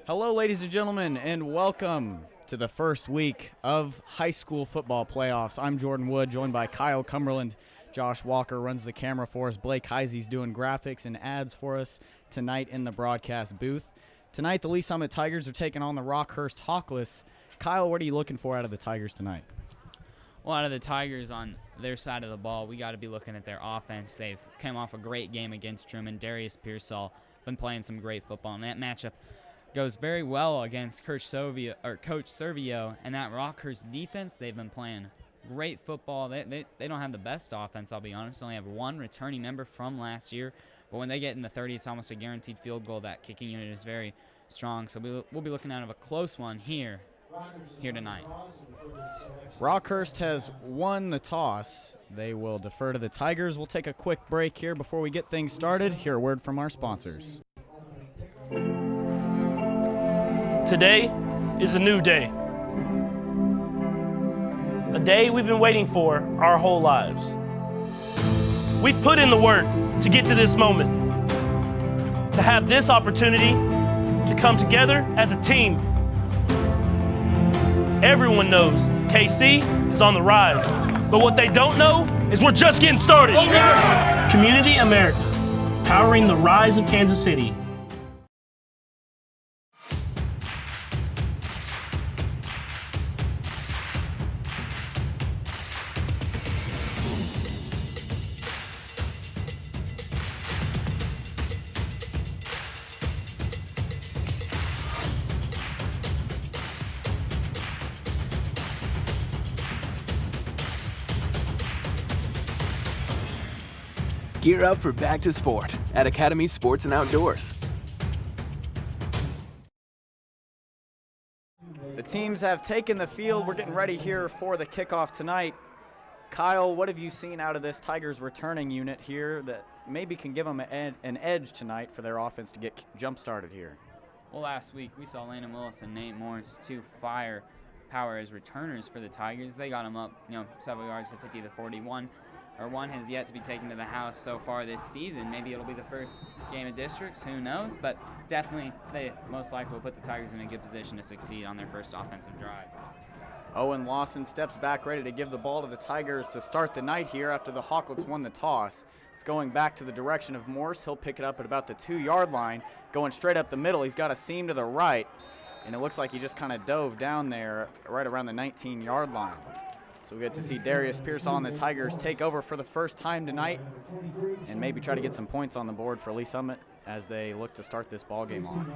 Hello, ladies and gentlemen, and welcome to the first week of high school football playoffs. I'm Jordan Wood, joined by Kyle Cumberland. Josh Walker runs the camera for us. Blake Heisey's doing graphics and ads for us tonight in the broadcast booth. Tonight, the Lee Summit Tigers are taking on the Rockhurst Hawklets. Kyle, what are you looking for out of the Tigers tonight? Well, out of the Tigers on their side of the ball, we got to be looking at their offense. They've come off a great game against Truman. Darius Pearsall been playing some great football, and that matchup goes very well against Coach Servio and that Rockhurst defense. They've been playing great football. They don't have the best offense, I'll be honest. They only have one returning member from last year, but when they get in the 30, it's almost a guaranteed field goal. That kicking unit is very strong, so we'll be looking at a close one here tonight. Rockhurst has won the toss. They will defer to the Tigers. We'll take a quick break here before we get things started. Hear a word from our sponsors. Today is a new day. A day we've been waiting for our whole lives. We've put in the work to get to this moment, to have this opportunity to come together as a team. Everyone knows KC is on the rise, but what they don't know is we're just getting started. Oh, yeah! Community America, powering the rise of Kansas City. Gear up for Back to Sport at Academy Sports and Outdoors. The teams have taken the field. We're getting ready here for the kickoff tonight. Kyle, what have you seen out of this Tigers returning unit here that maybe can give them an edge tonight for their offense to get jump-started here? Well, last week we saw Landon Willis and Nate Morris, two firepower as returners for the Tigers. They got them up, several yards to 50 to 41. One has yet to be taken to the house so far this season. Maybe it'll be the first game of districts, who knows? But definitely they most likely will put the Tigers in a good position to succeed on their first offensive drive. Owen Lawson steps back ready to give the ball to the Tigers to start the night here after the Hawklets won the toss. It's going back to the direction of Morse. He'll pick it up at about the 2-yard line, going straight up the middle. He's got a seam to the right, and it looks like he just kind of dove down there right around the 19-yard line. So we get to see Darius Pearsall and the Tigers take over for the first time tonight and maybe try to get some points on the board for Lee Summit as they look to start this ball game off.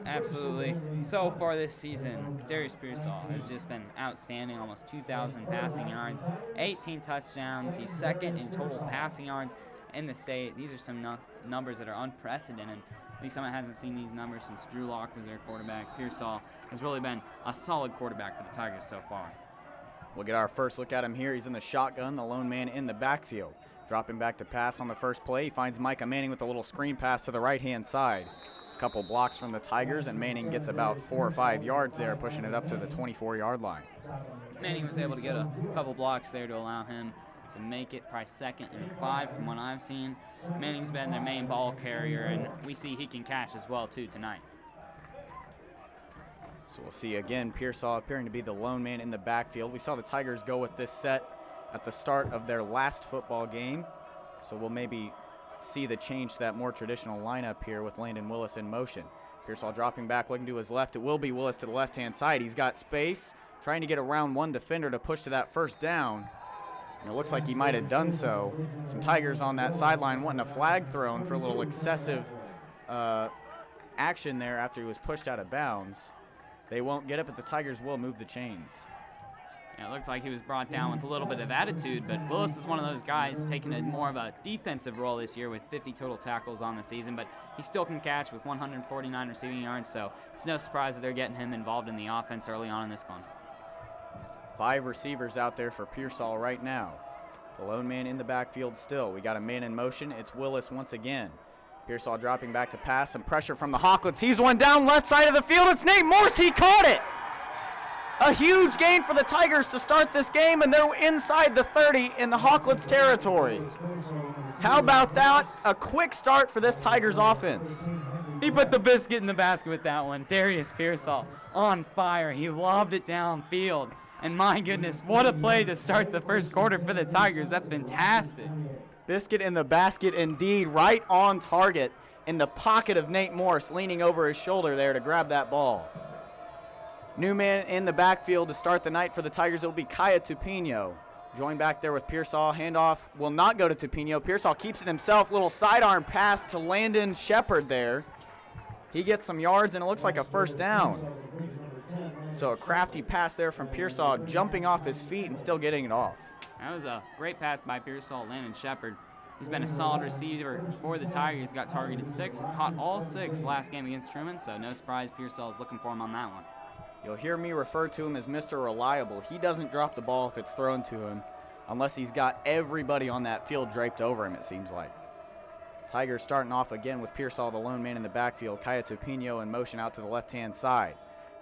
Absolutely. So far this season, Darius Pearsall has just been outstanding, almost 2,000 passing yards, 18 touchdowns. He's second in total passing yards in the state. These are some numbers that are unprecedented. Lee Summit hasn't seen these numbers since Drew Locke was their quarterback. Pearsall has really been a solid quarterback for the Tigers so far. We'll get our first look at him here. He's in the shotgun, the lone man in the backfield. Dropping back to pass on the first play. He finds Micah Manning with a little screen pass to the right-hand side. A couple blocks from the Tigers, and Manning gets about 4 or 5 yards there, pushing it up to the 24-yard line. Manning was able to get a couple blocks there to allow him to make it probably 2nd and 5 from what I've seen. Manning's been their main ball carrier, and we see he can catch as well, too, tonight. So we'll see again Pearsall appearing to be the lone man in the backfield. We saw the Tigers go with this set at the start of their last football game. So we'll maybe see the change to that more traditional lineup here with Landon Willis in motion. Pearsall dropping back, looking to his left. It will be Willis to the left-hand side. He's got space, trying to get around one defender to push to that first down. And it looks like he might have done so. Some Tigers on that sideline wanting a flag thrown for a little excessive action there after he was pushed out of bounds. They won't get it, but the Tigers will move the chains. Yeah, it looks like he was brought down with a little bit of attitude, but Willis is one of those guys taking more of a defensive role this year with 50 total tackles on the season, but he still can catch with 149 receiving yards, so it's no surprise that they're getting him involved in the offense early on in this one. 5 receivers out there for Pearsall right now. The lone man in the backfield still. We got a man in motion. It's Willis once again. Pearsall dropping back to pass. Some pressure from the Hawklets. He's one down left side of the field. It's Nate Morse. He caught it. A huge gain for the Tigers to start this game, and they're inside the 30 in the Hawklets territory. How about that? A quick start for this Tigers offense. He put the biscuit in the basket with that one. Darius Pearsall on fire. He lobbed it downfield. And my goodness, what a play to start the first quarter for the Tigers. That's fantastic. Biscuit in the basket indeed, right on target in the pocket of Nate Morse, leaning over his shoulder there to grab that ball. New man in the backfield to start the night for the Tigers. It'll be Kaya Tupino. Joined back there with Pearsall. Handoff will not go to Tupino. Pearsall keeps it himself. Little sidearm pass to Landon Shepard there. He gets some yards, and it looks like a first down. So a crafty pass there from Pearsall, jumping off his feet and still getting it off. That was a great pass by Pearsall, Landon Shepard. He's been a solid receiver for the Tigers. Got targeted 6, caught all 6 last game against Truman, so no surprise Pearsall is looking for him on that one. You'll hear me refer to him as Mr. Reliable. He doesn't drop the ball if it's thrown to him unless he's got everybody on that field draped over him, it seems like. Tigers starting off again with Pearsall, the lone man in the backfield. Kaya Tupino in motion out to the left-hand side.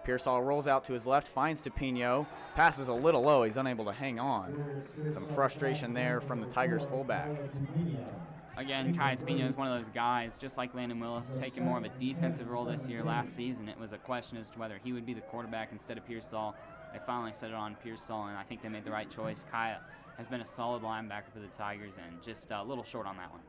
Pearsall rolls out to his left, finds Tupino, passes a little low. He's unable to hang on. Some frustration there from the Tigers fullback. Again, Kaya Tupino is one of those guys, just like Landon Willis, taking more of a defensive role this year. Last season, it was a question as to whether he would be the quarterback instead of Pearsall. They finally set it on Pearsall, and I think they made the right choice. Kaya has been a solid linebacker for the Tigers, and just a little short on that one.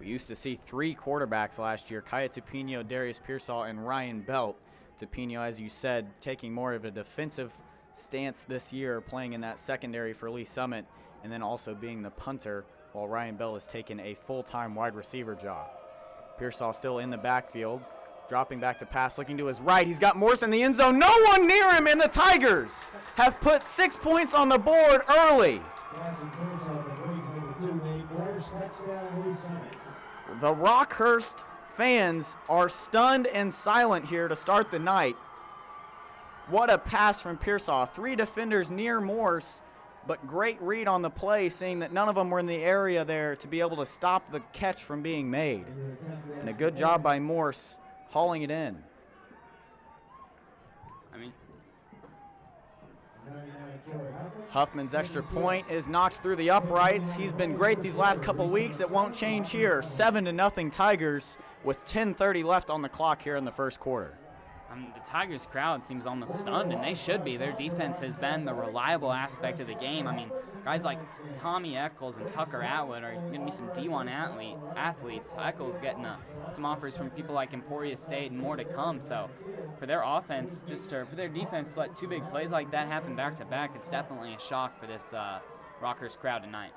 We used to see 3 quarterbacks last year, Kaya Tupino, Darius Pearsall, and Ryan Belt. Tupino, as you said, taking more of a defensive stance this year, playing in that secondary for Lee Summit, and then also being the punter, while Ryan Bell has taken a full-time wide receiver job. Pearsall still in the backfield, dropping back to pass, looking to his right. He's got Morse in the end zone. No one near him, and the Tigers have put 6 points on the board early. The Rockhurst fans are stunned and silent here to start the night. What a pass from Pearsall. 3 defenders near Morse, but great read on the play, seeing that none of them were in the area there to be able to stop the catch from being made. And a good job by Morse hauling it in. Huffman's extra point is knocked through the uprights. He's been great these last couple weeks. It won't change here. 7-0 Tigers with 10:30 left on the clock here in the first quarter. The Tigers crowd seems almost stunned, and they should be. Their defense has been the reliable aspect of the game. Guys like Tommy Eccles and Tucker Atwood are going to be some D1 athletes. Eccles getting some offers from people like Emporia State and more to come. So for their offense, for their defense to let 2 big plays like that happen back-to-back, it's definitely a shock for this Rockhurst crowd tonight.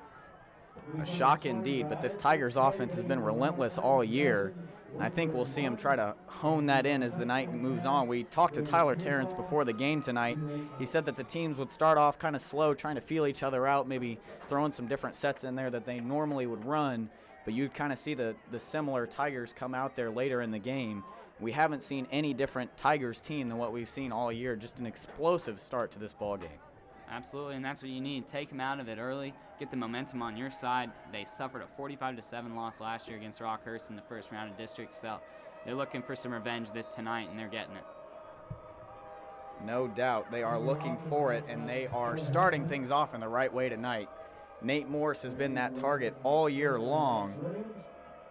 A shock indeed, but this Tigers offense has been relentless all year. And I think we'll see him try to hone that in as the night moves on. We talked to Tyler Terrence before the game tonight. He said that the teams would start off kind of slow, trying to feel each other out, maybe throwing some different sets in there that they normally would run. But you'd kind of see the similar Tigers come out there later in the game. We haven't seen any different Tigers team than what we've seen all year. Just an explosive start to this ball game. Absolutely, and that's what you need. Take them out of it early, get the momentum on your side. They suffered a 45-7 loss last year against Rockhurst in the first round of district, so they're looking for some revenge tonight, and they're getting it. No doubt. They are looking for it, and they are starting things off in the right way tonight. Nate Morse has been that target all year long,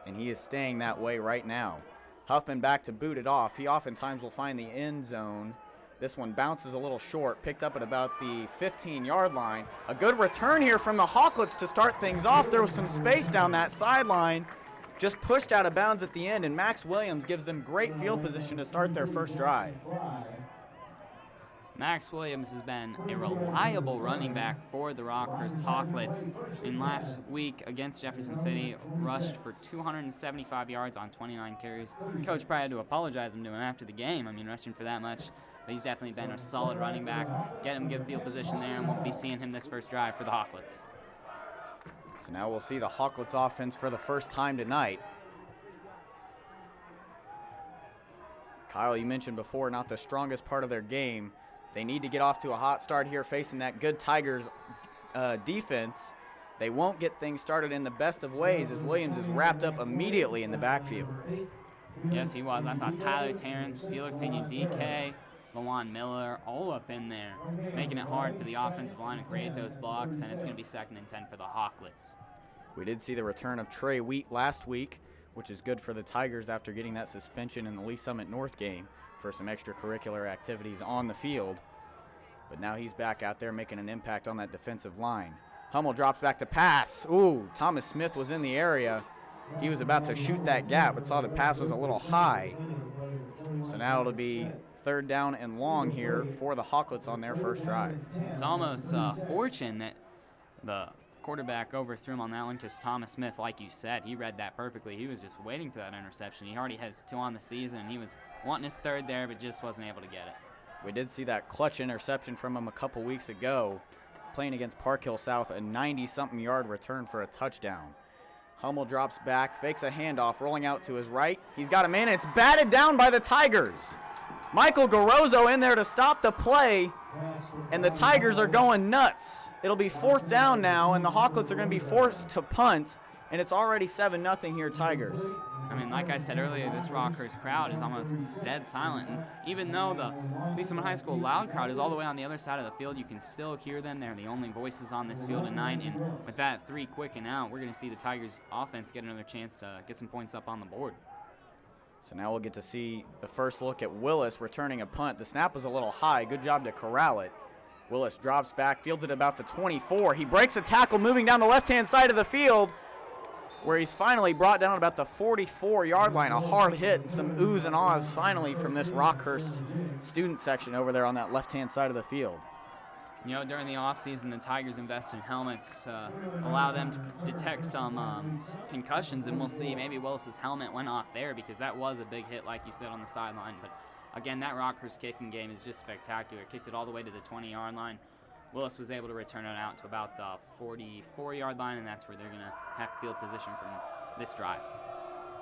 and he is staying that way right now. Huffman back to boot it off. He oftentimes will find the end zone. This one bounces a little short, picked up at about the 15-yard line. A good return here from the Hawklets to start things off. There was some space down that sideline, just pushed out of bounds at the end, and Max Williams gives them great field position to start their first drive. Max Williams has been a reliable running back for the Rockhurst Hawklets. In last week against Jefferson City, rushed for 275 yards on 29 carries. Coach probably had to apologize to him after the game. Rushing for that much. But he's definitely been a solid running back. Get him good field position there, and we'll be seeing him this first drive for the Hawklets. So now we'll see the Hawklets offense for the first time tonight. Kyle, you mentioned before, not the strongest part of their game. They need to get off to a hot start here facing that good Tigers defense. They won't get things started in the best of ways as Williams is wrapped up immediately in the backfield. Yes, he was. I saw Tyler Terrence, Felix DK, Lawan Miller, all up in there, making it hard for the offensive line to create those blocks, and it's going to be 2nd and 10 for the Hawklets. We did see the return of Trey Wheat last week. which is good for the Tigers after getting that suspension in the Lee Summit North game for some extracurricular activities on the field. But now he's back out there making an impact on that defensive line. Hummel drops back to pass. Ooh, Thomas Smith was in the area. He was about to shoot that gap, but saw the pass was a little high. So now it'll be 3rd down and long here for the Hawklets on their first drive. It's almost fortune that the quarterback overthrew him on that one, because Thomas Smith, like you said, he read that perfectly. He was just waiting for that interception. He already has 2 on the season, and he was wanting his 3rd there, but just wasn't able to get it. We did see that clutch interception from him a couple weeks ago, playing against Park Hill South, a 90-something yard return for a touchdown. Hummel drops back, fakes a handoff, rolling out to his right. He's got a man, and it's batted down by the Tigers. Michael Garozzo in there to stop the play, and the Tigers are going nuts. It'll be 4th down now, and the Hawklets are going to be forced to punt, and it's already 7-0 here, Tigers. I mean, like I said earlier, this Rockhurst crowd is almost dead silent. And even though the Lee Summit High School loud crowd is all the way on the other side of the field, you can still hear them. They're the only voices on this field tonight. And with that 3 quick and out, we're going to see the Tigers offense get another chance to get some points up on the board. So now we'll get to see the first look at Willis returning a punt. The snap was a little high. Good job to corral it. Willis drops back, fields it about the 24. He breaks a tackle moving down the left-hand side of the field, where he's finally brought down about the 44-yard line. A hard hit and some oohs and ahs finally from this Rockhurst student section over there on that left-hand side of the field. You know, during the offseason, the Tigers invest in helmets, allow them to detect some concussions, and we'll see. Maybe Willis's helmet went off there, because that was a big hit, like you said, on the sideline. But again, that Rockhurst kicking game is just spectacular. Kicked it all the way to the 20-yard line. Willis was able to return it out to about the 44-yard line, and that's where they're going to have field position from this drive.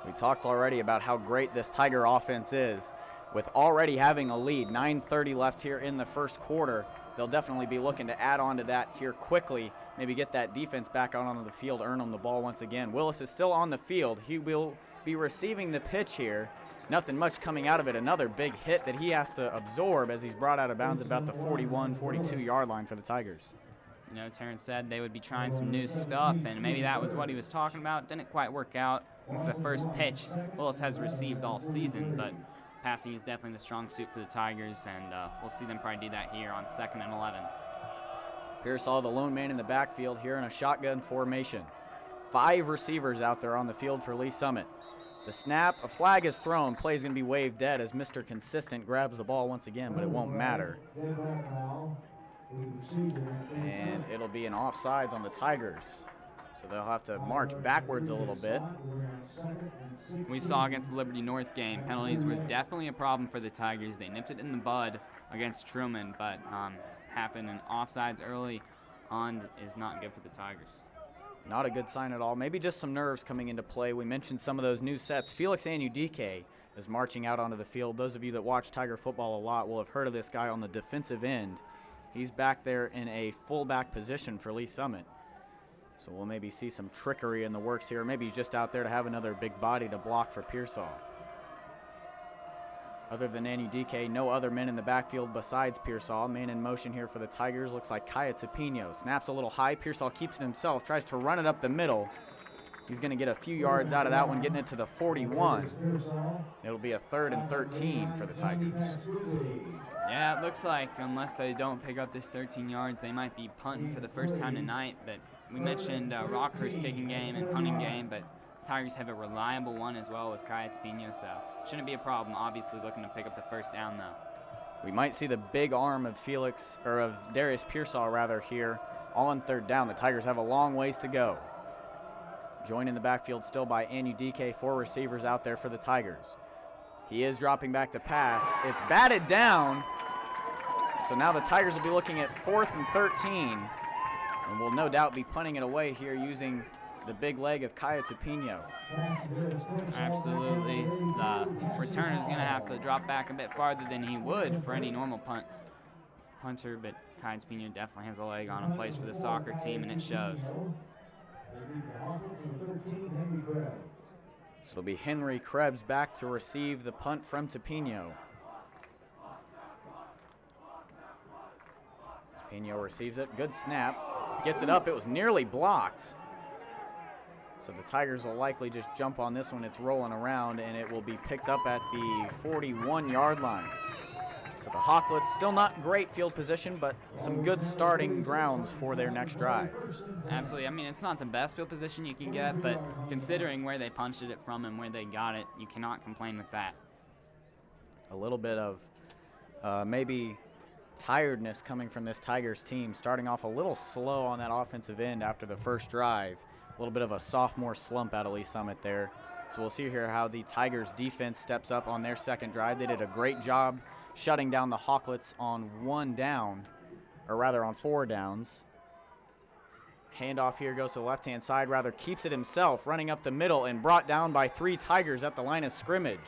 We talked already about how great this Tiger offense is. With already having a lead, 9:30 left here in the first quarter, they'll definitely be looking to add on to that here quickly, maybe get that defense back out onto the field, earn them the ball once again. Willis is still on the field. He will be receiving the pitch here. Nothing much coming out of it. Another big hit that he has to absorb as he's brought out of bounds about the 41, 42-yard line for the Tigers. You know, Terrence said they would be trying some new stuff, and maybe that was what he was talking about. Didn't quite work out. It's the first pitch Willis has received all season, but passing is definitely the strong suit for the Tigers, and we'll see them probably do that here on 2nd and 11. Pearsall, the lone man in the backfield here in a shotgun formation. 5 receivers out there on the field for Lee Summit. The snap, a flag is thrown. Play is going to be waved dead as Mr. Consistent grabs the ball once again, but it won't matter. And it'll be an offsides on the Tigers. So they'll have to march backwards a little bit. We saw against the Liberty North game, penalties was definitely a problem for the Tigers. They nipped it in the bud against Truman, but happened in offsides early on is not good for the Tigers. Not a good sign at all. Maybe just some nerves coming into play. We mentioned some of those new sets. Felix Anudike is marching out onto the field. Those of you that watch Tiger football a lot will have heard of this guy on the defensive end. He's back there in a fullback position for Lee Summit. So we'll maybe see some trickery in the works here. Maybe he's just out there to have another big body to block for Pearsall. Other than Anudike, no other men in the backfield besides Pearsall. Man in motion here for the Tigers looks like Kaya Tupino. Snaps a little high. Pearsall keeps it himself, tries to run it up the middle. He's going to get a few yards out of that one, getting it to the 41. It'll be a 3rd and 13 for the Tigers. Yeah, it looks like unless they don't pick up this 13 yards, they might be punting for the first time tonight. But we mentioned Rockhurst kicking game and punting game, but Tigers have a reliable one as well with Kaya Tupino, so shouldn't be a problem. Obviously looking to pick up the first down, though. We might see the big arm of Darius Pearsall rather here, all on 3rd down. The Tigers have a long ways to go. Joined in the backfield still by Anudike, 4 receivers out there for the Tigers. He is dropping back to pass. It's batted down. So now the Tigers will be looking at 4th and 13, and will no doubt be punting it away here using the big leg of Kaya Tupino. Absolutely. The returner is going to have to drop back a bit farther than he would for any normal punter, but Kaya Tupino definitely has a leg on him, plays for the soccer team, and it shows. So it'll be Henry Krebs back to receive the punt from Tupino. Tupino receives it. Good snap. Gets it up. It was nearly blocked. So the Tigers will likely just jump on this one. It's rolling around, and it will be picked up at the 41-yard line. So the Hawklets still not great field position, but some good starting grounds for their next drive. Absolutely. I mean, it's not the best field position you can get, but considering where they punched it from and where they got it, you cannot complain with that. A little bit of maybe tiredness coming from this Tigers team, starting off a little slow on that offensive end after the first drive. A little bit of a sophomore slump out of Lee Summit there. So we'll see here how the Tigers defense steps up on their second drive. They did a great job shutting down the Hawklets on 1 down, or rather on 4 downs. Handoff here goes to the left-hand side, rather keeps it himself, running up the middle and brought down by 3 Tigers at the line of scrimmage.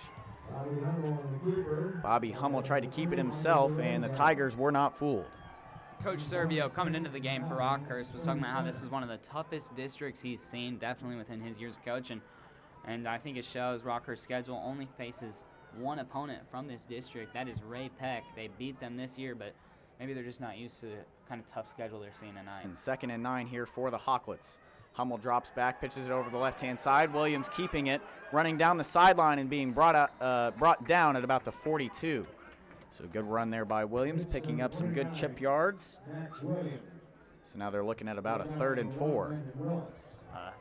Bobby Hummel tried to keep it himself, and the Tigers were not fooled. Coach Serbio, coming into the game for Rockhurst, was talking about how this is one of the toughest districts he's seen, definitely within his years of coaching. And I think it shows. Rockhurst's schedule only faces one opponent from this district. That is Ray Peck. They beat them this year, but maybe they're just not used to the kind of tough schedule they're seeing tonight. And 2nd and 9 here for the Hawklets. Hummel drops back, pitches it over the left-hand side. Williams keeping it, running down the sideline and being brought down at about the 42. So a good run there by Williams, picking up some good chip yards. So now they're looking at about a 3rd and 4.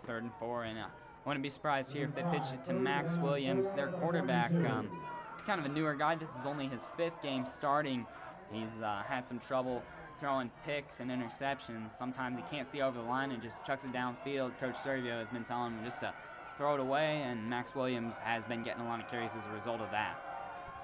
3rd and 4, and I wouldn't be surprised here if they pitched it to Max Williams, their quarterback. He's kind of a newer guy. This is only his 5th game starting. He's had some trouble throwing picks and interceptions. Sometimes he can't see over the line and just chucks it downfield. Coach Servio has been telling him just to throw it away, and Max Williams has been getting a lot of carries as a result of that.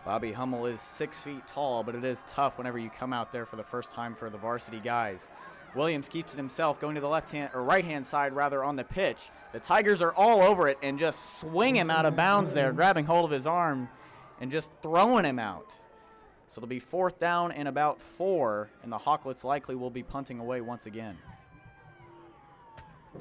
Bobby Hummel is 6 feet tall, but it is tough whenever you come out there for the first time for the varsity guys. Williams keeps it himself, going to the right-hand side rather on the pitch. The Tigers are all over it and just swing him out of bounds there, grabbing hold of his arm and just throwing him out. So it'll be 4th down and about 4, and the Hawklets likely will be punting away once again.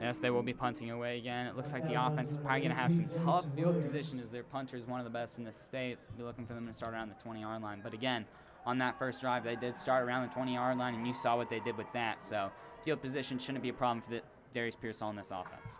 Yes, they will be punting away again. It looks like the offense is probably going to have some tough field position as their punter is one of the best in the state. Be looking for them to start around the 20-yard line. But again, on that first drive, they did start around the 20-yard line, and you saw what they did with that. So field position shouldn't be a problem for Darius Pearsall in this offense.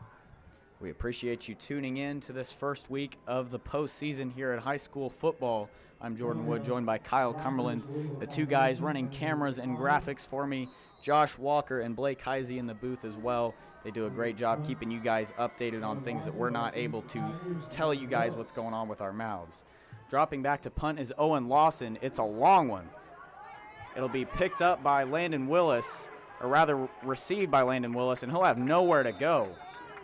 We appreciate you tuning in to this first week of the postseason here at high school football. I'm Jordan Wood, joined by Kyle Cumberland, the 2 guys running cameras and graphics for me, Josh Walker and Blake Heisey in the booth as well. They do a great job keeping you guys updated on things that we're not able to tell you guys what's going on with our mouths. Dropping back to punt is Owen Lawson. It's a long one. It'll be picked up by Landon Willis, or rather received by Landon Willis, and he'll have nowhere to go.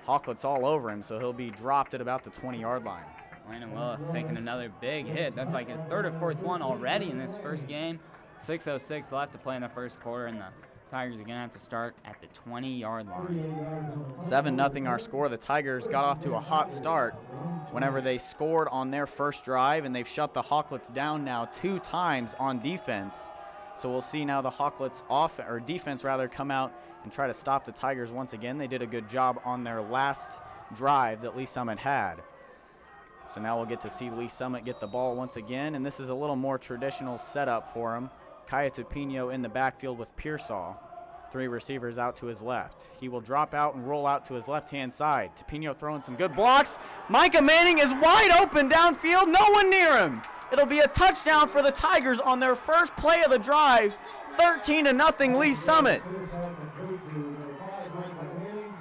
Hawklets all over him, so he'll be dropped at about the 20-yard line. Landon Willis taking another big hit. That's like his 3rd or 4th one already in this first game. 6:06 left to play in the first quarter, and the Tigers are going to have to start at the 20-yard line. 7-0 our score. The Tigers got off to a hot start whenever they scored on their first drive, and they've shut the Hawklets down now 2 times on defense. So we'll see now the Hawklets defense come out and try to stop the Tigers once again. They did a good job on their last drive that Lee Summit had. So now we'll get to see Lee Summit get the ball once again, and this is a little more traditional setup for him. Kaya Tupino in the backfield with Pearsall. 3 receivers out to his left. He will drop out and roll out to his left-hand side. Tupino throwing some good blocks. Micah Manning is wide open downfield. No one near him. It'll be a touchdown for the Tigers on their first play of the drive. 13-0 Lee Summit.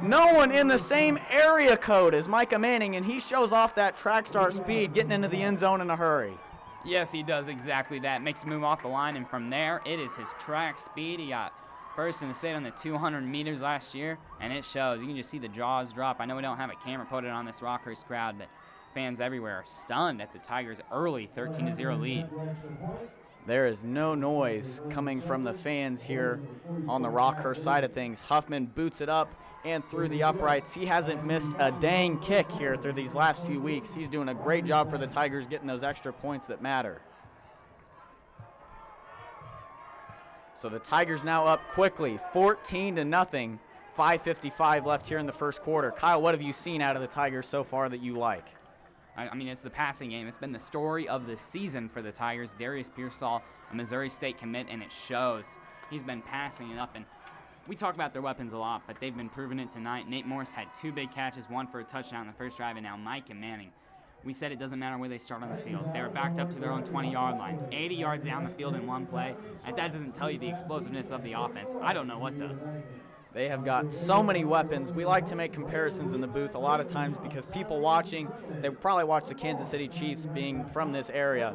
No one in the same area code as Micah Manning, and he shows off that track star speed, getting into the end zone in a hurry. Yes, he does exactly that. Makes him move off the line, and from there, it is his track speed. He got first in the state on the 200 meters last year, and it shows. You can just see the jaws drop. I know we don't have a camera put it on this Rockhurst crowd, but fans everywhere are stunned at the Tigers' early 13-0 lead. There is no noise coming from the fans here on the Rockhurst side of things. Huffman boots it up and through the uprights. He hasn't missed a dang kick here through these last few weeks. He's doing a great job for the Tigers getting those extra points that matter. So the Tigers now up quickly, 14-0, 5:55 left here in the first quarter. Kyle, what have you seen out of the Tigers so far that you like? I mean, it's the passing game. It's been the story of the season for the Tigers. Darius Pearsall, a Missouri State commit, and it shows. He's been passing it up, and we talk about their weapons a lot, but they've been proving it tonight. Nate Morris had 2 big catches, 1 for a touchdown in the first drive, and now Micah Manning. We said it doesn't matter where they start on the field. They were backed up to their own 20-yard line, 80 yards down the field in one play. And that doesn't tell you the explosiveness of the offense. I don't know what does. They have got so many weapons. We like to make comparisons in the booth a lot of times because people watching, they probably watch the Kansas City Chiefs being from this area.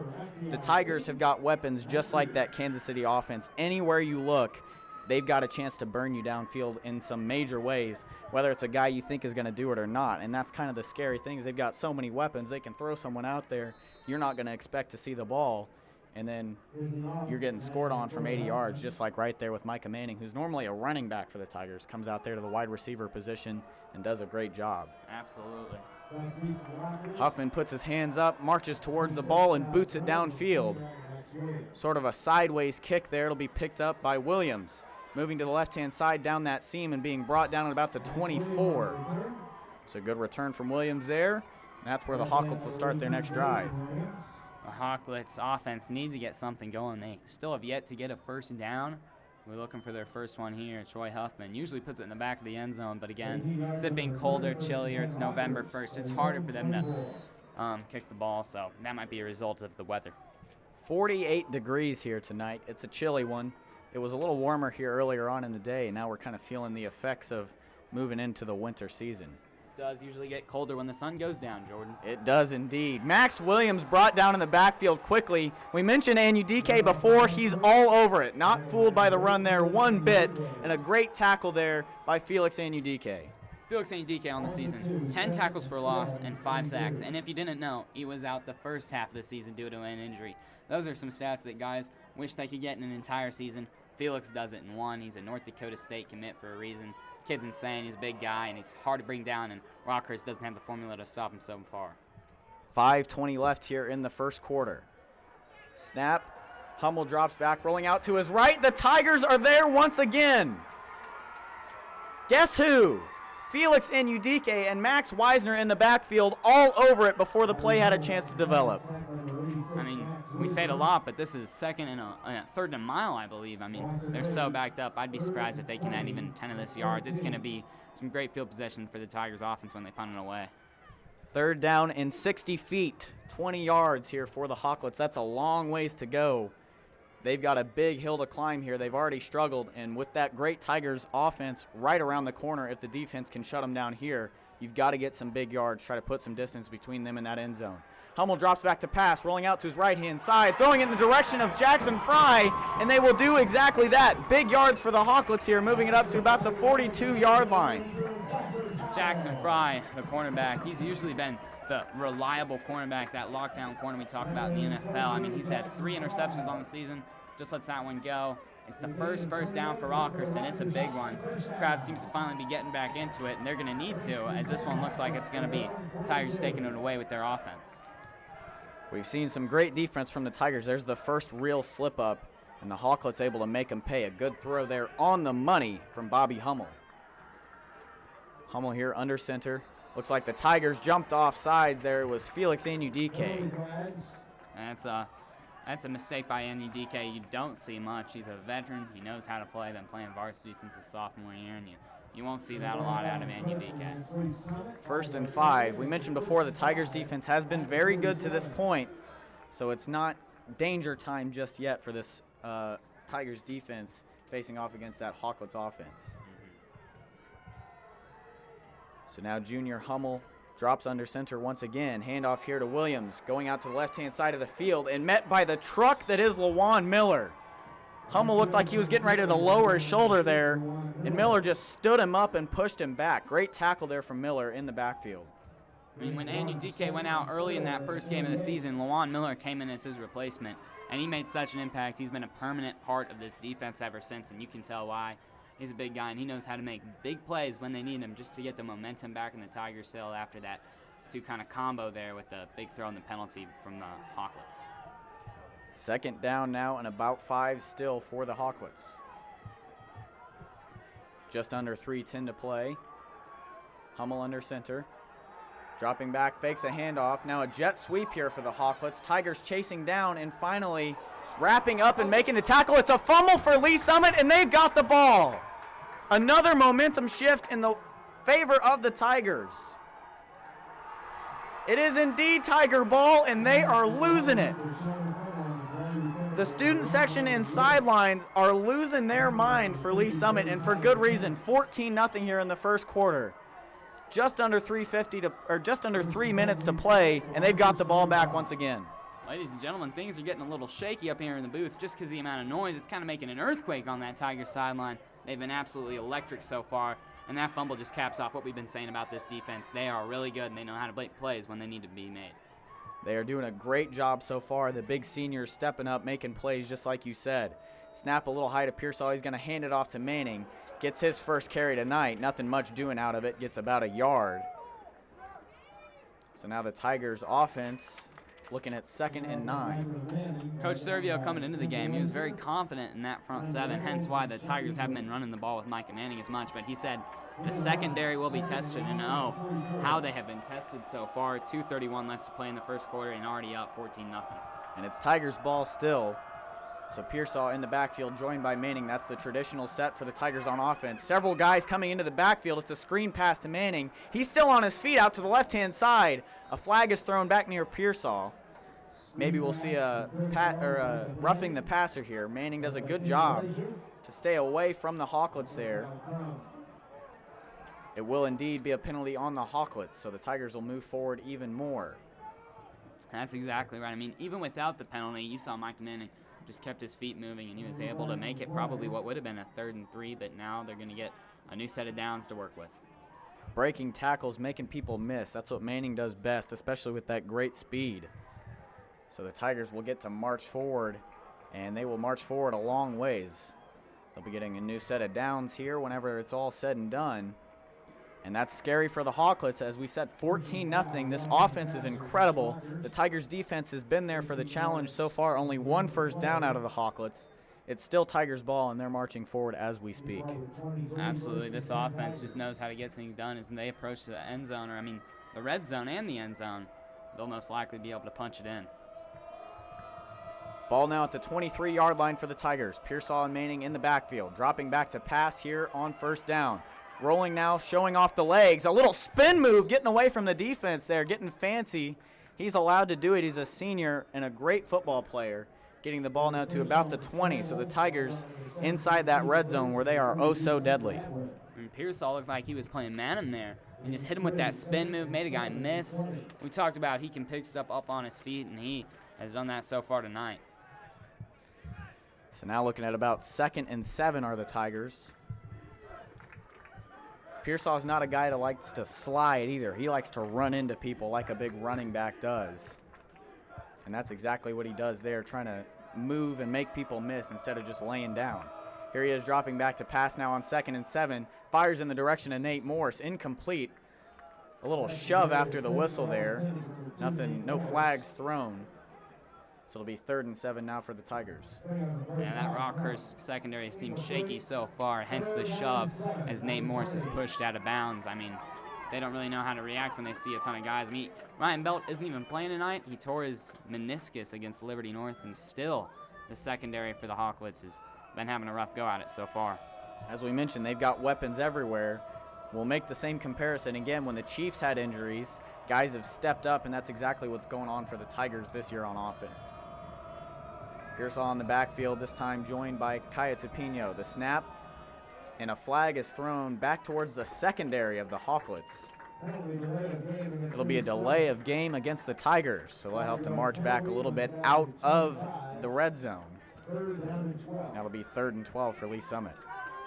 The Tigers have got weapons just like that Kansas City offense. Anywhere you look, they've got a chance to burn you downfield in some major ways, whether it's a guy you think is going to do it or not. And that's kind of the scary thing is they've got so many weapons. They can throw someone out there. You're not going to expect to see the ball. And then you're getting scored on from 80 yards, just like right there with Micah Manning, who's normally a running back for the Tigers, comes out there to the wide receiver position and does a great job. Absolutely. Huffman puts his hands up, marches towards the ball, and boots it downfield. Sort of a sideways kick there. It'll be picked up by Williams. Moving to the left-hand side down that seam and being brought down at about the 24. So good return from Williams there. And that's where the Hawklets will start their next drive. The Hawklets offense need to get something going. They still have yet to get a first down. We're looking for their first one here. Troy Huffman usually puts it in the back of the end zone, but again, with it being colder, chillier, it's November 1st, it's harder for them to kick the ball, so that might be a result of the weather. 48 degrees here tonight. It's a chilly one. It was a little warmer here earlier on in the day. Now we're kind of feeling the effects of moving into the winter season. It does usually get colder when the sun goes down, Jordan. It does indeed. Max Williams brought down in the backfield quickly. We mentioned Anudike before. He's all over it. Not fooled by the run there one bit. And a great tackle there by Felix Anudike. Felix Anudike on the season, 10 tackles for loss and 5 sacks. And if you didn't know, he was out the first half of the season due to an injury. Those are some stats that guys wish they could get in an entire season. Felix does it in one. He's a North Dakota State commit for a reason. Kid's insane. He's a big guy, and he's hard to bring down, and Rockhurst doesn't have the formula to stop him so far. 5:20 left here in the first quarter. Snap. Hummel drops back, rolling out to his right. The Tigers are there once again. Guess who? Felix Anudike and Max Wisner in the backfield all over it before the play had a chance to develop. I mean, we say it a lot, but this is second and a third and a mile, I believe. I mean, they're so backed up. I'd be surprised if they can add even 10 of this yards. It's going to be some great field possession for the Tigers offense when they find it away. Third down and 60 feet, 20 yards here for the Hawklets. That's a long ways to go. They've got a big hill to climb here. They've already struggled, and with that great Tigers offense right around the corner, if the defense can shut them down here, you've got to get some big yards, try to put some distance between them and that end zone. Hummel drops back to pass, rolling out to his right-hand side, throwing it in the direction of Jackson Fry, and they will do exactly that. Big yards for the Hawklets here, moving it up to about the 42-yard line. Jackson Fry, the cornerback, he's usually been the reliable cornerback, that lockdown corner we talk about in the NFL. I mean, he's had 3 interceptions on the season, just lets that one go. It's the first down for Rockhurst, and it's a big one. The crowd seems to finally be getting back into it, and they're going to need to, as this one looks like it's going to be Tigers taking it away with their offense. We've seen some great defense from the Tigers. There's the first real slip-up, and the Hawklets able to make them pay. A good throw there on the money from Bobby Hummel. Hummel here under center. Looks like the Tigers jumped off sides there. It was Felix Anudike. That's a mistake by Anudike. You don't see much. He's a veteran. He knows how to play. Been playing varsity since his sophomore year, and you won't see that a lot out of Anudike. 1st and 5. We mentioned before the Tigers defense has been very good to this point, so it's not danger time just yet for this Tigers defense facing off against that Hawklets offense. So now Junior Hummel drops under center once again. Handoff here to Williams, going out to the left-hand side of the field and met by the truck that is Lawan Miller. Hummel looked like he was getting ready to lower his shoulder there, and Miller just stood him up and pushed him back. Great tackle there from Miller in the backfield. I mean, when Anudike went out early in that first game of the season, Lawan Miller came in as his replacement, and he made such an impact. He's been a permanent part of this defense ever since, and you can tell why. He's a big guy, and he knows how to make big plays when they need him just to get the momentum back in the Tigers' sail after that two kind of combo there with the big throw and the penalty from the Hawklets. 2nd down now and about 5 still for the Hawklets. Just under 3:10 to play. Hummel under center. Dropping back, fakes a handoff. Now a jet sweep here for the Hawklets. Tigers chasing down and finally wrapping up and making the tackle. It's a fumble for Lee Summit, and they've got the ball. Another momentum shift in the favor of the Tigers. It is indeed Tiger ball, and they are losing it. The student section and sidelines are losing their mind for Lee Summit, and for good reason. 14-0 here in the first quarter. Just under 3 minutes to play, and they've got the ball back once again. Ladies and gentlemen, things are getting a little shaky up here in the booth just because of the amount of noise. It's kind of making an earthquake on that Tiger sideline. They've been absolutely electric so far, and that fumble just caps off what we've been saying about this defense. They are really good, and they know how to make plays when they need to be made. They are doing a great job so far. The big seniors stepping up, making plays just like you said. Snap a little high to Pearsall. He's going to hand it off to Manning. Gets his first carry tonight. Nothing much doing out of it. Gets about a yard. So now the Tigers offense looking at 2nd and 9. Coach Servio coming into the game, he was very confident in that front seven, hence why the Tigers haven't been running the ball with Micah Manning as much. But he said the secondary will be tested, and how they have been tested so far. 2:31 left to play in the first quarter and already up 14-0. And it's Tigers ball still. So Pearsall in the backfield, joined by Manning. That's the traditional set for the Tigers on offense. Several guys coming into the backfield. It's a screen pass to Manning. He's still on his feet out to the left-hand side. A flag is thrown back near Pearsall. Maybe we'll see a roughing the passer here. Manning does a good job to stay away from the Hawklets there. It will indeed be a penalty on the Hawklets, so the Tigers will move forward even more. That's exactly right. I mean, even without the penalty, you saw Mike Manning just kept his feet moving, and he was able to make it probably what would have been a 3rd and 3, but now they're going to get a new set of downs to work with. Breaking tackles, making people miss. That's what Manning does best, especially with that great speed. So the Tigers will get to march forward, and they will march forward a long ways. They'll be getting a new set of downs here whenever it's all said and done. And that's scary for the Hawklets. As we said, 14-0. This offense is incredible. The Tigers' defense has been there for the challenge so far. Only 1 first down out of the Hawklets. It's still Tigers' ball, and they're marching forward as we speak. Absolutely. This offense just knows how to get things done as they approach the end zone, or the red zone and the end zone. They'll most likely be able to punch it in. Ball now at the 23-yard line for the Tigers. Pearsall and Manning in the backfield. Dropping back to pass here on first down. Rolling now, showing off the legs. A little spin move, getting away from the defense there, getting fancy. He's allowed to do it. He's a senior and a great football player. Getting the ball now to about the 20. So the Tigers inside that red zone where they are oh so deadly. And Pearsall looked like he was playing man there and just hit him with that spin move, made a guy miss. We talked about he can pick stuff up on his feet, and he has done that so far tonight. So now looking at about 2nd and 7 are the Tigers. Pearsall is not a guy that likes to slide either. He likes to run into people like a big running back does. And that's exactly what he does there, trying to move and make people miss instead of just laying down. Here he is dropping back to pass now on 2nd and 7. Fires in the direction of Nate Morris. Incomplete. A little shove after the whistle there. Nothing, no flags thrown. So it'll be 3rd and 7 now for the Tigers. Yeah, that Rockhurst secondary seems shaky so far, hence the shove as Nate Morris is pushed out of bounds. I mean, they don't really know how to react when they see a ton of guys. I mean, Ryan Belt isn't even playing tonight. He tore his meniscus against Liberty North, and still the secondary for the Hawklets has been having a rough go at it so far. As we mentioned, they've got weapons everywhere. We'll make the same comparison again when the Chiefs had injuries. Guys have stepped up, and that's exactly what's going on for the Tigers this year on offense. Pearsall on the backfield, this time joined by Kaya Tupino. The snap, and a flag is thrown back towards the secondary of the Hawklets. It'll be a delay of game against the Tigers, so they'll have to march back a little bit out of the red zone. That'll be 3rd and 12 for Lee Summit.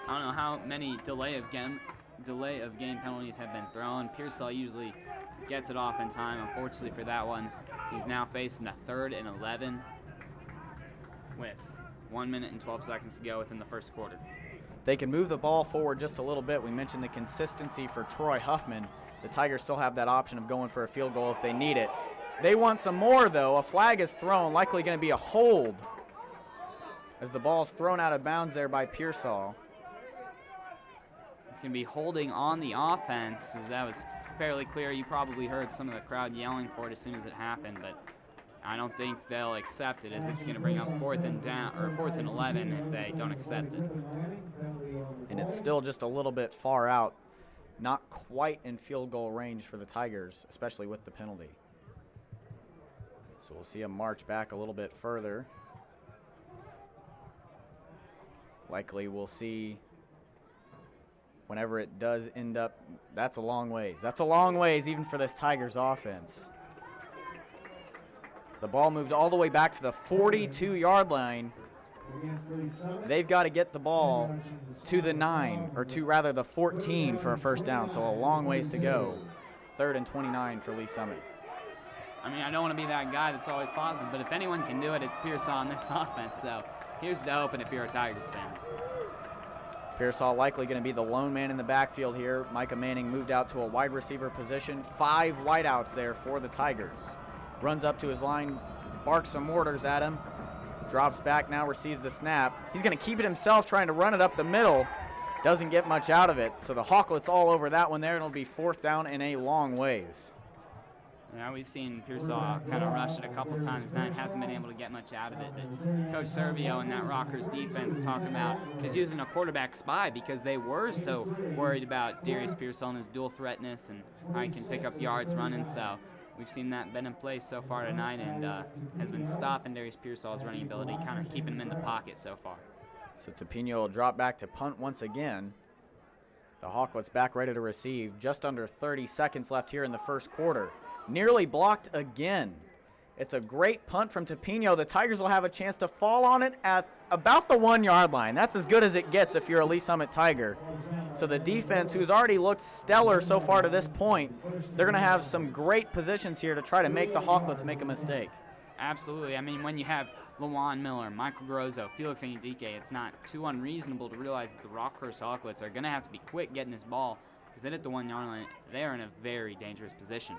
I don't know how many delay of game penalties have been thrown. Pearsall usually gets it off in time. Unfortunately for that one, he's now facing a 3rd and 11 with 1 minute and 12 seconds to go within the first quarter. They can move the ball forward just a little bit. We mentioned the consistency for Troy Huffman. The Tigers still have that option of going for a field goal if they need it. They want some more, though. A flag is thrown, likely going to be a hold as the ball's thrown out of bounds there by Pearsall. It's going to be holding on the offense, as that was fairly clear. You probably heard some of the crowd yelling for it as soon as it happened, but I don't think they'll accept it, as it's going to bring up 4th and 11 if they don't accept it. and it's still just a little bit far out, not quite in field goal range for the Tigers, especially with the penalty. So we'll see him march back a little bit further. Likely we'll see whenever it does end up, that's a long ways. That's a long ways even for this Tigers offense. The ball moved all the way back to the 42-yard line. They've got to get the ball to the 9, or to rather the 14 for a first down, so a long ways to go. 3rd and 29 for Lee Summit. I mean, I don't want to be that guy that's always positive, but if anyone can do it, it's Pearsall in this offense. So here's to hoping if you're a Tigers fan. Pearsall likely going to be the lone man in the backfield here. Micah Manning moved out to a wide receiver position. 5 wideouts there for the Tigers. Runs up to his line, barks some orders at him. Drops back now, receives the snap. He's going to keep it himself, trying to run it up the middle. Doesn't get much out of it. So the Hawklets all over that one there, and it'll be 4th down and a long ways. Now we've seen Pearsall kind of rush it a couple times now and hasn't been able to get much out of it. But Coach Servio and that Rockhurst defense talk about just using a quarterback spy because they were so worried about Darius Pearsall and his dual threatness and how he can pick up yards running. So we've seen that been in place so far tonight and has been stopping Darius Pearsall's running ability, kind of keeping him in the pocket so far. So Topino will drop back to punt once again. The Hawklets back ready to receive. Just under 30 seconds left here in the first quarter. Nearly blocked again. It's a great punt from Topino. The Tigers will have a chance to fall on it at about the 1-yard line. That's as good as it gets if you're a Lee Summit Tiger. So the defense, who's already looked stellar so far to this point, they're going to have some great positions here to try to make the Hawklets make a mistake. Absolutely. I mean, when you have Lawan Miller, Michael Grozzo, Felix Anyadike, it's not too unreasonable to realize that the Rockhurst Hawklets are going to have to be quick getting this ball because then at the 1-yard line, they are in a very dangerous position.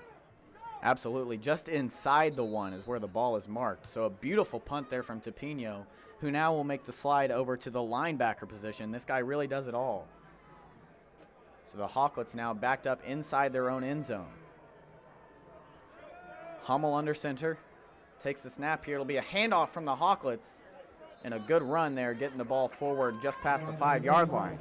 Absolutely. Just inside the 1 is where the ball is marked. So a beautiful punt there from Topino, who now will make the slide over to the linebacker position. This guy really does it all. So the Hawklets now backed up inside their own end zone. Hummel under center. Takes the snap here. It'll be a handoff from the Hawklets. And a good run there, getting the ball forward just past the 5-yard line.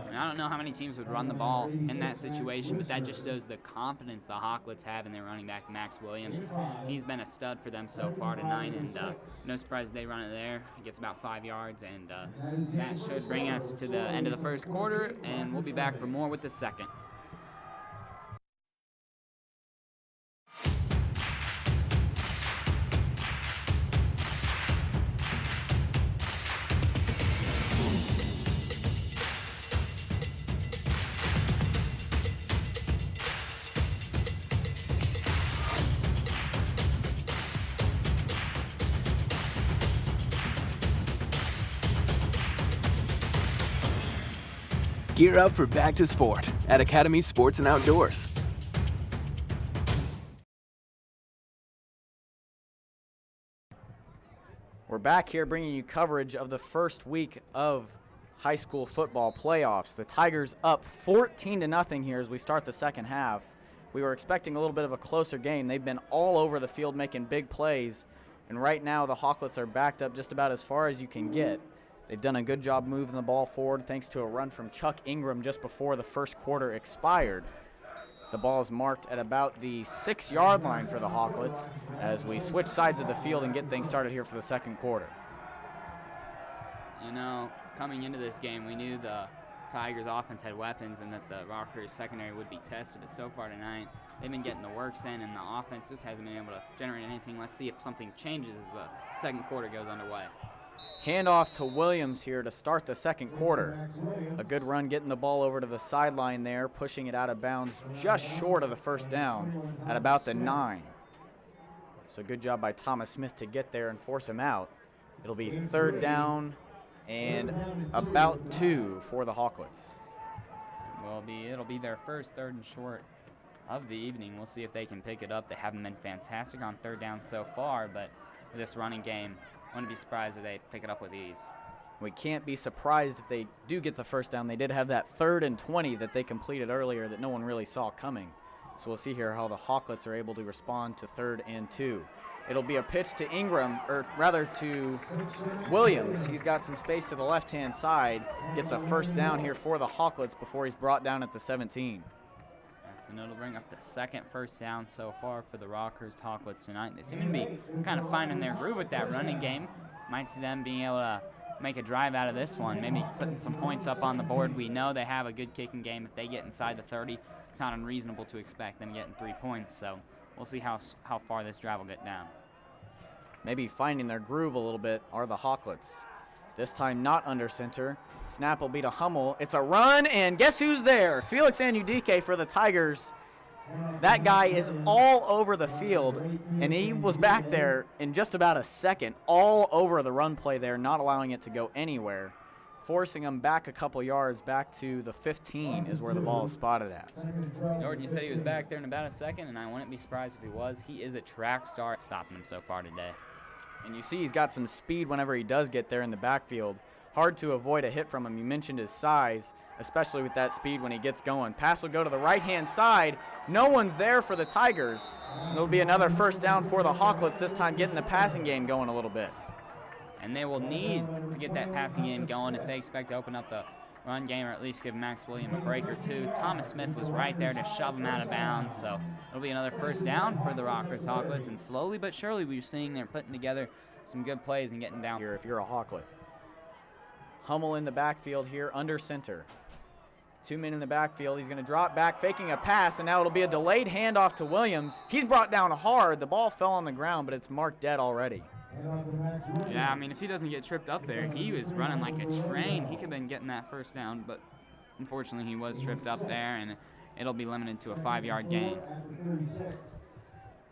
And I don't know how many teams would run the ball in that situation, but that just shows the confidence the Hawklets have in their running back, Max Williams. He's been a stud for them so far tonight, and no surprise they run it there. He gets about 5 yards, and that should bring us to the end of the first quarter, and we'll be back for more with the second. Gear up for back to sport at Academy Sports and Outdoors. We're back here bringing you coverage of the first week of high school football playoffs. The Tigers up 14-0 here as we start the second half. We were expecting a little bit of a closer game. They've been all over the field making big plays, and right now the Hawklets are backed up just about as far as you can get. They've done a good job moving the ball forward thanks to a run from Chuck Ingram just before the first quarter expired. The ball is marked at about the 6-yard line for the Hawklets as we switch sides of the field and get things started here for the second quarter. You know, coming into this game, we knew the Tigers offense had weapons and that the Rockhurst secondary would be tested, but so far tonight, they've been getting the works in and the offense just hasn't been able to generate anything. Let's see if something changes as the second quarter goes underway. Handoff to Williams here to start the second quarter. A good run getting the ball over to the sideline there, pushing it out of bounds just short of the first down at about the 9. So good job by Thomas Smith to get there and force him out. It'll be 3rd down and about 2 for the Hawklets. It'll be their first 3rd and short of the evening. We'll see if they can pick it up. They haven't been fantastic on 3rd down so far, but with this running game, I wouldn't be surprised if they pick it up with ease. We can't be surprised if they do get the first down. They did have that 3rd and 20 that they completed earlier that no one really saw coming. So we'll see here how the Hawklets are able to respond to 3rd and 2. It'll be a pitch to Ingram, or rather to Williams. He's got some space to the left-hand side. Gets a first down here for the Hawklets before he's brought down at the 17. So it'll bring up the 2nd first down so far for the Rockhurst Hawklets tonight. They seem to be kind of finding their groove with that running game. Might see them being able to make a drive out of this one, maybe putting some points up on the board. We know they have a good kicking game. If they get inside the 30, it's not unreasonable to expect them getting 3 points. So we'll see how far this drive will get down. Maybe finding their groove a little bit are the Hawklets. This time not under center. Snap will be to Hummel. It's a run, and guess who's there? Felix Anudike for the Tigers. That guy is all over the field, and he was back there in just about a second, all over the run play there, not allowing it to go anywhere, forcing him back a couple yards, back to the 15 is where the ball is spotted at. Jordan, you said he was back there in about a second, and I wouldn't be surprised if he was. He is a track star, stopping him so far today. And you see he's got some speed whenever he does get there in the backfield. Hard to avoid a hit from him. You mentioned his size, especially with that speed when he gets going. Pass will go to the right-hand side. No one's there for the Tigers. There'll be another first down for the Hawklets, this time getting the passing game going a little bit. And they will need to get that passing game going if they expect to open up the run game, or at least give Max William a break or two. Thomas Smith was right there to shove him out of bounds, so it'll be another first down for the Rockhurst Hawklets, and slowly but surely we're seeing they're putting together some good plays and getting down here if you're a Hawklet. Hummel in the backfield here under center. 2 men in the backfield. He's going to drop back, faking a pass, and now it'll be a delayed handoff to Williams. He's brought down hard. The ball fell on the ground, but it's marked dead already. Yeah, I mean, if he doesn't get tripped up there, he was running like a train. He could have been getting that first down, but unfortunately he was tripped up there, and it'll be limited to a 5-yard gain.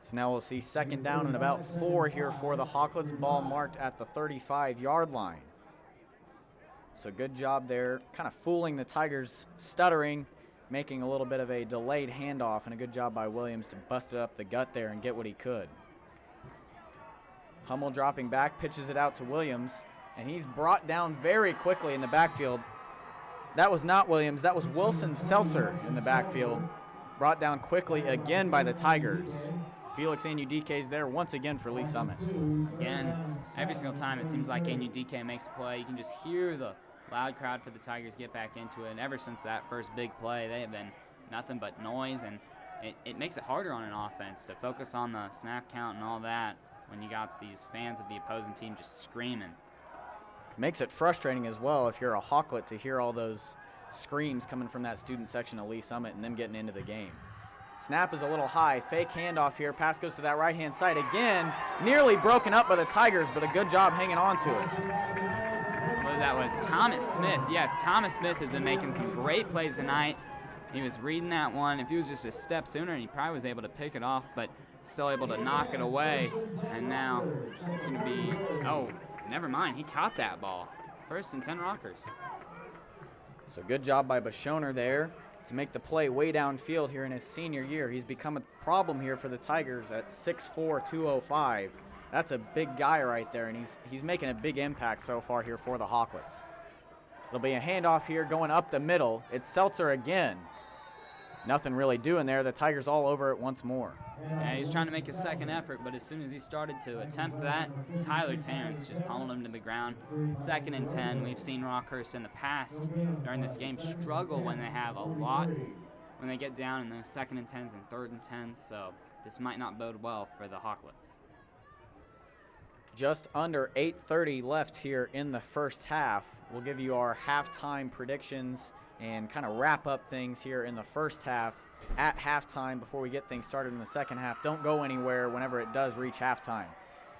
So now we'll see 2nd down and about 4 here for the Hawklets. Ball marked at the 35-yard line. So good job there, kind of fooling the Tigers, stuttering, making a little bit of a delayed handoff, and a good job by Williams to bust it up the gut there and get what he could. Hummel dropping back, pitches it out to Williams, and he's brought down very quickly in the backfield. That was not Williams, that was Wilson Seltzer in the backfield. Brought down quickly again by the Tigers. Felix Anudike is there once again for Lee Summit. Again, every single time it seems like Anudike makes a play, you can just hear the loud crowd for the Tigers get back into it. And ever since that first big play, they have been nothing but noise, and it makes it harder on an offense to focus on the snap count and all that when you got these fans of the opposing team just screaming. Makes it frustrating as well if you're a Hawklet to hear all those screams coming from that student section of Lee Summit and them getting into the game. Snap is a little high. Fake handoff here. Pass goes to that right-hand side again. Nearly broken up by the Tigers, but a good job hanging on to it. Well, that was Thomas Smith. Yes, Thomas Smith has been making some great plays tonight. He was reading that one. If he was just a step sooner, he probably was able to pick it off, but still able to knock it away. And now it's going to be, oh, never mind. He caught that ball. 1st and 10 Rockhurst. So good job by Bashoner there to make the play way downfield here in his senior year. He's become a problem here for the Tigers at 6'4", 205. That's a big guy right there, and he's making a big impact so far here for the Hawklets. It'll be a handoff here going up the middle. It's Seltzer again. Nothing really doing there. The Tigers all over it once more. Yeah, he's trying to make a second effort, but as soon as he started to attempt that, Tyler Terrence just pummeled him to the ground. 2nd and 10. We've seen Rockhurst in the past during this game struggle when they have a lot, when they get down in the 2nd and 10s and 3rd and 10s, so this might not bode well for the Hawklets. Just under 8:30 left here in the first half. We'll give you our halftime predictions and kind of wrap up things here in the first half at halftime before we get things started in the second half. Don't go anywhere whenever it does reach halftime.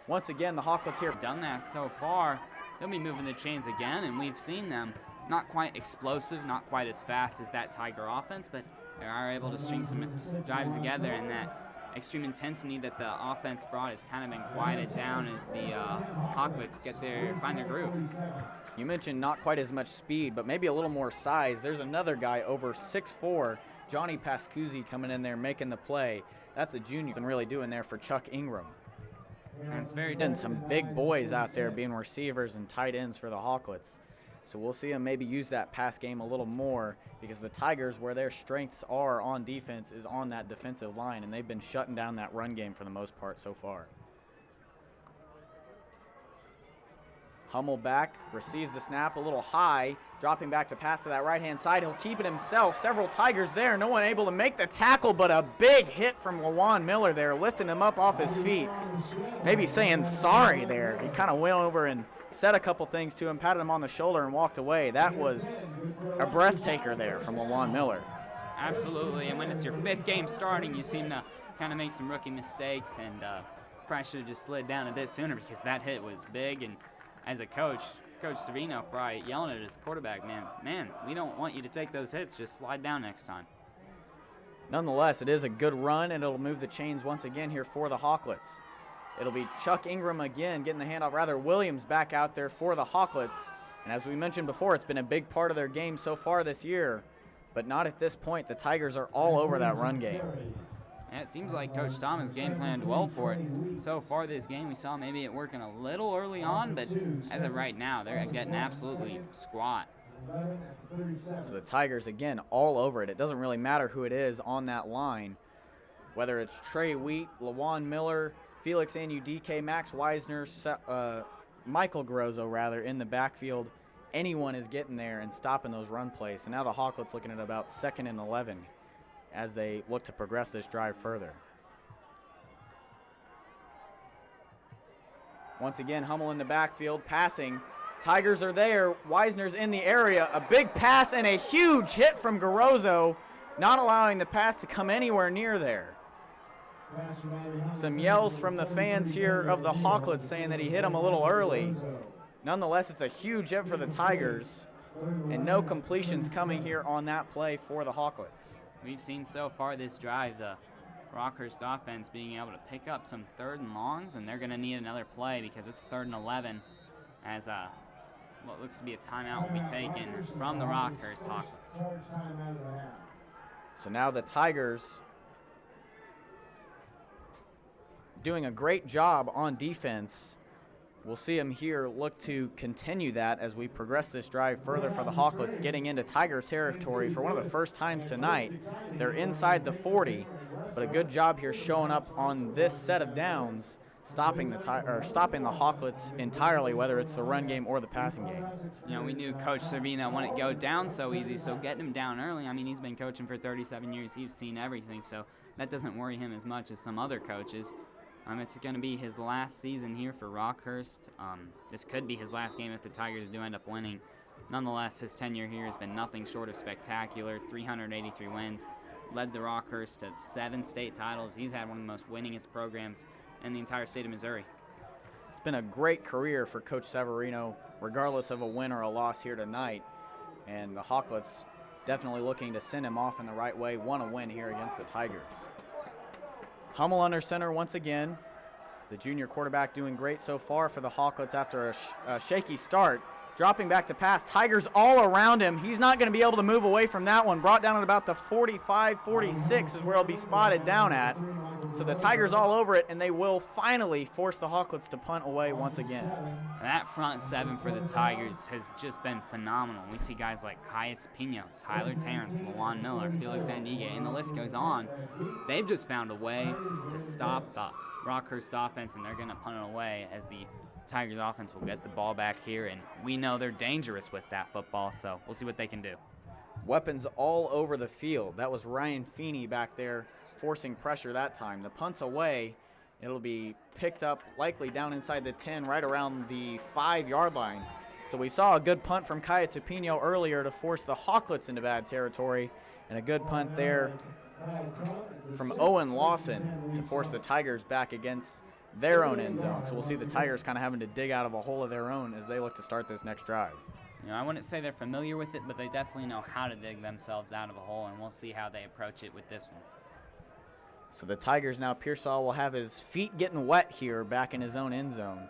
Once again, the Hawklets here. Done that so far. They'll be moving the chains again, and we've seen them not quite explosive, not quite as fast as that Tiger offense, but they are able to string some drives together, and that extreme intensity that the offense brought has kind of been quieted down as the Hawklets find their groove. You mentioned not quite as much speed, but maybe a little more size. There's another guy over 6'4", Johnny Pascuzzi, coming in there making the play. That's a junior and really doing there for Chuck Ingram. And it's very and some big boys out there being receivers and tight ends for the Hawklets. So we'll see him maybe use that pass game a little more, because the Tigers, where their strengths are on defense, is on that defensive line, and they've been shutting down that run game for the most part so far. Hummel back, receives the snap a little high, dropping back to pass to that right-hand side. He'll keep it himself. Several Tigers there. No one able to make the tackle, but a big hit from LaJuan Miller there, lifting him up off his feet. Maybe saying sorry there. He kind of went over and said a couple things to him, patted him on the shoulder, and walked away. That was a breath taker there from LaJuan Miller. Absolutely, and when it's your 5th game starting, you seem to kind of make some rookie mistakes, and probably should have just slid down a bit sooner, because that hit was big. And as a coach, Coach Savino probably yelling at his quarterback, man, we don't want you to take those hits. Just slide down next time. Nonetheless, it is a good run, and it'll move the chains once again here for the Hawklets. It'll be Chuck Ingram again getting the handoff, rather Williams back out there for the Hawklets. And as we mentioned before, it's been a big part of their game so far this year, but not at this point. The Tigers are all over that run game. And it seems like Coach Thomas game planned well for it. So far this game, we saw maybe it working a little early on, but as of right now, they're getting absolutely squat. So the Tigers, again, all over it. It doesn't really matter who it is on that line, whether it's Trey Wheat, LaJuan Miller, Felix Anudike, Max Weisner, Michael Grozzo, rather, in the backfield. Anyone is getting there and stopping those run plays. So now the Hawklets looking at about 2nd and 11 as they look to progress this drive further. Once again, Hummel in the backfield, passing. Tigers are there. Weisner's in the area. A big pass and a huge hit from Grozzo, not allowing the pass to come anywhere near there. Some yells from the fans here of the Hawklets saying that he hit him a little early. Nonetheless, it's a huge hit for the Tigers, and no completions coming here on that play for the Hawklets. We've seen so far this drive the Rockhurst offense being able to pick up some 3rd and longs, and they're going to need another play because it's 3rd and 11 as what looks to be a timeout will be taken from the Rockhurst Hawklets. So now the Tigers doing a great job on defense. We'll see them here look to continue that as we progress this drive further for the Hawklets, getting into Tiger territory for one of the first times tonight. They're inside the 40, but a good job here showing up on this set of downs, stopping the Hawklets entirely, whether it's the run game or the passing game. You know, we knew Coach Servino wouldn't go down so easy, so getting him down early, I mean, he's been coaching for 37 years. He's seen everything, so that doesn't worry him as much as some other coaches. It's going to be his last season here for Rockhurst. This could be his last game if the Tigers do end up winning. Nonetheless, his tenure here has been nothing short of spectacular. 383 wins, led the Rockhurst to 7 state titles. He's had one of the most winningest programs in the entire state of Missouri. It's been a great career for Coach Severino, regardless of a win or a loss here tonight. And the Hawklets definitely looking to send him off in the right way, want to win here against the Tigers. Hummel under center once again. The junior quarterback doing great so far for the Hawklets after a shaky start. Dropping back to pass. Tigers all around him. He's not going to be able to move away from that one. Brought down at about the 45-46 is where he'll be spotted down at. So the Tigers all over it, and they will finally force the Hawklets to punt away once again. That front 7 for the Tigers has just been phenomenal. We see guys like Kayetz Pino, Tyler Terrence, LaJuan Miller, Felix Andigue, and the list goes on. They've just found a way to stop the Rockhurst offense, and they're going to punt it away as the Tigers offense will get the ball back here, and we know they're dangerous with that football, so we'll see what they can do. Weapons all over the field. That was Ryan Feeney back there forcing pressure that time. The punt's away. It'll be picked up likely down inside the 10, right around the 5-yard line. So we saw a good punt from Kaya Tupino earlier to force the Hawklets into bad territory, and a good punt there from Owen Lawson to force the Tigers back against their own end zone. So we'll see the Tigers kind of having to dig out of a hole of their own as they look to start this next drive. You know, I wouldn't say they're familiar with it, but they definitely know how to dig themselves out of a hole, and we'll see how they approach it with this one. So the Tigers now, Pearsall will have his feet getting wet here back in his own end zone.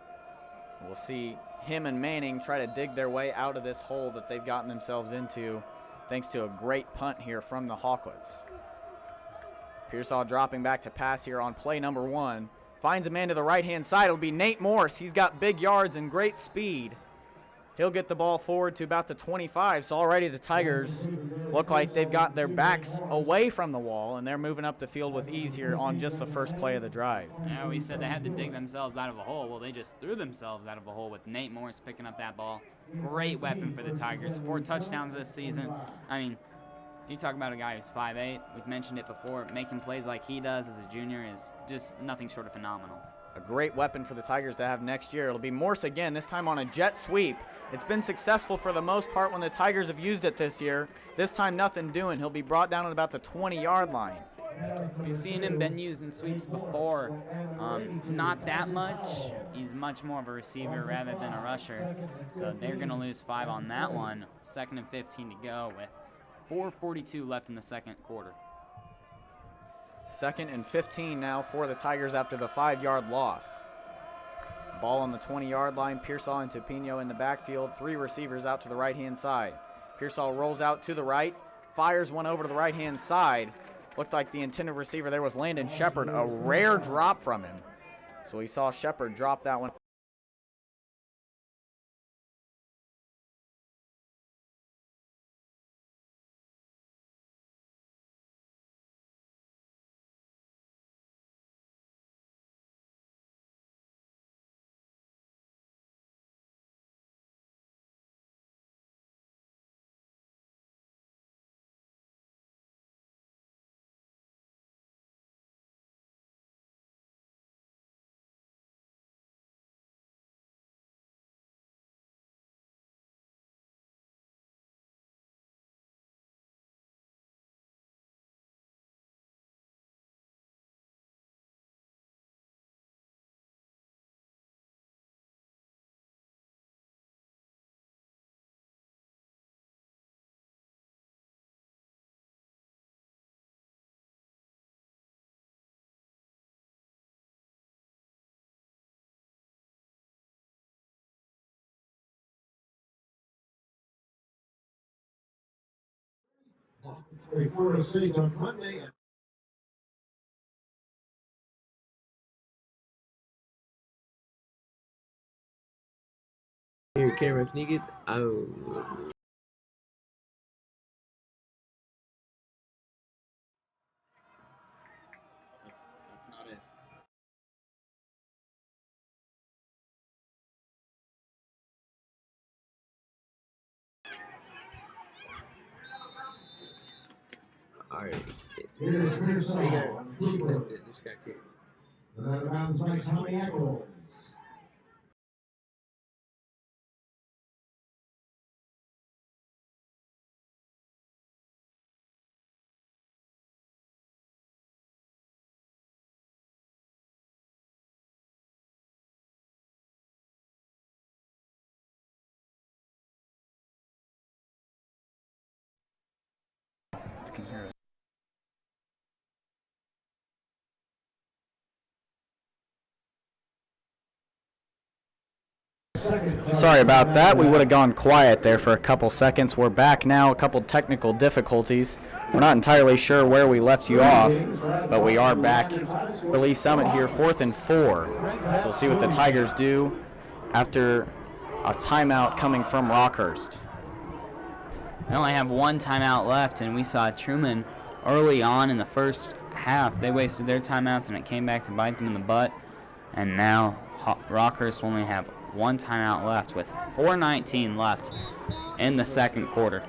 We'll see him and Manning try to dig their way out of this hole that they've gotten themselves into thanks to a great punt here from the Hawklets. Pearsall dropping back to pass here on play number 1. Finds a man to the right-hand side. It'll be Nate Morse. He's got big yards and great speed. He'll get the ball forward to about the 25. So already the Tigers look like they've got their backs away from the wall, and they're moving up the field with ease here on just the first play of the drive. Yeah, we said they had to dig themselves out of a hole. Well, they just threw themselves out of a hole with Nate Morris picking up that ball. Great weapon for the Tigers. 4 touchdowns this season. I mean, you talk about a guy who's 5'8". We've mentioned it before. Making plays like he does as a junior is just nothing short of phenomenal. A great weapon for the Tigers to have next year. It'll be Morse again, this time on a jet sweep. It's been successful for the most part when the Tigers have used it this year. This time nothing doing. He'll be brought down at about the 20-yard line. We've seen him been used in sweeps before. Not that much. He's much more of a receiver rather than a rusher. So they're going to lose 5 on that one. 2nd and 15 to go with 4:42 left in the second quarter. 2nd and 15 now for the Tigers after the 5-yard loss. Ball on the 20-yard line. Pearsall and Tupino in the backfield. 3 receivers out to the right-hand side. Pearsall rolls out to the right, fires one over to the right-hand side. Looked like the intended receiver there was Landon Shepard. A rare drop from him. So we saw Shepard drop that one. For the City on Monday. Your camera, can you get out? That's not it. Alright. Here's Pearsall. Disconnected. This guy can't. The bounds by Tommy Eccles. I can hear it. Sorry about that. We would have gone quiet there for a couple seconds. We're back now. A couple technical difficulties. We're not entirely sure where we left you off, but we are back. Lee Summit here, 4th and 4. So we'll see what the Tigers do after a timeout coming from Rockhurst. They only have 1 timeout left, and we saw Truman early on in the first half. They wasted their timeouts, and it came back to bite them in the butt. And now Rockhurst only have 1 timeout left with 4:19 left in the second quarter.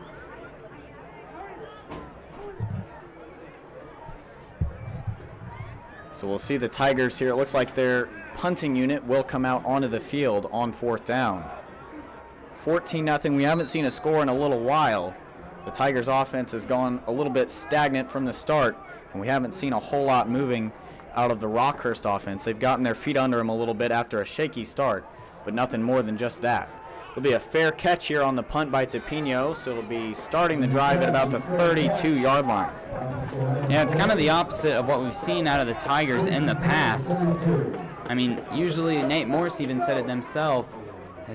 So we'll see the Tigers here. It looks like their punting unit will come out onto the field on 4th down. 14-0. We haven't seen a score in a little while. The Tigers' offense has gone a little bit stagnant from the start, and we haven't seen a whole lot moving out of the Rockhurst offense. They've gotten their feet under them a little bit after a shaky start, but nothing more than just that. It'll be a fair catch here on the punt by Tupino, so it'll be starting the drive at about the 32-yard line. Yeah, it's kind of the opposite of what we've seen out of the Tigers in the past. I mean, usually Nate Morse even said it themselves.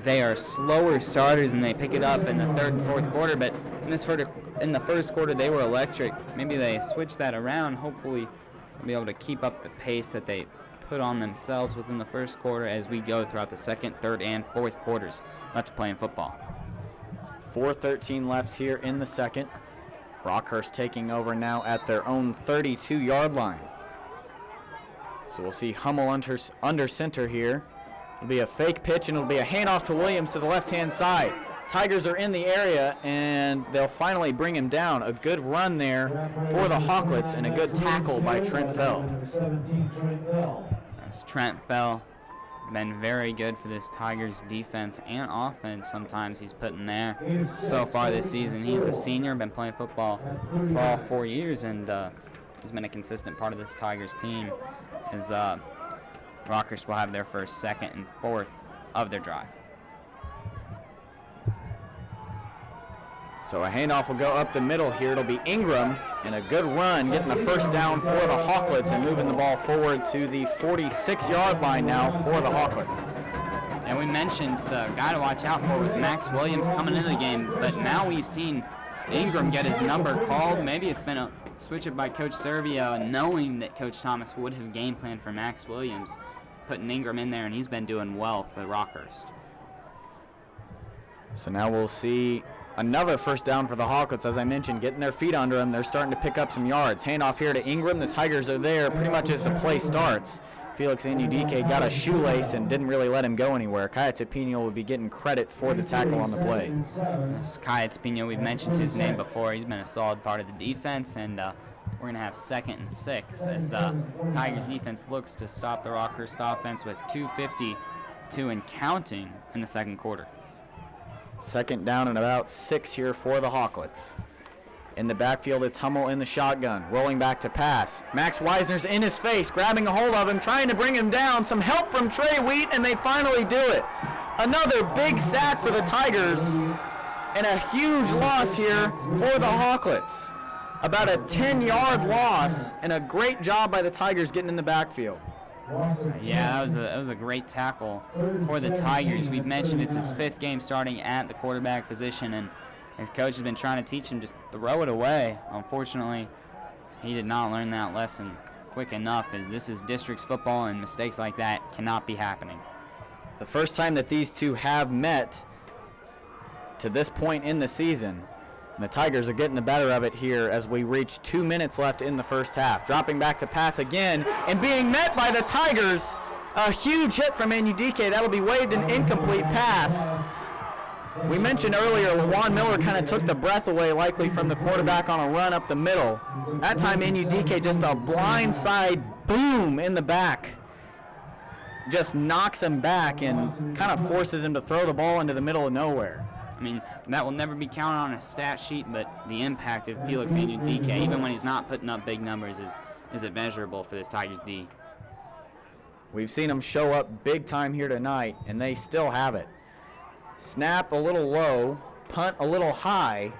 They are slower starters and they pick it up in the 3rd and 4th quarter, but in the first quarter they were electric. Maybe they switch that around. Hopefully they'll be able to keep up the pace that they put on themselves within the first quarter as we go throughout the 2nd, 3rd, and 4th quarters. Left to play in football. 4:13 left here in the second. Rockhurst taking over now at their own 32-yard line. So we'll see Hummel under center here. It'll be a fake pitch, and it'll be a handoff to Williams to the left-hand side. Tigers are in the area, and they'll finally bring him down. A good run there for the Hawklets, and a good tackle by Trent Fell. As Trent Fell, been very good for this Tigers defense and offense. Sometimes he's put in there. So far this season, he's a senior, been playing football for all 4 years, and he's been a consistent part of this Tigers team. As Rockhurst will have their first, second, and fourth of their drive. So a handoff will go up the middle here. It'll be Ingram, and a good run getting the first down for the Hawklets and moving the ball forward to the 46-yard line now for the Hawklets. And we mentioned the guy to watch out for was Max Williams coming into the game, but now we've seen Ingram get his number called. Maybe it's been a switch up by Coach Servio, knowing that Coach Thomas would have game planned for Max Williams, putting Ingram in there, and he's been doing well for Rockhurst. So now we'll see another first down for the Hawklets, as I mentioned, getting their feet under them. They're starting to pick up some yards. Handoff here to Ingram. The Tigers are there pretty much as the play starts. Felix Anudike got a shoelace and didn't really let him go anywhere. Kaya Tapino will be getting credit for the tackle on the play. Kaya Tapino, we've mentioned his name before. He's been a solid part of the defense, and we're going to have 2nd and 6 as the Tigers defense looks to stop the Rockhurst offense with 2:52 and counting in the second quarter. Second down and about 6 here for the Hawklets. In the backfield, it's Hummel in the shotgun, rolling back to pass. Max Wisner's in his face, grabbing a hold of him, trying to bring him down. Some help from Trey Wheat, and they finally do it. Another big sack for the Tigers, and a huge loss here for the Hawklets. About a 10-yard loss, and a great job by the Tigers getting in the backfield. Yeah, that was a great tackle for the Tigers. We've mentioned it's his 5th game starting at the quarterback position, and his coach has been trying to teach him just throw it away. Unfortunately, he did not learn that lesson quick enough, as this is districts football, and mistakes like that cannot be happening. The first time that these two have met to this point in the season. And the Tigers are getting the better of it here as we reach 2 minutes left in the first half. Dropping back to pass again and being met by the Tigers. A huge hit from Anudike. That'll be waved an incomplete pass. We mentioned earlier LaJuan Miller kind of took the breath away likely from the quarterback on a run up the middle. That time Anudike just a blind side boom in the back. Just knocks him back and kind of forces him to throw the ball into the middle of nowhere. I mean, that will never be counted on a stat sheet, but the impact of Felix Anudike, even when he's not putting up big numbers, is immeasurable for this Tigers D. We've seen them show up big time here tonight, and they still have it. Snap a little low, punt a little high.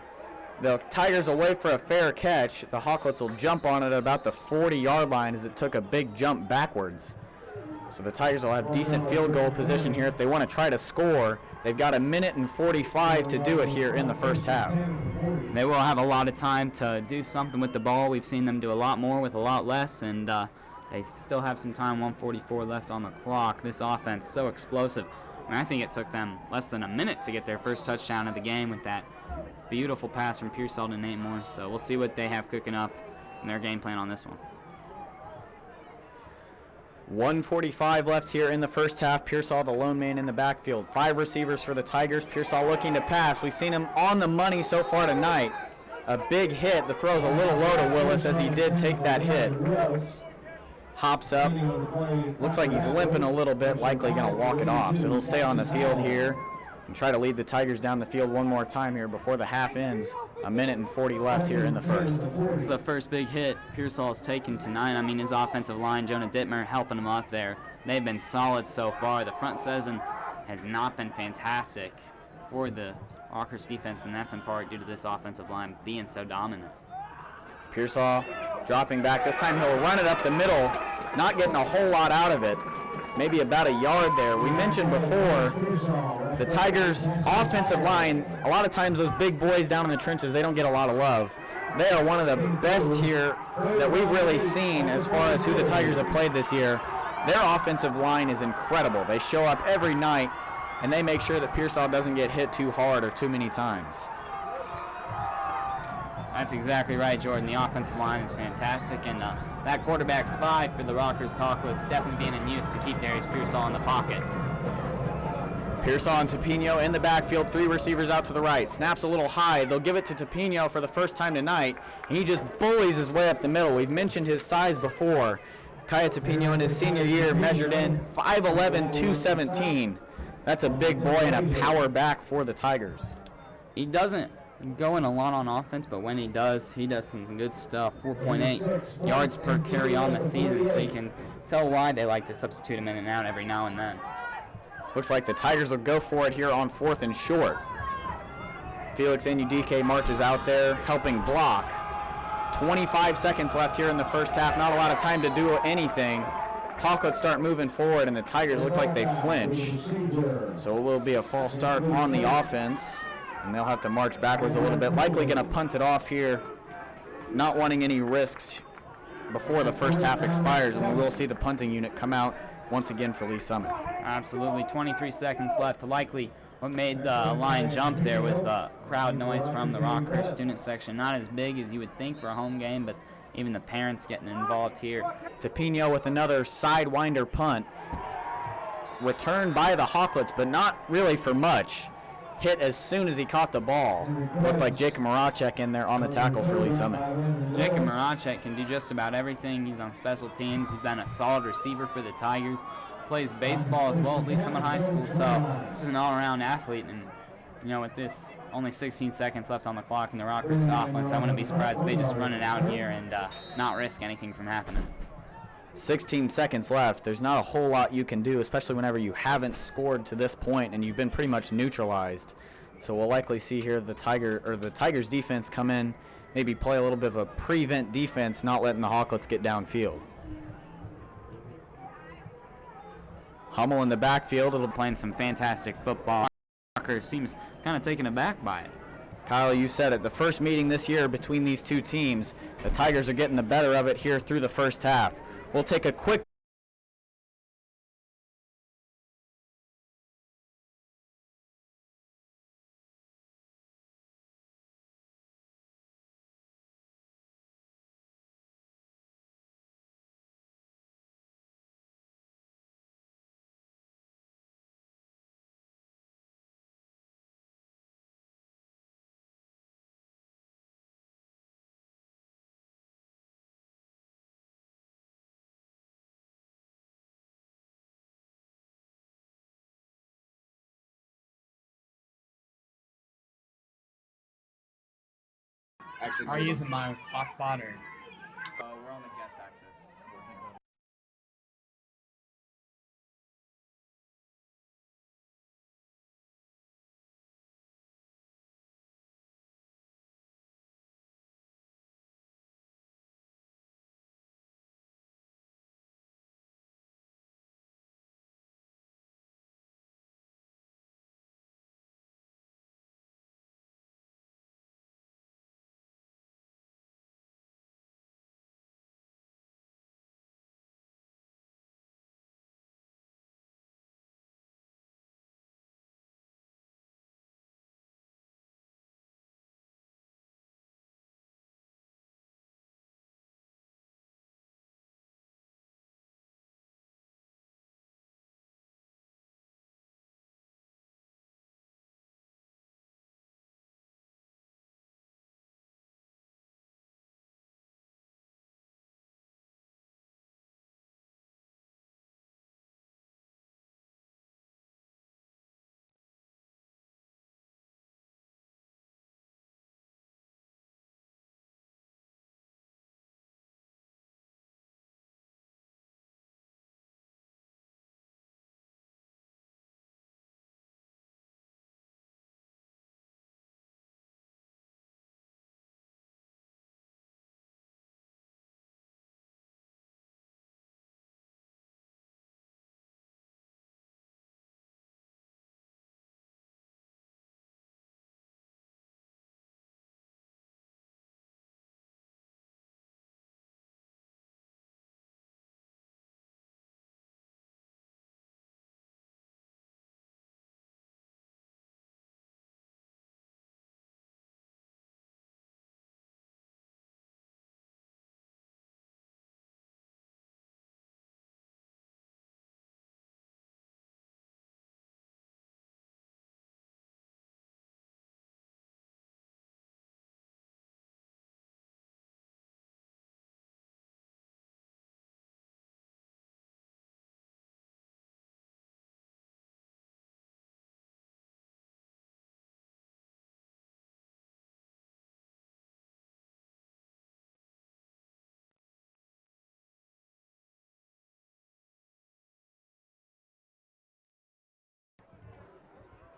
The Tigers will wait for a fair catch. The Hawklets will jump on it at about the 40-yard line as it took a big jump backwards. So the Tigers will have decent field goal position here if they want to try to score. They've got 1:45 to do it here in the first half. They will have a lot of time to do something with the ball. We've seen them do a lot more with a lot less, and they still have some time, 1:44 left on the clock. This offense so explosive. I mean, I think it took them less than a minute to get their first touchdown of the game with that beautiful pass from Pearsall to Nate Moore. So we'll see what they have cooking up in their game plan on this one. 1:45 left here in the first half. Pearsall, the lone man in the backfield. 5 receivers for the Tigers. Pearsall looking to pass. We've seen him on the money so far tonight. A big hit. The throw's a little low to Willis as he did take that hit. Hops up. Looks like he's limping a little bit, likely going to walk it off. So he'll stay on the field here and try to lead the Tigers down the field one more time here before the half ends. 1:40 left here in the first. This is the first big hit Pearsall has taken tonight. I mean, his offensive line, Jonah Dittmer, helping him up there. They've been solid so far. The front seven has not been fantastic for the Rockhurst defense, and that's in part due to this offensive line being so dominant. Pearsall dropping back. This time he'll run it up the middle, not getting a whole lot out of it. Maybe about a yard there. We mentioned before the Tigers' offensive line, a lot of times those big boys down in the trenches, they don't get a lot of love. They are one of the best here that we've really seen as far as who the Tigers have played this year. Their offensive line is incredible. They show up every night and they make sure that Pearsall doesn't get hit too hard or too many times. That's exactly right, Jordan. The offensive line is fantastic, and that quarterback spy for the Rockhurst Hawklets definitely being in use to keep Darius Pearsall in the pocket. Pearsall and Tapino in the backfield, 3 receivers out to the right. Snaps a little high. They'll give it to Tapino for the first time tonight, and he just bullies his way up the middle. We've mentioned his size before. Kaya Tapino in his senior year measured in 5'11", 217. That's a big boy and a power back for the Tigers. He doesn't go in a lot on offense, but when he does some good stuff. 4.8 yards per carry on the season, so you can tell why they like to substitute him in and out every now and then. Looks like the Tigers will go for it here on 4th and short. Felix Anudike marches out there helping block. 25 seconds left here in the first half. Not a lot of time to do anything. Hawklets start moving forward, and the Tigers look like they flinch. So it will be a false start on the offense, and they'll have to march backwards a little bit. Likely going to punt it off here, not wanting any risks before the first half expires, and we will see the punting unit come out once again for Lee Summit. Absolutely. 23 seconds left. Likely what made the line jump there was the crowd noise from the Rockhurst student section. Not as big as you would think for a home game, but even the parents getting involved here. Tapino with another sidewinder punt. Returned by the Hawklets, but not really for much. Hit as soon as he caught the ball. Looked like Jacob Moracek in there on the tackle for Lee Summit. Jacob Moracek can do just about everything. He's on special teams. He's been a solid receiver for the Tigers. Plays baseball as well at Lee Summit High School, so this is an all-around athlete. And you know, with this only 16 seconds left on the clock in the Rockhurst offense, I wouldn't be surprised if they just run it out here and not risk anything from happening. 16 seconds left. There's not a whole lot you can do, especially whenever you haven't scored to this point and you've been pretty much neutralized. So we'll likely see here the Tigers defense come in, maybe play a little bit of a prevent defense, not letting the Hawklets get downfield. Hummel in the backfield. It'll Playing some fantastic football. Walker seems kind of taken aback by it. Kyle, you said it. The first meeting this year between these two teams, the Tigers are getting the better of it here through the first half. We'll take a quick Are you using my hotspot or? we're on the guest access.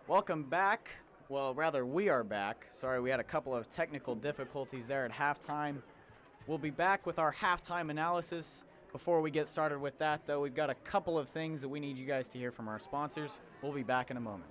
Welcome back. Well, rather, we are back. Sorry, we had a couple of technical difficulties there at halftime. We'll be back with our halftime analysis. Before we get started with that, though, we've got a couple of things that we need you guys to hear from our sponsors. We'll be back in a moment.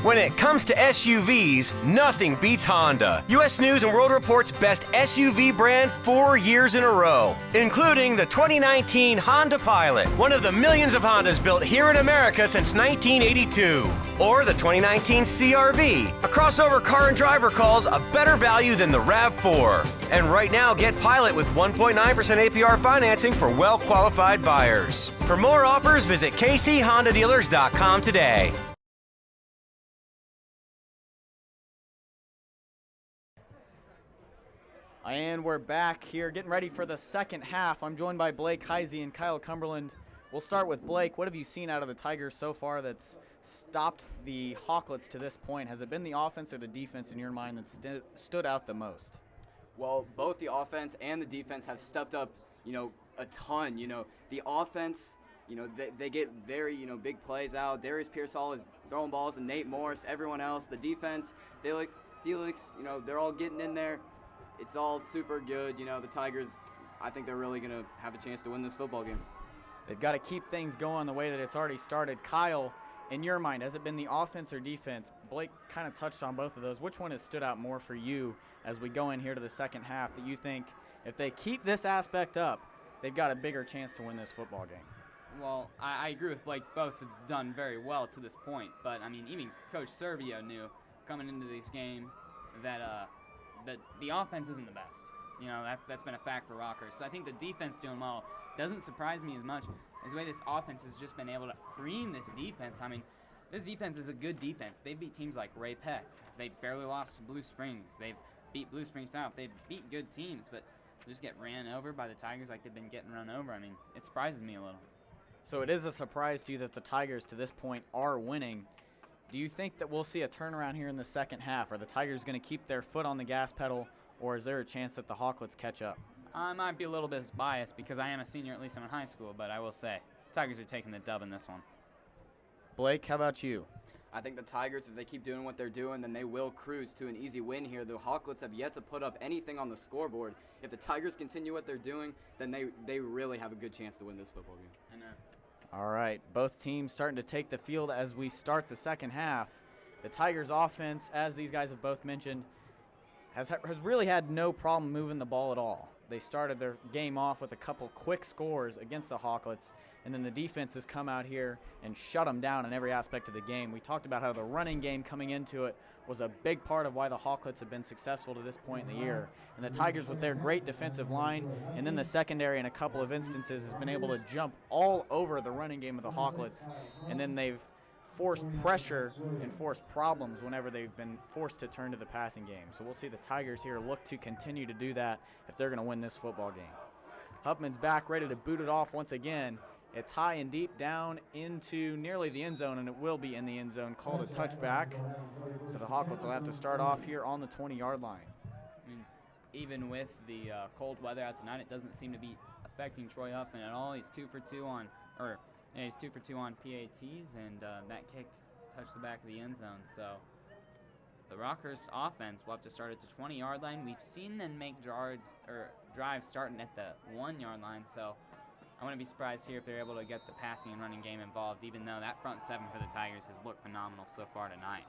When it comes to SUVs, nothing beats Honda. U.S. News & World Report's best SUV brand 4 years in a row, including the 2019 Honda Pilot, one of the millions of Hondas built here in America since 1982. Or the 2019 CR-V, a crossover car and driver calls a better value than the RAV4. And right now, get Pilot with 1.9% APR financing for well-qualified buyers. For more offers, visit kchondadealers.com today. And we're back here getting ready for the second half. I'm joined by Blake Heisey and Kyle Cumberland. We'll start with Blake. What have you seen out of the Tigers so far that's stopped the Hawklets to this point? Has it been the offense or the defense in your mind that stood out the most? Well, both the offense and the defense have stepped up, a ton. The offense, they get very, big plays out. Darius Pearsall is throwing balls, and Nate Morris, everyone else. The defense, Felix, they're all getting in there. It's all super good. The Tigers, I think they're really going to have a chance to win this football game. They've got to keep things going the way that it's already started. Kyle, in your mind, has it been the offense or defense? Blake kind of touched on both of those. Which one has stood out more for you as we go in here to the second half that you think if they keep this aspect up, they've got a bigger chance to win this football game? Well, I agree with Blake. Both have done very well to this point. But, even Coach Servio knew coming into this game that the offense isn't the best. That's been a fact for Rockhurst. So I think the defense doing well doesn't surprise me as much as the way this offense has just been able to cream this defense. This defense is a good defense. They've beat teams like Ray Peck. They barely lost to Blue Springs. They've beat Blue Springs South. They've beat good teams, but they just get ran over by the Tigers like they've been getting run over. It surprises me a little. So it is a surprise to you that the Tigers to this point are winning. Do you think that we'll see a turnaround here in the second half? Are the Tigers going to keep their foot on the gas pedal, or is there a chance that the Hawklets catch up? I might be a little bit biased because I am a senior, at least I'm in high school, but I will say Tigers are taking the dub in this one. Blake, how about you? I think the Tigers, if they keep doing what they're doing, then they will cruise to an easy win here. The Hawklets have yet to put up anything on the scoreboard. If the Tigers continue what they're doing, then they really have a good chance to win this football game. I know. All right, both teams starting to take the field as we start the second half. The Tigers' offense, as these guys have both mentioned, has really had no problem moving the ball at all. They started their game off with a couple quick scores against the Hawklets, and then the defense has come out here and shut them down in every aspect of the game. We talked about how the running game coming into it was a big part of why the Hawklets have been successful to this point in the year. And the Tigers, with their great defensive line, and then the secondary in a couple of instances, has been able to jump all over the running game of the Hawklets, and then they've forced pressure and forced problems whenever they've been forced to turn to the passing game. So we'll see the Tigers here look to continue to do that if they're going to win this football game. Huffman's back, ready to boot it off once again. It's high and deep down into nearly the end zone, and it will be in the end zone. Called a touchback. So the Hawklets will have to start off here on the 20-yard line. Even with the cold weather out tonight, it doesn't seem to be affecting Troy Huffman at all. He's 2 for 2 on PATs, and that kick touched the back of the end zone. So the Rockhurst offense will have to start at the 20-yard line. We've seen them make drives starting at the 1-yard line, so I wouldn't be surprised here if they're able to get the passing and running game involved, even though that front seven for the Tigers has looked phenomenal so far tonight.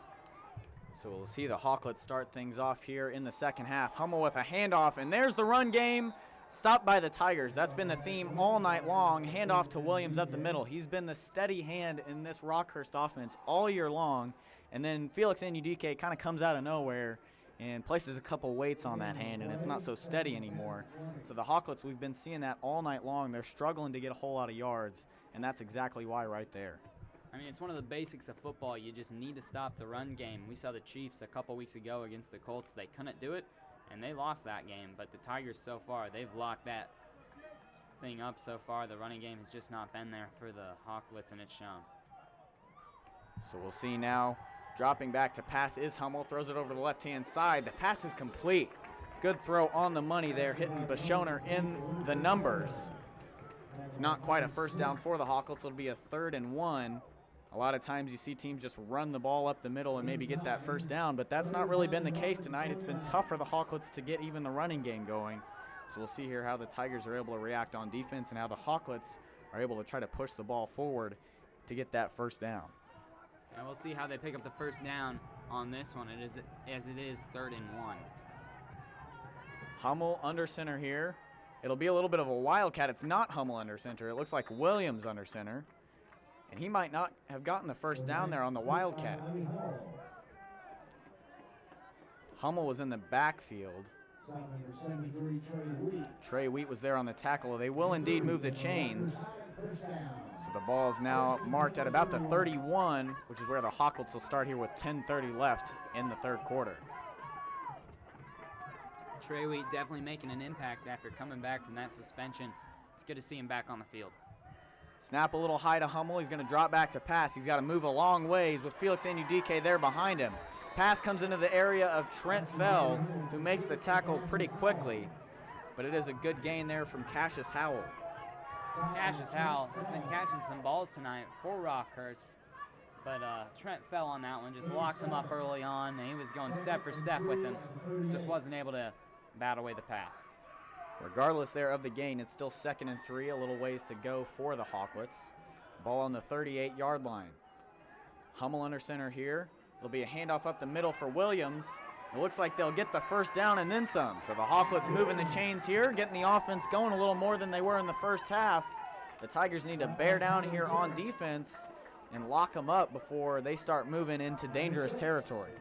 So we'll see the Hawklets start things off here in the second half. Hummel with a handoff, and there's the run game. Stopped by the Tigers. That's been the theme all night long. Handoff to Williams up the middle. He's been the steady hand in this Rockhurst offense all year long. And then Felix Anudike kind of comes out of nowhere and places a couple weights on that hand, and it's not so steady anymore. So the Hawklets, we've been seeing that all night long. They're struggling to get a whole lot of yards, and that's exactly why right there. It's one of the basics of football. You just need to stop the run game. We saw the Chiefs a couple weeks ago against the Colts. They couldn't do it, and they lost that game. But the Tigers so far, they've locked that thing up so far. The running game has just not been there for the Hawklets, and it's shown. So we'll see now. Dropping back to pass is Hummel. Throws it over the left-hand side. The pass is complete. Good throw on the money there, hitting Bashoner in the numbers. It's not quite a first down for the Hawklets. It'll be a 3rd and 1. A lot of times you see teams just run the ball up the middle and maybe get that first down, but that's not really been the case tonight. It's been tough for the Hawklets to get even the running game going. So we'll see here how the Tigers are able to react on defense and how the Hawklets are able to try to push the ball forward to get that first down. And we'll see how they pick up the first down on this one. It is 3rd and 1. Hummel under center here. It'll be a little bit of a wildcat. It's not Hummel under center. It looks like Williams under center. And he might not have gotten the first down there on the wildcat. Hummel was in the backfield. Trey Wheat was there on the tackle. They will indeed move the chains. So the ball is now marked at about the 31, which is where the Hawklets will start here with 10:30 left in the 3rd quarter. Trey Wheat definitely making an impact after coming back from that suspension. It's good to see him back on the field. Snap a little high to Hummel. He's going to drop back to pass. He's got to move a long ways with Felix Anudike there behind him. Pass comes into the area of Trent Fell, who makes the tackle pretty quickly. But it is a good gain there from Cassius Howell. Cassius Howell has been catching some balls tonight for Rockhurst. But Trent Fell on that one, just locked him up early on, and he was going step for step with him. Just wasn't able to bat away the pass. Regardless there of the gain, it's still 2nd and 3, a little ways to go for the Hawklets. Ball on the 38-yard line. Hummel under center here. It'll be a handoff up the middle for Williams. It looks like they'll get the first down and then some. So the Hawklets moving the chains here, getting the offense going a little more than they were in the first half. The Tigers need to bear down here on defense and lock them up before they start moving into dangerous territory.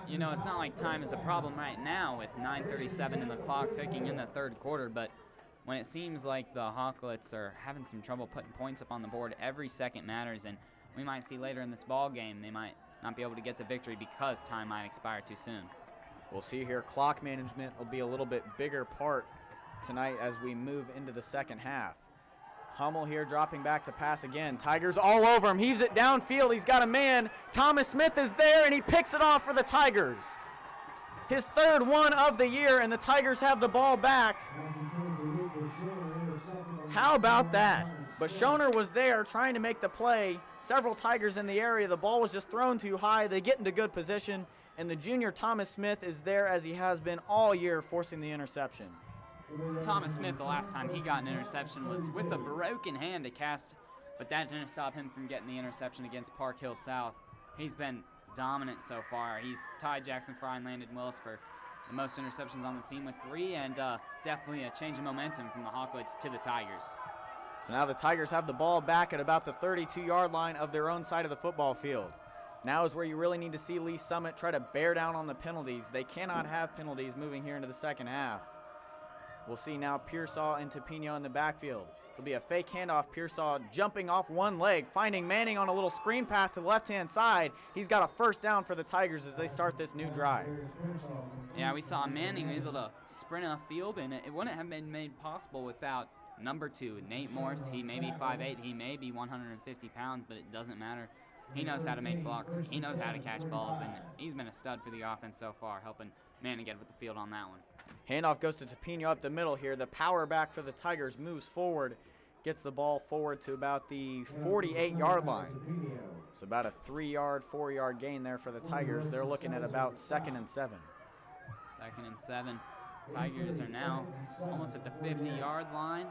You know, it's not like time is a problem right now with 9:37 in the clock ticking in the 3rd quarter, but when it seems like the Hawklets are having some trouble putting points up on the board, every second matters, and we might see later in this ball game they might not be able to get the victory because time might expire too soon. We'll see here clock management will be a little bit bigger part tonight as we move into the 2nd half. Hummel here dropping back to pass again. Tigers all over him. Heaves it downfield. He's got a man. Thomas Smith is there, and he picks it off for the Tigers. His 3rd one of the year, and the Tigers have the ball back. How about that? But Schoner was there trying to make the play. Several Tigers in the area. The ball was just thrown too high. They get into good position, and the junior Thomas Smith is there as he has been all year, forcing the interception. Thomas Smith, the last time he got an interception was with a broken hand to cast, but that didn't stop him from getting the interception against Park Hill South. He's been dominant so far. He's tied Jackson Fry and Landon Willis for the most interceptions on the team with 3, and definitely a change in momentum from the Hawklets to the Tigers. So now the Tigers have the ball back at about the 32-yard line of their own side of the football field. Now is where you really need to see Lee Summit try to bear down on the penalties. They cannot have penalties moving here into the 2nd half. We'll see now Pearsall and Tapino in the backfield. It'll be a fake handoff. Pearsall jumping off one leg, finding Manning on a little screen pass to the left-hand side. He's got a first down for the Tigers as they start this new drive. Yeah, we saw Manning able to sprint off field, and it wouldn't have been made possible without number 2, Nate Morse. He may be 5'8", he may be 150 pounds, but it doesn't matter. He knows how to make blocks. He knows how to catch balls, and he's been a stud for the offense so far, helping Manning get with the field on that one. Handoff goes to Tapino up the middle here. The power back for the Tigers moves forward, gets the ball forward to about the 48-yard line. So about a 3-yard, 4-yard gain there for the Tigers. They're looking at about 2nd and 7. 2nd and 7. Tigers are now almost at the 50-yard line.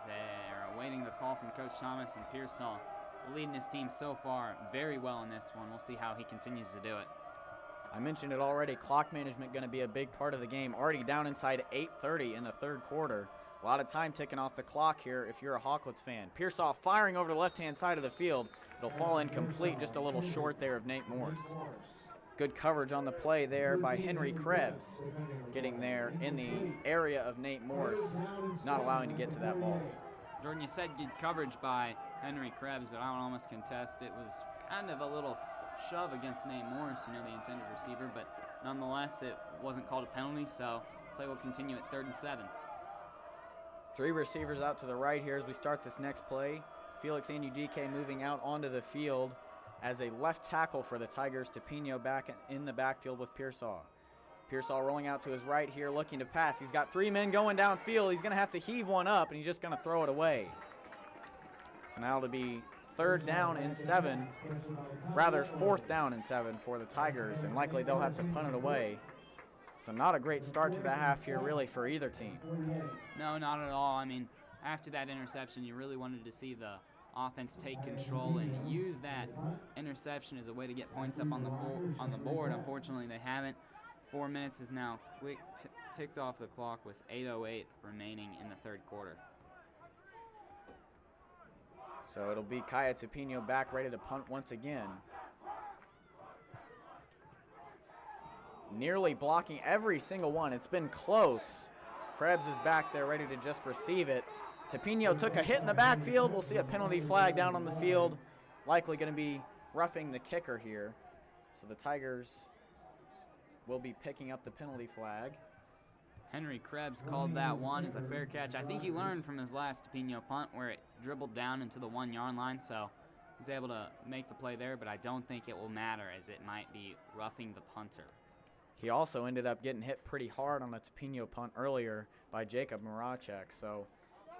They're awaiting the call from Coach Thomas, and Pearsall leading his team so far very well in this one. We'll see how he continues to do it. I mentioned it already, clock management going to be a big part of the game. Already down inside 8:30 in the 3rd quarter. A lot of time ticking off the clock here if you're a Hawklets fan. Pearsall firing over the left-hand side of the field. It'll fall incomplete, just a little short there of Nate Morse. Good coverage on the play there by Henry Krebs, getting there in the area of Nate Morse, not allowing to get to that ball. Jordan, you said good coverage by Henry Krebs, but I would almost contest it was kind of a little shove against Nate Morris, the intended receiver, but nonetheless, it wasn't called a penalty, so play will continue at 3rd and 7. 3 receivers out to the right here as we start this next play. Felix Anudike moving out onto the field as a left tackle for the Tigers. Tapino back in the backfield with Pearsall. Pearsall rolling out to his right here, looking to pass. He's got 3 men going downfield. He's going to have to heave one up, and he's just going to throw it away. So now it'll be fourth down and 7 for the Tigers, and likely they'll have to punt it away. So not a great start to the half here really for either team. No, not at all. I mean, after that interception, you really wanted to see the offense take control and use that interception as a way to get points up on the board. Unfortunately, they haven't. 4 minutes is now ticked off the clock with 8:08 remaining in the third quarter. So it'll be Kaya Tupino back ready to punt once again. Nearly blocking every single one. It's been close. Krebs is back there ready to just receive it. Tupino took a hit in the backfield. We'll see a penalty flag down on the field. Likely going to be roughing the kicker here. So the Tigers will be picking up the penalty flag. Henry Krebs called that one as a fair catch. I think he learned from his last Tupino punt where it dribbled down into the 1 yard line, so he's able to make the play there, but I don't think it will matter as it might be roughing the punter. He also ended up getting hit pretty hard on a Tupino punt earlier by Jacob Maracek, so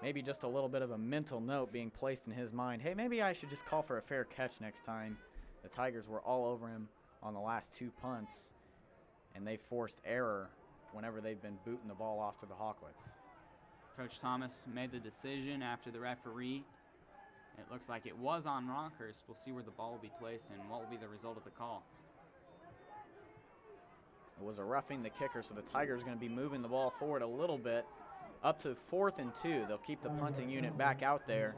maybe just a little bit of a mental note being placed in his mind. Hey, maybe I should just call for a fair catch next time. The Tigers were all over him on the last 2 punts, and they forced error whenever they've been booting the ball off to the Hawklets. Coach Thomas made the decision after the referee. It looks like it was on Rockhurst. We'll see where the ball will be placed and what will be the result of the call. It was a roughing the kicker, so the Tigers are going to be moving the ball forward a little bit, up to 4th and 2. They'll keep the punting unit back out there,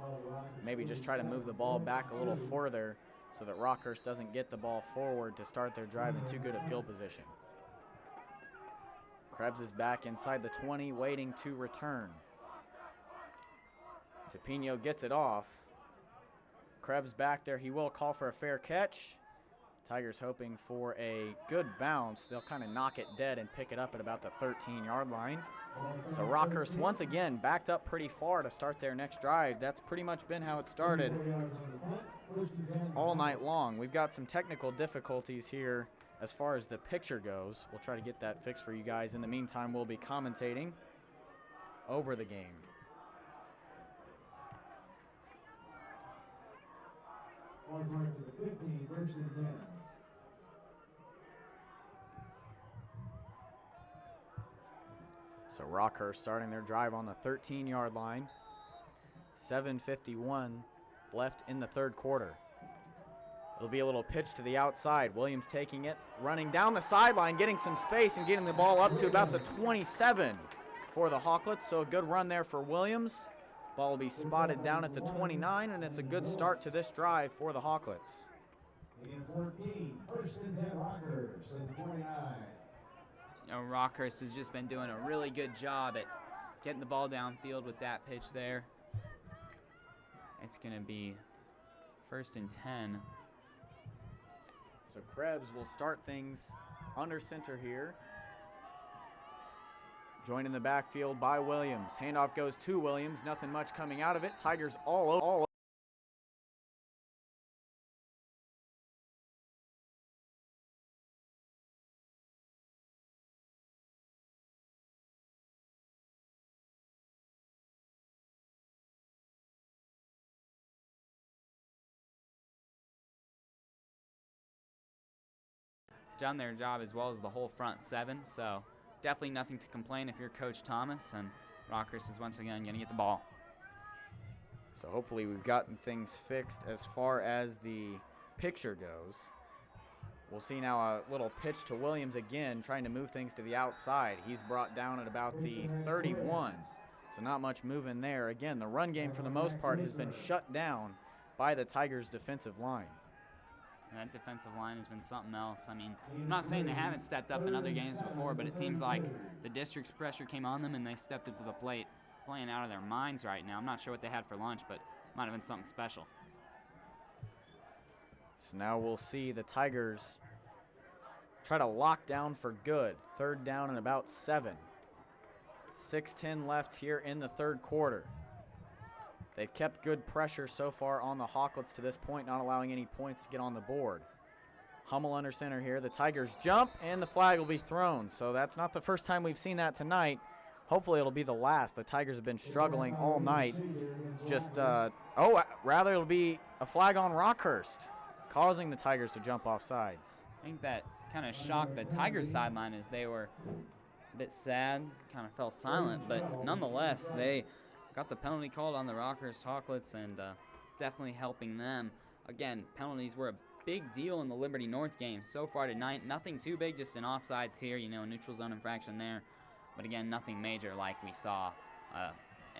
maybe just try to move the ball back a little further so that Rockhurst doesn't get the ball forward to start their drive in too good a field position. Krebs is back inside the 20, waiting to return. Tupino gets it off. Krebs back there. He will call for a fair catch. Tigers hoping for a good bounce. They'll kind of knock it dead and pick it up at about the 13-yard line. So Rockhurst once again backed up pretty far to start their next drive. That's pretty much been how it started all night long. We've got some technical difficulties here as far as the picture goes. We'll try to get that fixed for you guys. In the meantime, we'll be commentating over the game. So Rockhurst starting their drive on the 13-yard line. 7:51 left in the third quarter. It'll be a little pitch to the outside. Williams taking it, running down the sideline, getting some space and getting the ball up to about the 27 for the Hawklets. So a good run there for Williams. Ball will be spotted down at the 29, and it's a good start to this drive for the Hawklets. 14, 1st and 10 Rockhurst at the 29. You know, Rockhurst has just been doing a really good job at getting the ball downfield with that pitch there. It's going to be 1st and 10. So Krebs will start things under center here. Joined in the backfield by Williams. Handoff goes to Williams. Nothing much coming out of it. Tigers all over. Done their job as well as the whole front 7, so definitely nothing to complain if you're Coach Thomas, and Rockhurst is once again going to get the ball. So hopefully we've gotten things fixed as far as the picture goes. We'll see now a little pitch to Williams again, trying to move things to the outside. He's brought down at about the 31, so not much moving there. Again, the run game for the most part has been shut down by the Tigers' defensive line. And that defensive line has been something else. I mean, I'm not saying they haven't stepped up in other games before, but it seems like the district's pressure came on them and they stepped up to the plate, playing out of their minds right now. I'm not sure what they had for lunch, but it might have been something special. So now we'll see the Tigers try to lock down for good. 3rd down and about 7. 6:10 left here in the third quarter. They've kept good pressure so far on the Hawklets to this point, not allowing any points to get on the board. Hummel under center here. The Tigers jump, and the flag will be thrown. So that's not the first time we've seen that tonight. Hopefully it'll be the last. The Tigers have been struggling all night. Rather it'll be a flag on Rockhurst, causing the Tigers to jump off sides. I think that kind of shocked the Tigers sideline as they were a bit sad, kind of fell silent, but nonetheless, they got the penalty called on the Rockhurst Hawklets and definitely helping them. Again, penalties were a big deal in the Liberty North game so far tonight. Nothing too big, just an offsides here, a neutral zone infraction there. But again, nothing major like we saw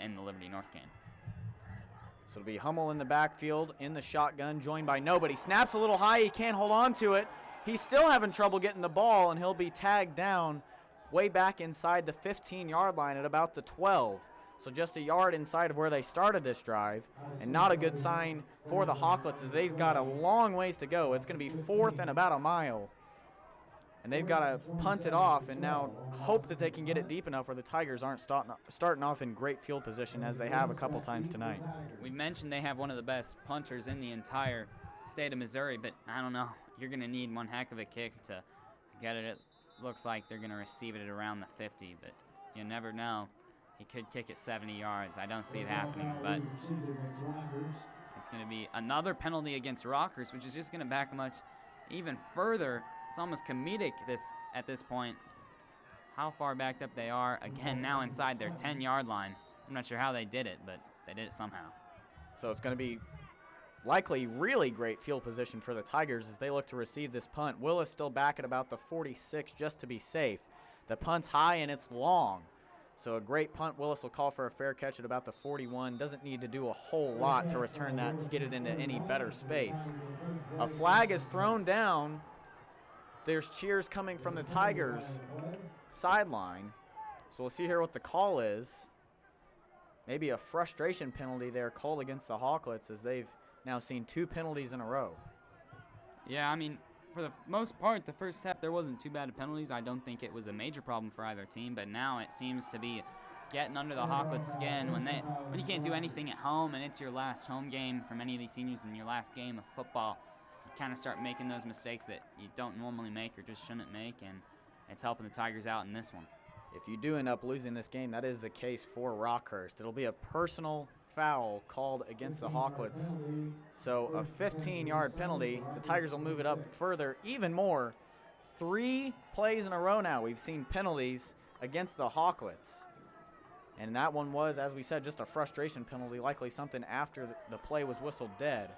in the Liberty North game. So it'll be Hummel in the backfield in the shotgun, joined by nobody. Snaps a little high, he can't hold on to it. He's still having trouble getting the ball, and he'll be tagged down way back inside the 15-yard line at about the 12. So just a yard inside of where they started this drive, and not a good sign for the Hawklets as they've got a long ways to go. It's going to be 4th and about a mile. And they've got to punt it off and now hope that they can get it deep enough where the Tigers aren't starting off in great field position as they have a couple times tonight. We mentioned they have one of the best punters in the entire state of Missouri, but I don't know. You're going to need one heck of a kick to get it. It looks like they're going to receive it at around the 50, but you never know. He could kick it 70 yards. I don't see it happening, but it's going to be another penalty against Rockhurst, which is just going to back them up even further. It's almost comedic at this point how far backed up they are. Again, now inside their 10-yard line. I'm not sure how they did it, but they did it somehow. So it's going to be likely really great field position for the Tigers as they look to receive this punt. Willis still back at about the 46 just to be safe. The punt's high and it's long. So a great punt. Willis will call for a fair catch at about the 41. Doesn't need to do a whole lot to return that to get it into any better space. A flag is thrown down. There's cheers coming from the Tigers sideline. So we'll see here what the call is. Maybe a frustration penalty there called against the Hawklets as they've now seen 2 penalties in a row. Yeah, I mean, for the most part, the first half there wasn't too bad of penalties. I don't think it was a major problem for either team, but now it seems to be getting under the Hawklets' skin when you can't do anything at home and it's your last home game for many of these seniors and your last game of football. You kind of start making those mistakes that you don't normally make or just shouldn't make, and it's helping the Tigers out in this one. If you do end up losing this game, that is the case for Rockhurst. It'll be a personal foul called against the Hawklets. So a 15-yard penalty. The Tigers will move it up further even more. 3 plays in a row now we've seen penalties against the Hawklets. And that one was, as we said, just a frustration penalty, likely something after the play was whistled dead.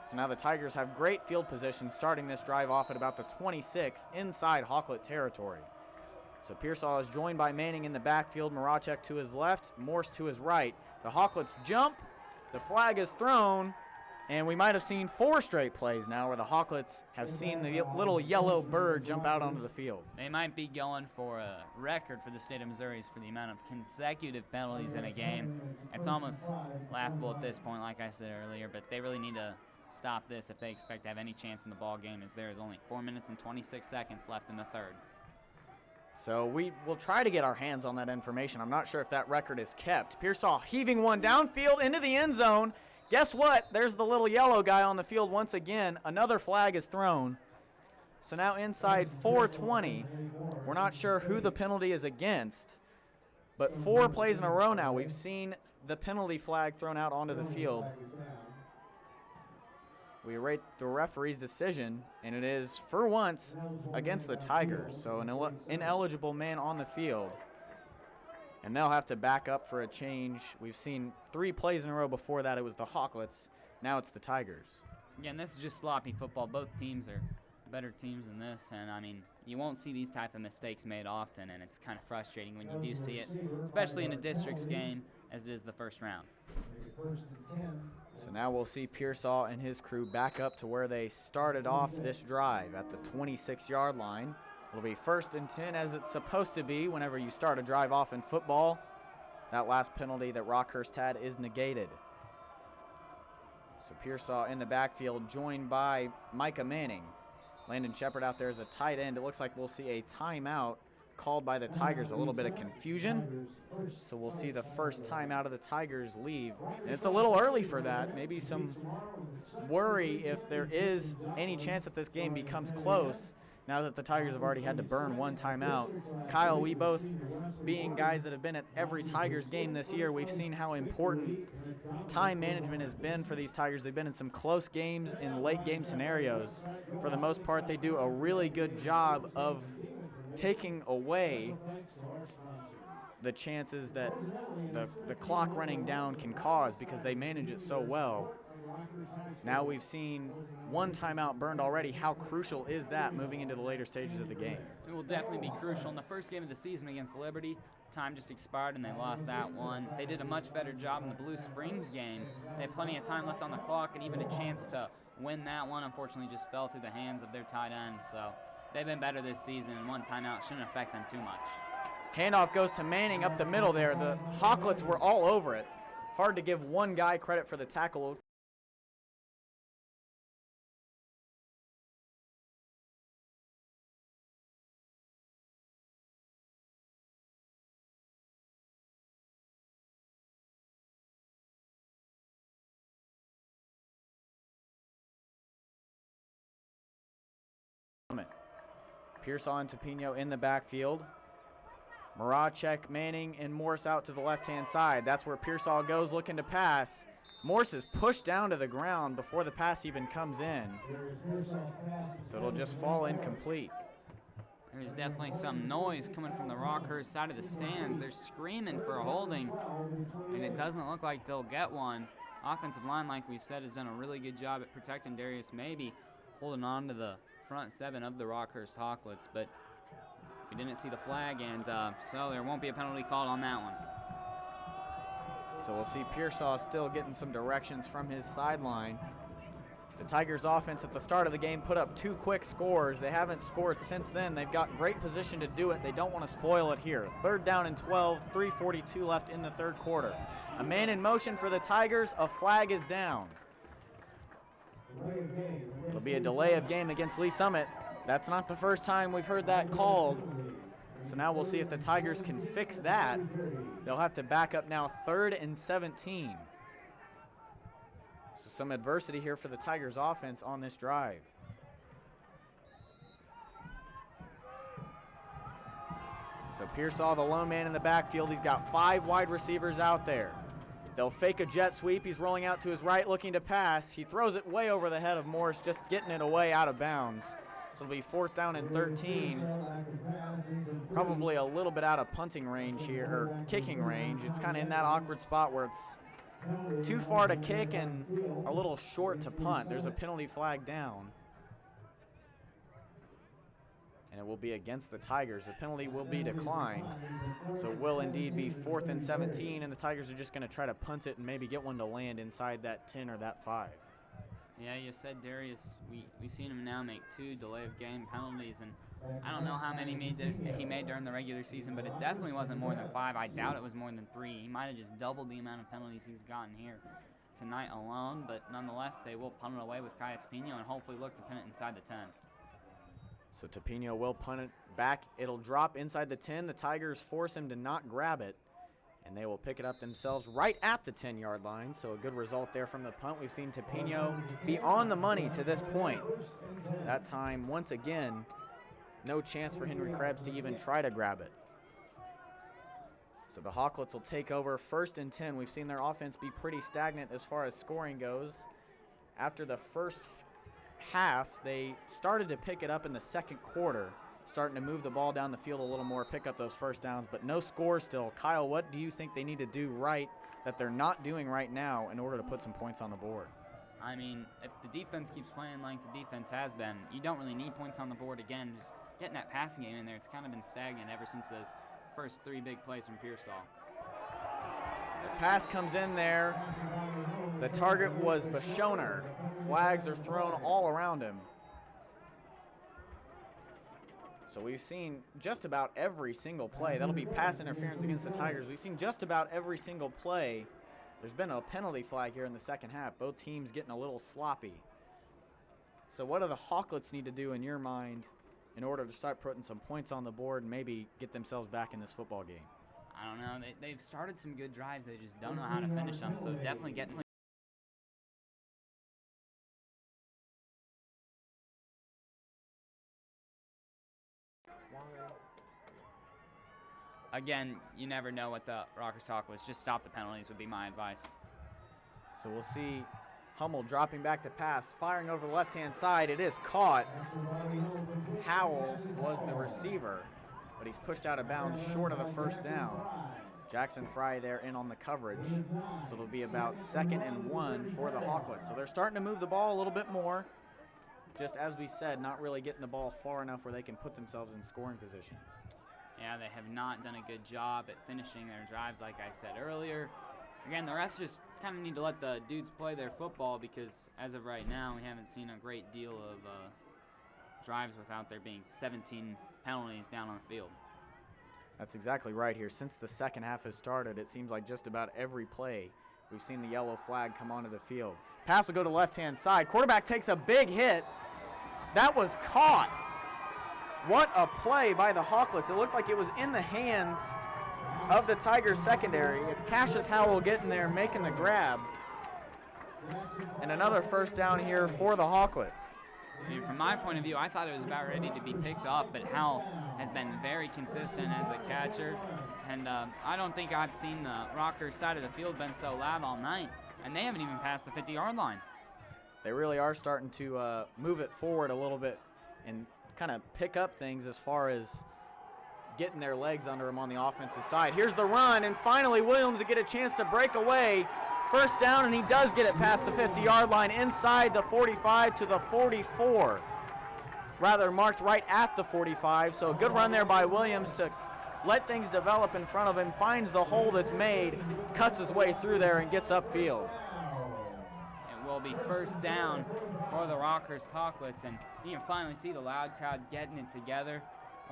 So now the Tigers have great field position starting this drive off at about the 26 inside Hawklet territory. So Pearsall is joined by Manning in the backfield, Moracek to his left, Morse to his right. The Hawklets jump, the flag is thrown, and we might have seen 4 straight plays now where the Hawklets have seen the little yellow bird jump out onto the field. They might be going for a record for the state of Missouri for the amount of consecutive penalties in a game. It's almost laughable at this point, like I said earlier, but they really need to stop this if they expect to have any chance in the ball game, as there is only 4 minutes and 26 seconds left in the third. So we will try to get our hands on that information. I'm not sure if that record is kept. Pearsall heaving one downfield into the end zone. Guess what? There's the little yellow guy on the field once again. Another flag is thrown. So now inside 4:20. We're not sure who the penalty is against, but 4 plays in a row now we've seen the penalty flag thrown out onto the field. We rate the referee's decision, and it is, for once, against the Tigers. So an ineligible man on the field. And they'll have to back up for a change. We've seen 3 plays in a row before that. It was the Hawklets. Now it's the Tigers. Again, this is just sloppy football. Both teams are better teams than this. And, I mean, you won't see these type of mistakes made often, and it's kind of frustrating when you do see it, especially in a districts game as it is the first round. So now we'll see Pearsall and his crew back up to where they started off this drive at the 26-yard line. It'll be 1st and 10 as it's supposed to be whenever you start a drive off in football. That last penalty that Rockhurst had is negated. So Pearsall in the backfield joined by Micah Manning. Landon Shepard out there as a tight end. It looks like we'll see a timeout called by the Tigers. A little bit of confusion. So we'll see the first time out of the Tigers leave. And it's a little early for that. Maybe some worry if there is any chance that this game becomes close now that the Tigers have already had to burn one timeout. Kyle, we both being guys that have been at every Tigers game this year, we've seen how important time management has been for these Tigers. They've been in some close games in late game scenarios. For the most part, they do a really good job of taking away the chances that the clock running down can cause because they manage it so well. Now we've seen one timeout burned already. How crucial is that moving into the later stages of the game? It will definitely be crucial. In the first game of the season against Liberty, time just expired and they lost that one. They did a much better job in the Blue Springs game. They had plenty of time left on the clock and even a chance to win that one. Unfortunately, just fell through the hands of their tight end. So they've been better this season, and one timeout shouldn't affect them too much. Handoff goes to Manning up the middle there. The Hawklets were all over it. Hard to give one guy credit for the tackle. Pearsall and Tapino in the backfield. Moracek, Manning, and Morse out to the left-hand side. That's where Pearsall goes looking to pass. Morse is pushed down to the ground before the pass even comes in. So it'll just fall incomplete. There's definitely some noise coming from the Rockhurst side of the stands. They're screaming for a holding, and it doesn't look like they'll get one. Offensive line, like we've said, has done a really good job at protecting Darius Maybe, holding on to the front seven of the Rockhurst Hawklets, but we didn't see the flag, and so there won't be a penalty called on that one. So we'll see Pearsall still getting some directions from his sideline. The Tigers offense at the start of the game put up 2 quick scores. They haven't scored since then. They've got great position to do it. They don't want to spoil it here. 3rd down and 12, 3:42 left in the 3rd quarter. A man in motion for the Tigers. A flag is down. It'll be a delay of game against Lee Summit. That's not the first time we've heard that called. So now we'll see if the Tigers can fix that. They'll have to back up now 3rd and 17. So some adversity here for the Tigers offense on this drive. So Pearsall, the lone man in the backfield. He's got 5 wide receivers out there. They'll fake a jet sweep. He's rolling out to his right looking to pass. He throws it way over the head of Morris, just getting it away out of bounds. So it'll be 4th down and 13. Probably a little bit out of punting range here, or kicking range. It's kind of in that awkward spot where it's too far to kick and a little short to punt. There's a penalty flag down. And it will be against the Tigers. The penalty will be declined. So it will indeed be 4th and 17, and the Tigers are just going to try to punt it and maybe get one to land inside that 10 or that 5. Yeah, you said Darius. We've seen him now make 2 delay of game penalties, and I don't know how many he made during the regular season, but it definitely wasn't more than 5. I doubt it was more than 3. He might have just doubled the amount of penalties he's gotten here tonight alone, but nonetheless, they will punt it away with Kaya Tapino and hopefully look to pin it inside the 10. So Tapino will punt it back. It'll drop inside the 10. The Tigers force him to not grab it, and they will pick it up themselves right at the 10-yard line. So a good result there from the punt. We've seen Tapino be on the money to this point. That time, once again, no chance for Henry Krebs to even try to grab it. So the Hawklets will take over 1st and 10. We've seen their offense be pretty stagnant as far as scoring goes. After the first half, they started to pick it up in the 2nd quarter, starting to move the ball down the field a little more, pick up those first downs, but no score still. Kyle, what do you think they need to do right that they're not doing right now in order to put some points on the board? I mean, if the defense keeps playing like the defense has been, you don't really need points on the board again. Just getting that passing game in there, it's kind of been stagnant ever since those first 3 big plays from Pearsall. The pass comes in there. The target was Bashoner. Flags are thrown all around him. So we've seen just about every single play. That'll be pass interference against the Tigers. We've seen just about every single play. There's been a penalty flag here in the 2nd half. Both teams getting a little sloppy. So what do the Hawklets need to do in your mind in order to start putting some points on the board and maybe get themselves back in this football game? I don't know. They've started some good drives. They just don't know how to finish them. So definitely again, you never know what the Rockhurst Hawklets. Just stop the penalties would be my advice. So we'll see Hummel dropping back to pass, firing over the left-hand side. It is caught. Howell was the receiver, but he's pushed out of bounds short of the first down. Jackson Fry there in on the coverage. So it'll be about 2nd and 1 for the Hawklets. So they're starting to move the ball a little bit more. Just as we said, not really getting the ball far enough where they can put themselves in scoring position. Yeah, they have not done a good job at finishing their drives, like I said earlier. Again, the refs just kind of need to let the dudes play their football because as of right now, we haven't seen a great deal of drives without there being 17 penalties down on the field. That's exactly right here. Since the second half has started, it seems like just about every play we've seen the yellow flag come onto the field. Pass will go to left-hand side. Quarterback takes a big hit. That was caught. What a play by the Hawklets. It looked like it was in the hands of the Tigers secondary. It's Cassius Howell getting there, making the grab. And another first down here for the Hawklets. I mean, from my point of view, I thought it was about ready to be picked off, but Howell has been very consistent as a catcher. And I don't think I've seen the Rockhurst side of the field been so loud all night. And they haven't even passed the 50-yard line. They really are starting to move it forward a little bit and kind of pick up things as far as getting their legs under them on the offensive side. Here's the run, and finally Williams will get a chance to break away. First down, and he does get it past the 50-yard line inside the 45 to the 44. Rather marked right at the 45, so a good run there by Williams to let things develop in front of him, finds the hole that's made, cuts his way through there, and gets upfield. It will be first down for the Rockhurst Hawklets, and you can finally see the loud crowd getting it together.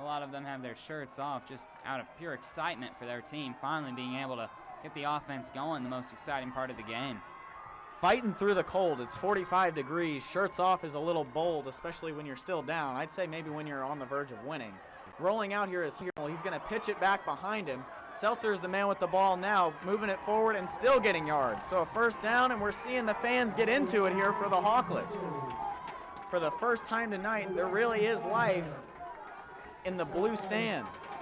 A lot of them have their shirts off just out of pure excitement for their team finally being able to get the offense going, the most exciting part of the game. Fighting through the cold. It's 45 degrees. Shirts off is a little bold, especially when you're still down. I'd say maybe when you're on the verge of winning. Rolling out here is Hummel. He's going to pitch it back behind him. Seltzer's the man with the ball now, moving it forward and still getting yards. So a first down, and we're seeing the fans get into it here for the Hawklets. For the first time tonight, there really is life in the blue stands.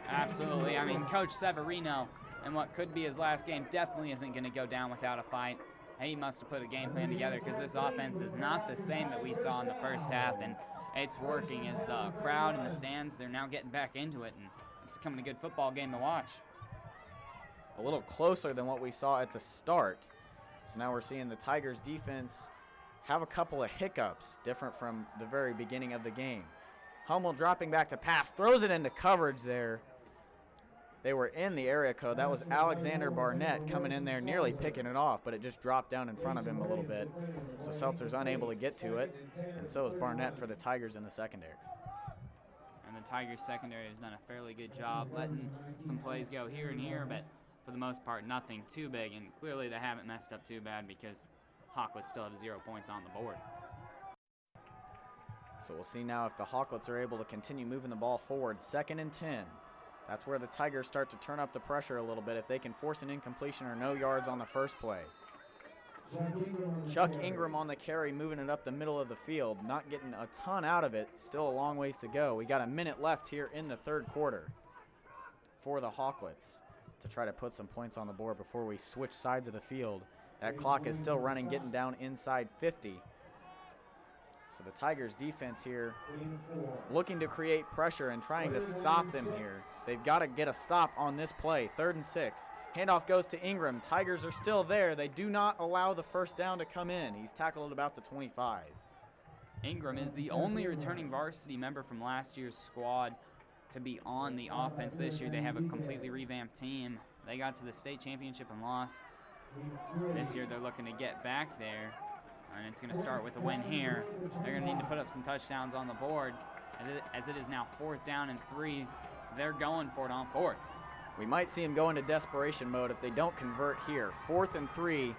Absolutely. I mean, Coach Severino, in what could be his last game, definitely isn't going to go down without a fight. He must have put a game plan together because this offense is not the same that we saw in the first half, and it's working as the crowd in the stands, they're now getting back into it, and it's becoming a good football game to watch. A little closer than what we saw at the start. So now we're seeing the Tigers defense have a couple of hiccups, different from the very beginning of the game. Hummel dropping back to pass, throws it into coverage there. They were in the area code. That was Alexander Barnett coming in there, nearly picking it off, but it just dropped down in front of him a little bit. So Seltzer's unable to get to it, and so is Barnett for the Tigers in the secondary. And the Tigers secondary has done a fairly good job letting some plays go here and here, but for the most part, nothing too big, and clearly they haven't messed up too bad because Hawklets still have 0 points on the board. So we'll see now if the Hawklets are able to continue moving the ball forward. 2nd and 10. That's where the Tigers start to turn up the pressure a little bit if they can force an incompletion or no yards on the first play. Chuck Ingram on the carry, moving it up the middle of the field, not getting a ton out of it. Still a long ways to go. We got a minute left here in the third quarter for the Hawklets to try to put some points on the board before we switch sides of the field. That clock is still running, getting down inside 50. So the Tigers defense here looking to create pressure and trying to stop them here. They've got to get a stop on this play. 3rd and 6. Handoff goes to Ingram. Tigers are still there. They do not allow the first down to come in. He's tackled at about the 25. Ingram is the only returning varsity member from last year's squad to be on the offense this year. They have a completely revamped team. They got to the state championship and lost. This year they're looking to get back there. And it's going to start with a win here. They're going to need to put up some touchdowns on the board. As it is now 4th down and 3, they're going for it on 4th. We might see them go into desperation mode if they don't convert here. 4th and 3,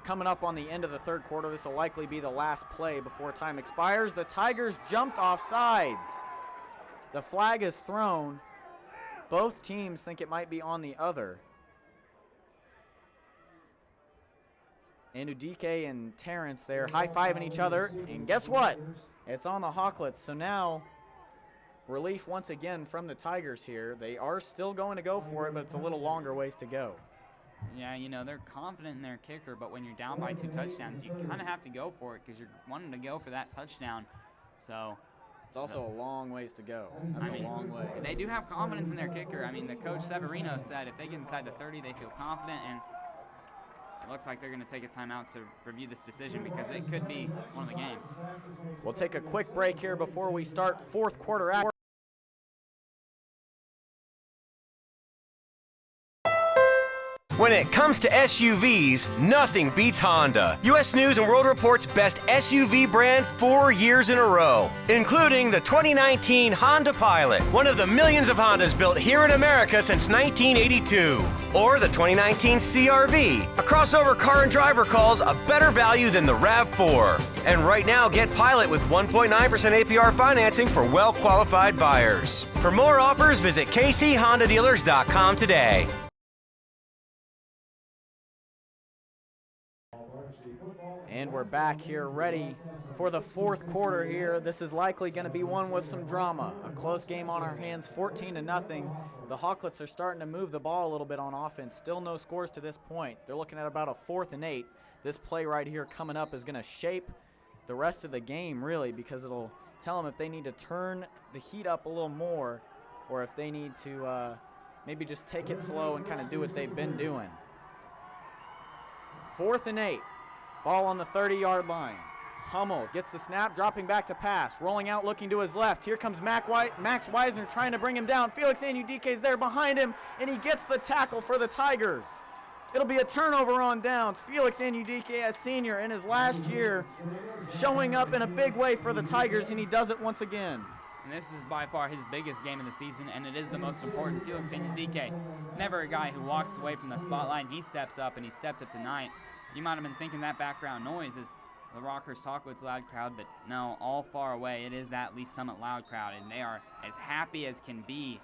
coming up on the end of the third quarter. This will likely be the last play before time expires. The Tigers jumped off sides. The flag is thrown. Both teams think it might be on the other. Anudike and Terrence there high-fiving each other, and guess what? It's on the Hawklets. So now relief once again from the Tigers here. They are still going to go for it, but it's a little longer ways to go. Yeah, you know, they're confident in their kicker, but when you're down by 2 touchdowns, you kind of have to go for it because you're wanting to go for that touchdown. So it's also a long ways to go. That's a long way. They do have confidence in their kicker. I mean, the coach Severino said if they get inside the 30, they feel confident, and it looks like they're going to take a timeout to review this decision because it could be one of the games. We'll take a quick break here before we start fourth quarter action. When it comes to SUVs, nothing beats Honda. U.S. News & World Report's best SUV brand 4 years in a row, including the 2019 Honda Pilot, one of the millions of Hondas built here in America since 1982. Or the 2019 CR-V, a crossover car and driver calls a better value than the RAV4. And right now, get Pilot with 1.9% APR financing for well-qualified buyers. For more offers, visit kchondadealers.com today. And we're back here ready for the fourth quarter here. This is likely going to be one with some drama. A close game on our hands, 14-0. The Hawklets are starting to move the ball a little bit on offense. Still no scores to this point. They're looking at about a 4th and 8. This play right here coming up is going to shape the rest of the game, really, because it'll tell them if they need to turn the heat up a little more or if they need to maybe just take it slow and kind of do what they've been doing. 4th and 8. Ball on the 30-yard line. Hummel gets the snap, dropping back to pass. Rolling out, looking to his left. Here comes Max Wisner trying to bring him down. Felix Anudike's there behind him, and he gets the tackle for the Tigers. It'll be a turnover on downs. Felix Anudike, as senior in his last year, showing up in a big way for the Tigers, and he does it once again. And this is by far his biggest game of the season, and it is the most important. Felix Anudike, never a guy who walks away from the spotlight. He steps up, and he stepped up tonight. You might have been thinking that background noise is the Rockhurst Hawklets loud crowd, but no, all far away. It is that Lee Summit loud crowd, and they are as happy as can be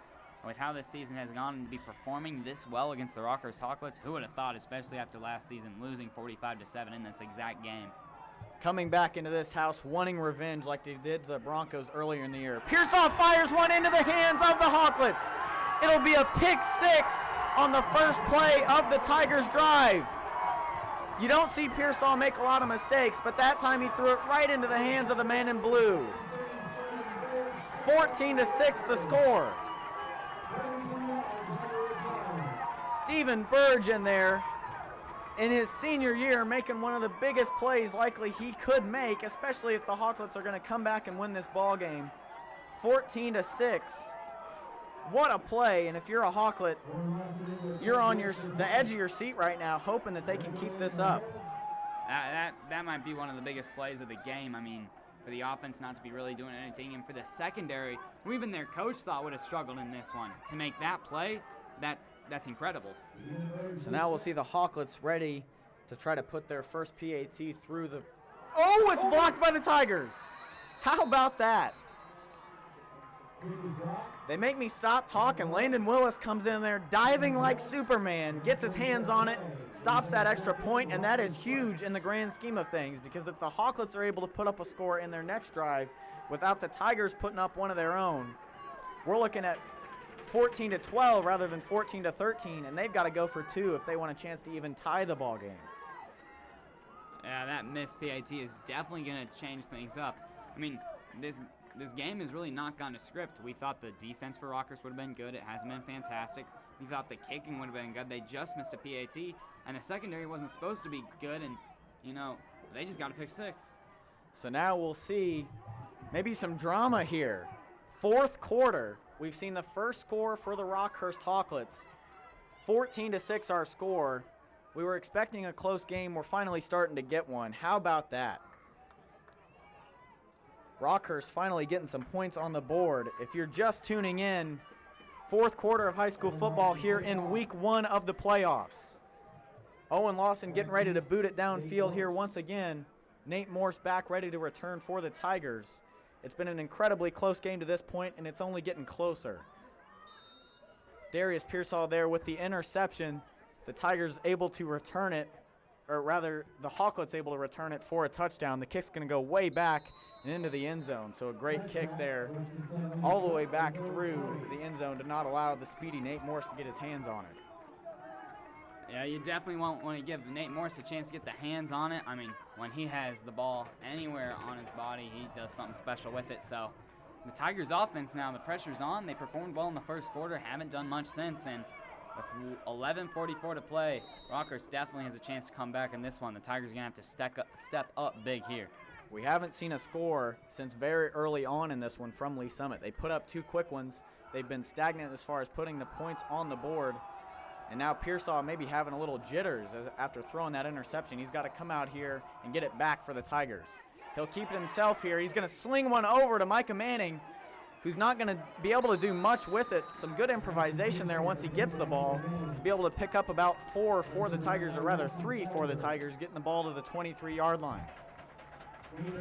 with how this season has gone and to be performing this well against the Rockhurst Hawklets. Who would have thought, especially after last season, losing 45-7 in this exact game. Coming back into this house, wanting revenge like they did the Broncos earlier in the year. Pearsall fires one into the hands of the Hawklets. It'll be a pick 6 on the first play of the Tigers' drive. You don't see Pearsall make a lot of mistakes, but that time he threw it right into the hands of the man in blue. 14-6 the score. Stephen Burge in there in his senior year making one of the biggest plays likely he could make, especially if the Hawklets are going to come back and win this ball game. 14-6. What a play, and if you're a Hawklet, you're on the edge of your seat right now hoping that they can keep this up. That might be one of the biggest plays of the game. I mean, for the offense not to be really doing anything, and for the secondary, who even their coach thought would have struggled in this one, to make that play, that's incredible. So now we'll see the Hawklets ready to try to put their first PAT through the... Oh, it's blocked by the Tigers. How about that? They make me stop talking. Landon Willis comes in there diving like Superman, gets his hands on it, stops that extra point, and that is huge in the grand scheme of things because if the Hawklets are able to put up a score in their next drive without the Tigers putting up one of their own, we're looking at 14-12 rather than 14-13, and they've got to go for 2 if they want a chance to even tie the ball game. Yeah, that missed PAT is definitely going to change things up. I mean, this game has really not gone to script. We thought the defense for Rockhurst would have been good. It hasn't been fantastic. We thought the kicking would have been good. They just missed a PAT, and the secondary wasn't supposed to be good, and, you know, they just got to pick 6. So now we'll see maybe some drama here. Fourth quarter, we've seen the first score for the Rockhurst Hawklets. 14-6 our score. We were expecting a close game. We're finally starting to get one. How about that? Rockhurst finally getting some points on the board. If you're just tuning in, fourth quarter of high school football here in week 1 of the playoffs. Owen Lawson getting ready to boot it downfield here once again. Nate Morse back ready to return for the Tigers. It's been an incredibly close game to this point, and it's only getting closer. Darius Pearsall there with the interception. The Tigers able to return it or rather the Hawklets able to return it for a touchdown. The kick's going to go way back and into the end zone. So a great kick there all the way back through the end zone to not allow the speedy Nate Morse to get his hands on it. Yeah, you definitely won't want to give Nate Morse a chance to get the hands on it. I mean, when he has the ball anywhere on his body, he does something special with it. So the Tigers offense now, the pressure's on. They performed well in the first quarter, haven't done much since, and with 11:44 to play, Rockhurst definitely has a chance to come back in this one. The Tigers are going to have to step up big here. We haven't seen a score since very early on in this one from Lee Summit. They put up 2 quick ones. They've been stagnant as far as putting the points on the board. And now Pearsall may be having a little jitters after throwing that interception. He's got to come out here and get it back for the Tigers. He'll keep it himself here. He's going to sling one over to Micah Manning, who's not going to be able to do much with it. Some good improvisation there once he gets the ball to be able to pick up about 4 for the Tigers, or rather 3 for the Tigers, getting the ball to the 23-yard line.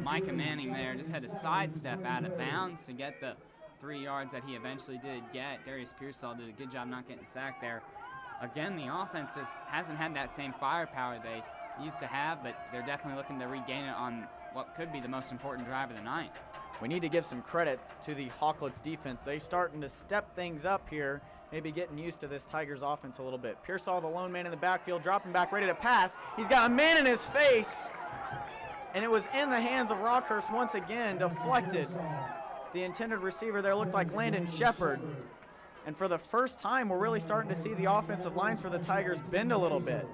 Micah Manning there just had to sidestep out of bounds to get the 3 yards that he eventually did get. Darius Pearsall did a good job not getting sacked there. Again, the offense just hasn't had that same firepower they used to have, but they're definitely looking to regain it on what could be the most important drive of the night. We need to give some credit to the Hawklets defense. They're starting to step things up here, maybe getting used to this Tigers offense a little bit. Pearsall, the lone man in the backfield, dropping back, ready to pass. He's got a man in his face, and it was in the hands of Rockhurst once again, deflected. The intended receiver there looked like Landon Shepard. And for the first time, we're really starting to see the offensive line for the Tigers bend a little bit.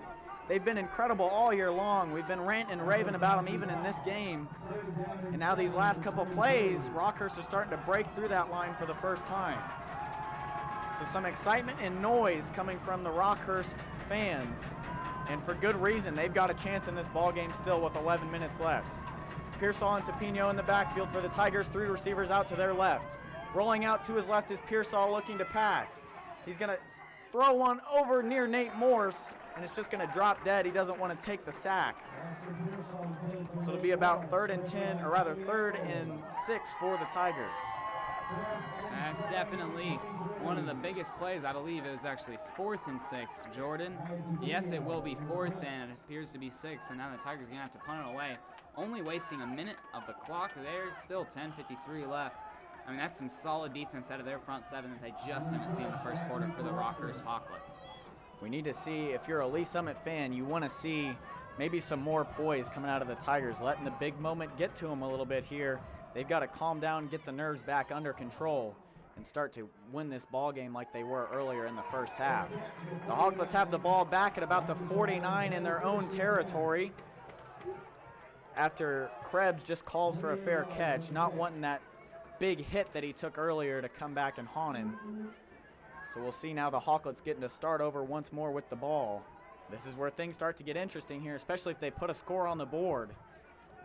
They've been incredible all year long. We've been ranting and raving about them even in this game. And now these last couple plays, Rockhurst are starting to break through that line for the first time. So some excitement and noise coming from the Rockhurst fans. And for good reason. They've got a chance in this ball game still with 11 minutes left. Pearsall and Tapino in the backfield for the Tigers. 3 receivers out to their left. Rolling out to his left is Pearsall looking to pass. He's going to throw one over near Nate Morse, and it's just going to drop dead. He doesn't want to take the sack. So it'll be about 3rd and 10, or rather 3rd and 6 for the Tigers. That's definitely one of the biggest plays. I believe it was actually 4th and 6, Jordan. Yes, it will be 4th, and it appears to be 6, and now the Tigers are going to have to punt it away. Only wasting a minute of the clock there, still 10:53 left. I mean, that's some solid defense out of their front 7 that they just haven't seen in the first quarter for the Rockhurst Hawklets. We need to see, if you're a Lee Summit fan, you want to see maybe some more poise coming out of the Tigers, letting the big moment get to them a little bit here. They've got to calm down, get the nerves back under control, and start to win this ball game like they were earlier in the first half. The Hawklets have the ball back at about the 49 in their own territory after Krebs just calls for a fair catch, not wanting that big hit that he took earlier to come back and haunt him. So we'll see now the Hawklets getting to start over once more with the ball. This is where things start to get interesting here, especially if they put a score on the board.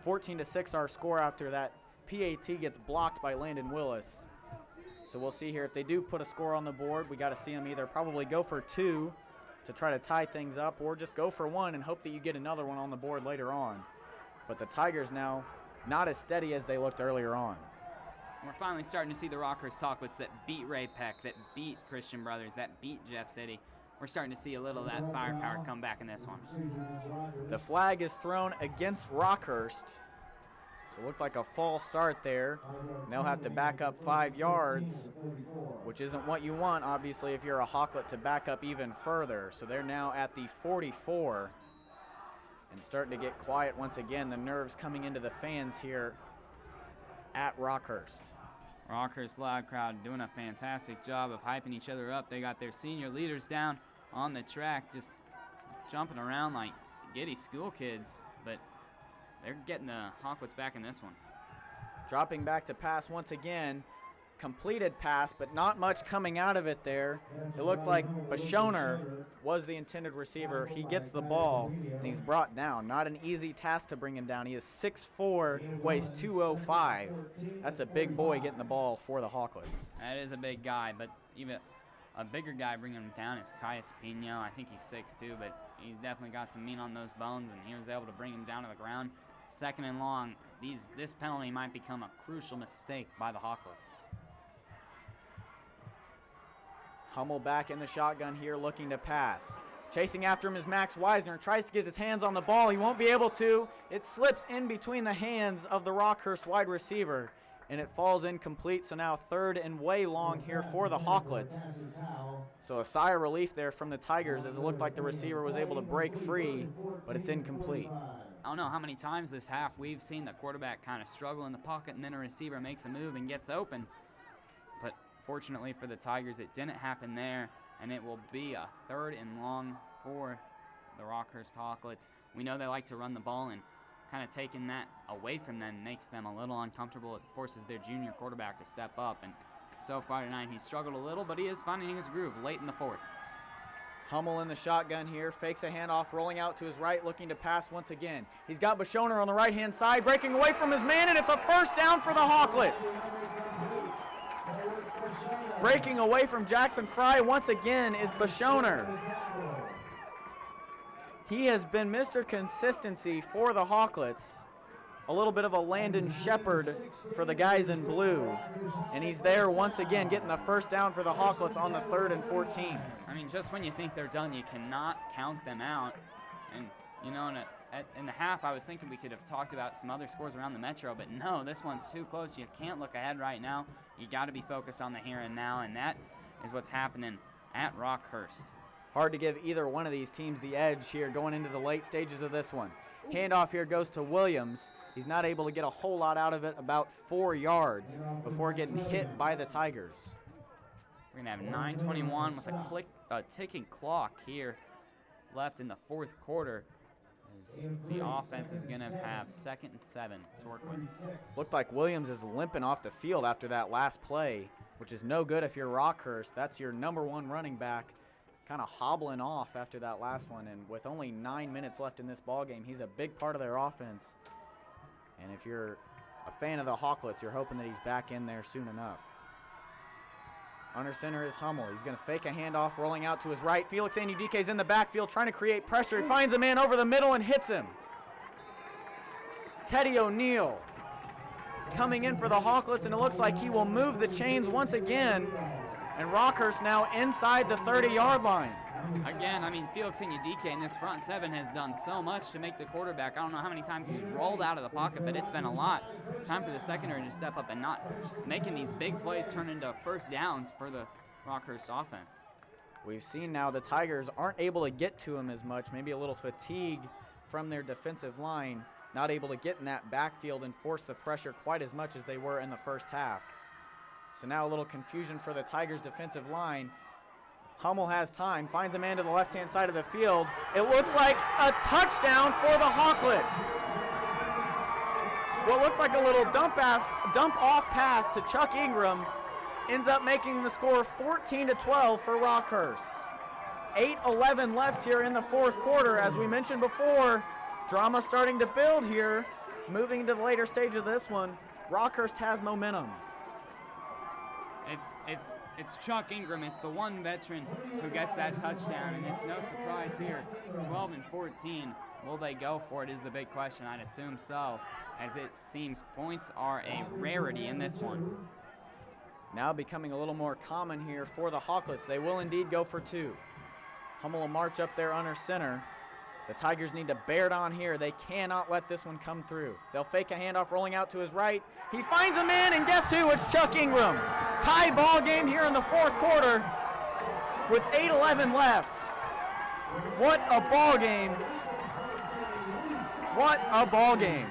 14-6 our score after that PAT gets blocked by Landon Willis. So we'll see here if they do put a score on the board. We got to see them either probably go for 2 to try to tie things up, or just go for 1 and hope that you get another one on the board later on. But the Tigers now not as steady as they looked earlier on. We're finally starting to see the Rockhurst Hawklets that beat Ray Peck, that beat Christian Brothers, that beat Jeff City. We're starting to see a little of that firepower come back in this one. The flag is thrown against Rockhurst. So it looked like a false start there. And they'll have to back up 5 yards, which isn't what you want, obviously, if you're a Hawklet, to back up even further. So they're now at the 44 and starting to get quiet once again. The nerves coming into the fans here at Rockhurst. Rockhurst loud crowd doing a fantastic job of hyping each other up. They got their senior leaders down on the track just jumping around like giddy school kids, but they're getting the Hawklets back in this one. Dropping back to pass once again. Completed pass, but not much coming out of it there. It looked like Bashoner was the intended receiver. He gets the ball, and he's brought down. Not an easy task to bring him down. He is 6'4", weighs 205. That's a big boy getting the ball for the Hawklets. That is a big guy, but even a bigger guy bringing him down is Kaya Tapino. I think he's 6'2", but he's definitely got some meat on those bones, and he was able to bring him down to the ground. 2nd and long. This penalty might become a crucial mistake by the Hawklets. Hummel back in the shotgun here looking to pass. Chasing after him is Max Weisner. Tries to get his hands on the ball. He won't be able to. It slips in between the hands of the Rockhurst wide receiver, and it falls incomplete. So now 3rd and way long here for the Hawklets. So a sigh of relief there from the Tigers, as it looked like the receiver was able to break free, but it's incomplete. I don't know how many times this half we've seen the quarterback kind of struggle in the pocket, and then a receiver makes a move and gets open. But fortunately for the Tigers, it didn't happen there, and it will be a 3rd and long for the Rockhurst Hawklets. We know they like to run the ball, and kind of taking that away from them makes them a little uncomfortable. It forces their junior quarterback to step up, and so far tonight he's struggled a little, but he is finding his groove late in the 4th. Hummel in the shotgun here, fakes a handoff, rolling out to his right, looking to pass once again. He's got Bashoner on the right-hand side, breaking away from his man, and it's a 1st down for the Hawklets. Breaking away from Jackson Fry once again is Bashoner. He has been Mr. Consistency for the Hawklets. A little bit of a Landon Shepherd for the guys in blue. And he's there once again, getting the 1st down for the Hawklets on the 3rd and 14. I mean, just when you think they're done, you cannot count them out. And, you know, in the half, I was thinking we could have talked about some other scores around the Metro, but no, this one's too close. You can't look ahead right now. You got to be focused on the here and now, and that is what's happening at Rockhurst. Hard to give either one of these teams the edge here going into the late stages of this one. Handoff here goes to Williams. He's not able to get a whole lot out of it, about 4 yards, before getting hit by the Tigers. We're going to have 9:21 with a ticking clock here left in the 4th quarter. As the offense is going to have 2nd and 7 to work with. Looked like Williams is limping off the field after that last play, which is no good if you're Rockhurst. That's your #1 running back, kind of hobbling off after that last one. And with only 9 minutes left in this ball game, he's a big part of their offense. And if you're a fan of the Hawklets, you're hoping that he's back in there soon enough. Under center is Hummel. He's going to fake a handoff, rolling out to his right. Felix Anudike's in the backfield trying to create pressure. He finds a man over the middle and hits him. Teddy O'Neill coming in for the Hawklets, and it looks like he will move the chains once again. And Rockhurst now inside the 30-yard line. Again, I mean, Felix Anudike in this front 7 has done so much to make the quarterback. I don't know how many times he's rolled out of the pocket, but it's been a lot. It's time for the secondary to step up and not making these big plays turn into 1st downs for the Rockhurst offense. We've seen now the Tigers aren't able to get to him as much, maybe a little fatigue from their defensive line, not able to get in that backfield and force the pressure quite as much as they were in the 1st half. So now a little confusion for the Tigers defensive line. Hummel has time, finds a man to the left-hand side of the field. It looks like a touchdown for the Hawklets. What looked like a little dump-off pass to Chuck Ingram ends up making the score 14-12 for Rockhurst. 8:11 left here in the 4th quarter. As we mentioned before, drama starting to build here. Moving into the later stage of this one, Rockhurst has momentum. It's Chuck Ingram. It's the one veteran who gets that touchdown, and it's no surprise here. 12 and 14. Will they go for it is the big question. I'd assume so, as it seems points are a rarity in this one. Now becoming a little more common here for the Hawklets. They will indeed go for 2. Hummel will march up there under center. The Tigers need to bear it on here. They cannot let this one come through. They'll fake a handoff rolling out to his right. He finds a man, and guess who? It's Chuck Ingram. Tie ball game here in the 4th quarter with 8:11 left. What a ball game. What a ball game.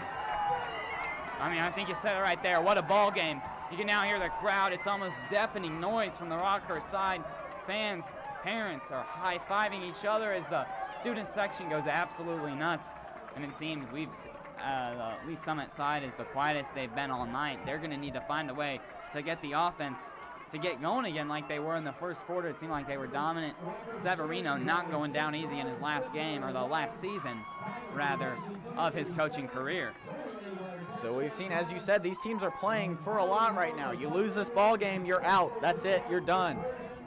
I mean, I think you said it right there. What a ball game. You can now hear the crowd. It's almost deafening noise from the Rockhurst side. Fans, parents are high-fiving each other as the student section goes absolutely nuts. And it seems at least Summit side is the quietest they've been all night. They're going to need to find a way to get the offense to get going again like they were in the 1st quarter. It seemed like they were dominant. Severino not going down easy in his last game, or the last season, rather, of his coaching career. So we've seen, as you said, these teams are playing for a lot right now. You lose this ball game, you're out. That's it. You're done.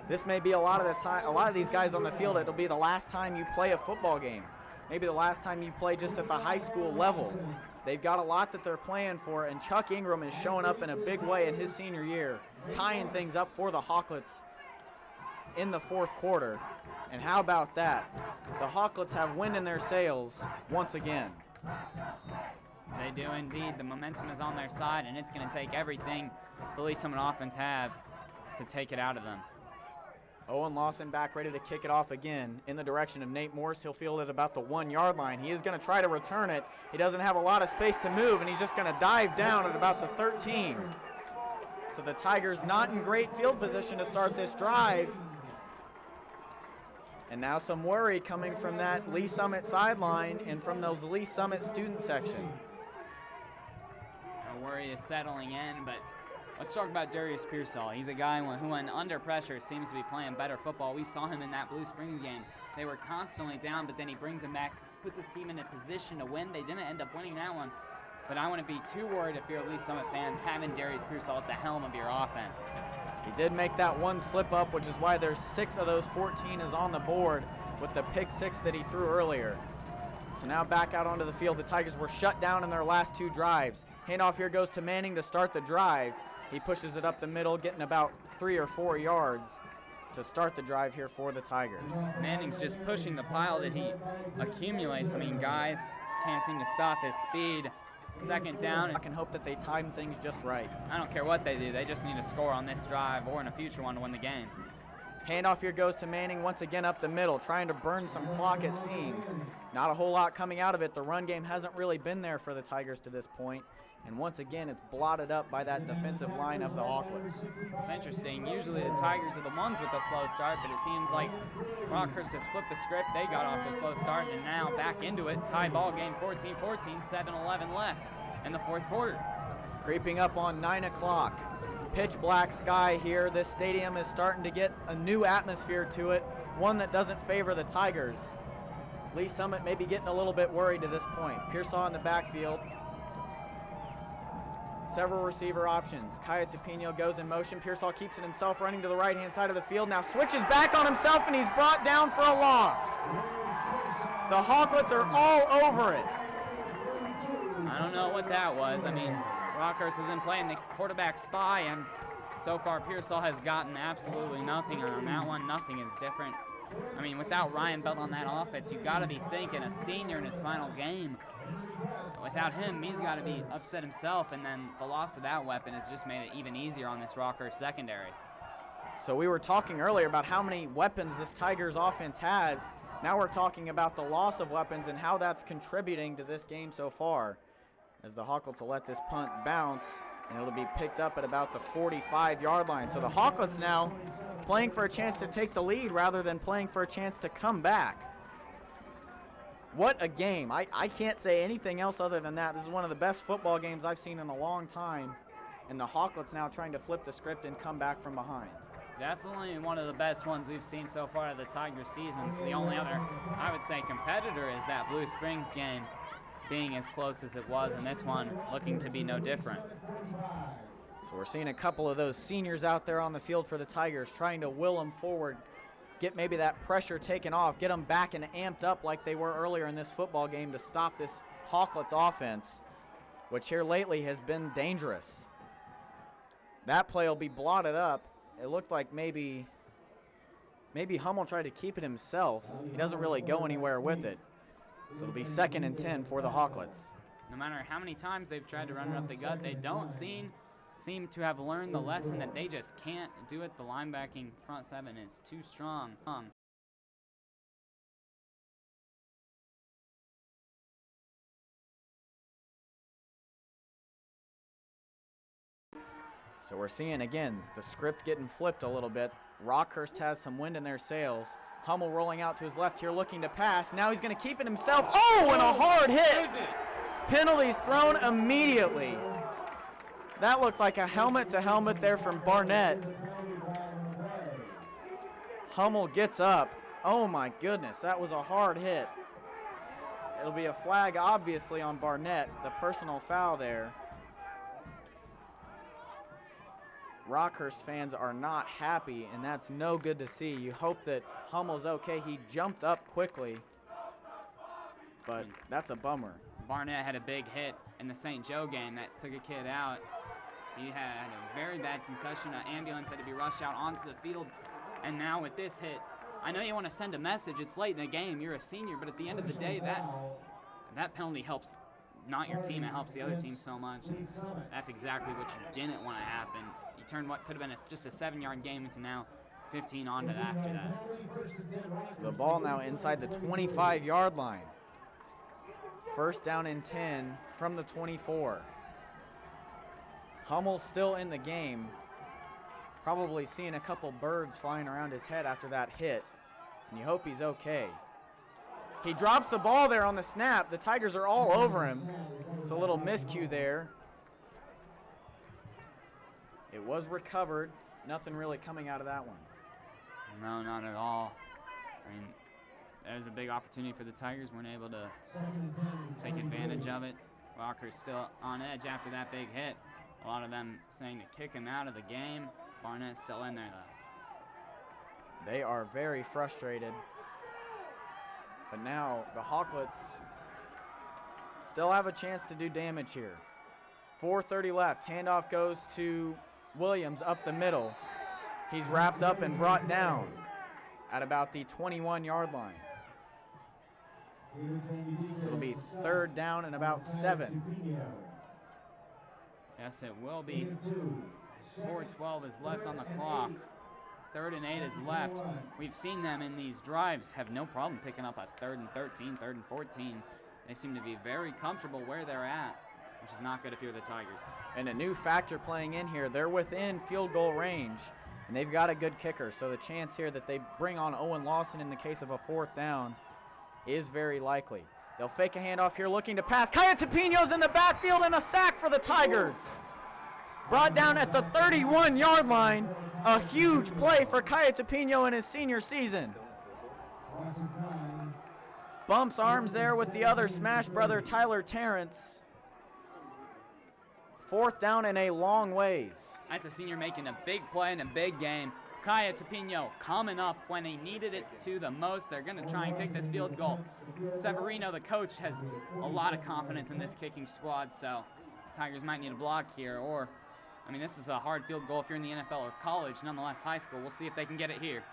This may be a lot of these guys on the field, it'll be the last time you play a football game. Maybe the last time you play just at the high school level. They've got a lot that they're playing for, and Chuck Ingram is showing up in a big way in his senior year, tying things up for the Hawklets. in the fourth quarter. And how about that? The Hawklets have wind in their sails once again. They do indeed. The momentum is on their side, and it's going to take everything the Lee Summit offense have to take it out of them. Owen Lawson back ready to kick it off again in the direction of Nate Morse. He'll field it about the 1 yard line. He is going to try to return it. He doesn't have a lot of space to move, and he's just going to dive down at about the 13. So the Tigers not in great field position to start this drive. And now some worry coming from that Lee Summit sideline and from those Lee Summit student section. Our worry is settling in, but let's talk about Darius Pearsall. He's a guy who, when under pressure, seems to be playing better football. We saw him in that Blue Springs game. They were constantly down, but then he brings them back, puts his team in a position to win. They didn't end up winning that one. But I wouldn't be too worried if you're a Lee Summit fan having Darius Pearsall at the helm of your offense. He did make that one slip up, which is why there's 6 of those 14 is on the board with the pick 6 that he threw earlier. So now back out onto the field. The Tigers were shut down in their last 2 drives. Handoff here goes to Manning to start the drive. He pushes it up the middle, getting about 3 or 4 yards to start the drive here for the Tigers. Manning's just pushing the pile that he accumulates. I mean, guys can't seem to stop his speed. Second down. I can hope that they time things just right. I don't care what they do. They just need to score on this drive or in a future one to win the game. Handoff here goes to Manning once again up the middle, trying to burn some clock it seems. Not a whole lot coming out of it. The run game hasn't really been there for the Tigers to this point. And once again, it's blotted up by that defensive line of the Hawklets. It's interesting. Usually the Tigers are the ones with the slow start, but it seems like Rockhurst has flipped the script. They got off to a slow start and now back into it. Tie ball game 14-14, 7-11 left in the fourth quarter. Creeping up on 9 o'clock. Pitch black sky here. This stadium is starting to get a new atmosphere to it, one that doesn't favor the Tigers. Lee Summit may be getting a little bit worried to this point. Pearsall in the backfield. Several receiver options. Kaya Tupino goes in motion. Pearsall keeps it himself, running to the right-hand side of the field. Now switches back on himself, and he's brought down for a loss. The Hawklets are all over it. I don't know what that was. I mean, Rockhurst has been playing the quarterback spy, and so far Pearsall has gotten absolutely nothing on that one. Nothing is different. I mean, without Ryan Belt on that offense, you've got to be thinking a senior in his final game. Without him, he's got to be upset himself, and then the loss of that weapon has just made it even easier on this Rockhurst secondary. So we were talking earlier about how many weapons this Tigers offense has. Now we're talking about the loss of weapons and how that's contributing to this game so far. As the Hawklets will let this punt bounce, and it'll be picked up at about the 45-yard line. So the Hawklets now playing for a chance to take the lead rather than playing for a chance to come back. What a game. I can't say anything else other than that. This is one of the best football games I've seen in a long time, and the Hawklets now trying to flip the script and come back from behind. Definitely one of the best ones we've seen so far of the Tigers seasons. The only other, I would say, competitor is that Blue Springs game being as close as it was, and this one looking to be no different. So we're seeing a couple of those seniors out there on the field for the Tigers trying to will them forward, get maybe that pressure taken off, get them back and amped up like they were earlier in this football game to stop this Hawklets offense, which here lately has been dangerous. That play will be blotted up. It looked like maybe Hummel tried to keep it himself. He doesn't really go anywhere with it. So it'll be 2nd and 10 for the Hawklets. No matter how many times they've tried to run it up the gut, they don't seem to have learned the lesson that they just can't do it. The linebacking front 7 is too strong. So we're seeing, again, the script getting flipped a little bit. Rockhurst has some wind in their sails. Hummel rolling out to his left here, looking to pass. Now he's going to keep it himself. Oh, and a hard hit. Penalties thrown immediately. That looked like a helmet-to-helmet there from Barnett. Hummel gets up. Oh, my goodness, that was a hard hit. It'll be a flag, obviously, on Barnett, the personal foul there. Rockhurst fans are not happy, and that's no good to see. You hope that Hummel's okay. He jumped up quickly, but that's a bummer. Barnett had a big hit in the St. Joe game that took a kid out. He had a very bad concussion. An ambulance had to be rushed out onto the field. And now with this hit, I know you want to send a message. It's late in the game. You're a senior, but at the end of the day, that penalty helps not your team. It helps the other team so much. And that's exactly what you didn't want to happen. You turned what could have been just a 7-yard game into now 15 onto that after that. So the ball now inside the 25-yard line. First down and 10 from the 24. Hummel still in the game. Probably seeing a couple birds flying around his head after that hit. And you hope he's okay. He drops the ball there on the snap. The Tigers are all over him. So a little miscue there. It was recovered. Nothing really coming out of that one. No, not at all. I mean, there's a big opportunity for the Tigers. Weren't able to take advantage of it. Rockhurst still on edge after that big hit. A lot of them saying to kick him out of the game. Barnett's still in there, though. They are very frustrated. But now the Hawklets still have a chance to do damage here. 4:30 left. Handoff goes to Williams up the middle. He's wrapped up and brought down at about the 21-yard line. So it'll be 3rd down and about 7. Yes, it will be. 4:12 is left on the clock. 3rd and 8 is left. We've seen them in these drives have no problem picking up a 3rd and 13, 3rd and 14. They seem to be very comfortable where they're at, which is not good if you're the Tigers. And a new factor playing in here. They're within field goal range, and they've got a good kicker. So the chance here that they bring on Owen Lawson in the case of a 4th down is very likely. They'll fake a handoff here looking to pass. Kaya Tapino's in the backfield and a sack for the Tigers. Brought down at the 31-yard line. A huge play for Kaya Tapino in his senior season. Bumps arms there with the other smash brother, Tyler Terrence. 4th down and a long ways. That's a senior making a big play in a big game. Kaya Tapino coming up when he needed it to the most. They're going to try and kick this field goal. Severino, the coach, has a lot of confidence in this kicking squad, so Tigers might need a block here. Or, I mean, this is a hard field goal if you're in the NFL or college. Nonetheless, high school. We'll see if they can get it here.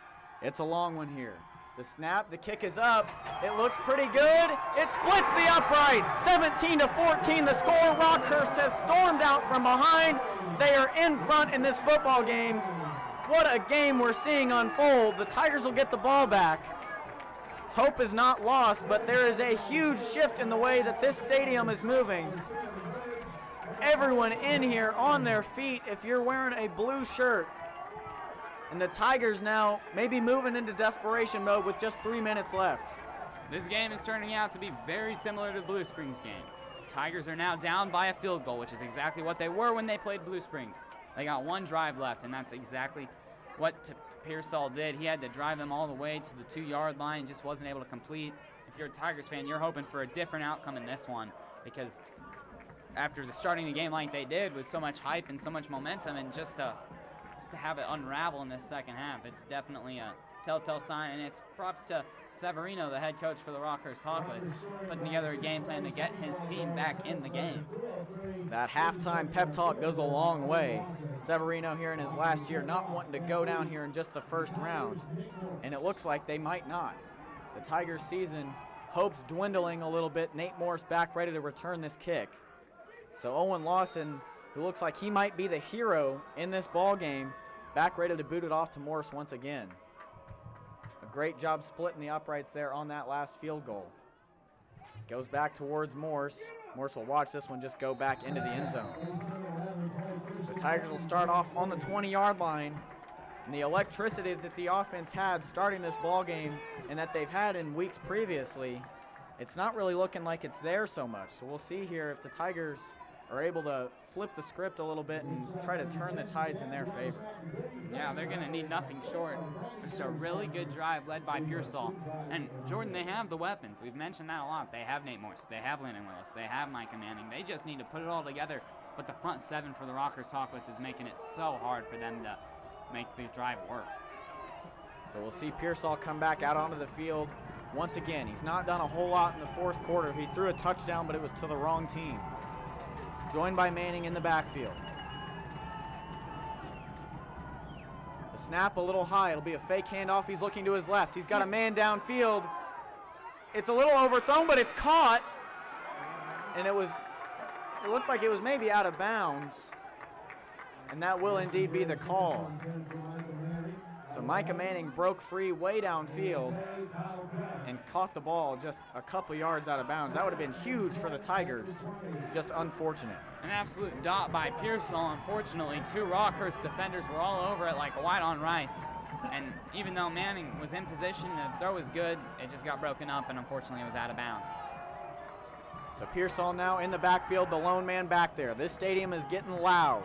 It's a long one here. The snap, the kick is up. It looks pretty good. It splits the uprights. 17-14 the score. Rockhurst has stormed out from behind. They are in front in this football game. What a game we're seeing unfold. The Tigers will get the ball back. Hope is not lost, but there is a huge shift in the way that this stadium is moving. Everyone in here on their feet if you're wearing a blue shirt. And the Tigers now maybe moving into desperation mode with just 3 minutes left. This game is turning out to be very similar to the Blue Springs game. Tigers are now down by a field goal, which is exactly what they were when they played Blue Springs. They got one drive left, and that's exactly what Pearsall did. He had to drive them all the way to the 2-yard line, just wasn't able to complete. If you're a Tigers fan, you're hoping for a different outcome in this one, because after starting the game like they did with so much hype and so much momentum, and just to have it unravel in this second half, it's definitely a telltale sign, and it's props to Severino, the head coach for the Rockhurst Hawklets, putting together a game plan to get his team back in the game. That halftime pep talk goes a long way. Severino here in his last year not wanting to go down here in just the first round, and it looks like they might not. The Tigers season hopes dwindling a little bit. Nate Morris back ready to return this kick. So Owen Lawson, who looks like he might be the hero in this ball game, back ready to boot it off to Morris once again. A great job splitting the uprights there on that last field goal. Goes back towards Morse. Morse will watch this one just go back into the end zone. The Tigers will start off on the 20-yard line. And the electricity that the offense had starting this ball game and that they've had in weeks previously, it's not really looking like it's there so much. So we'll see here if the Tigers are able to flip the script a little bit and try to turn the tides in their favor. Yeah, they're going to need nothing short. Just a really good drive led by Pearsall. And Jordan, they have the weapons. We've mentioned that a lot. They have Nate Morse. They have Landon Willis. They have Micah Manning. They just need to put it all together. But the front seven for the Rockhurst Hawklets is making it so hard for them to make the drive work. So we'll see Pearsall come back out onto the field. Once again, he's not done a whole lot in the fourth quarter. He threw a touchdown, but it was to the wrong team. Joined by Manning in the backfield. The snap a little high. It'll be a fake handoff. He's looking to his left. He's got a man downfield. It's a little overthrown, but it's caught. And it looked like it was maybe out of bounds. And that will indeed be the call. So Micah Manning broke free way downfield and caught the ball just a couple yards out of bounds. That would have been huge for the Tigers. Just unfortunate. An absolute dot by Pearsall. Unfortunately, two Rockhurst defenders were all over it like white on rice. And even though Manning was in position, the throw was good, it just got broken up, and unfortunately it was out of bounds. So Pearsall now in the backfield, the lone man back there. This stadium is getting loud.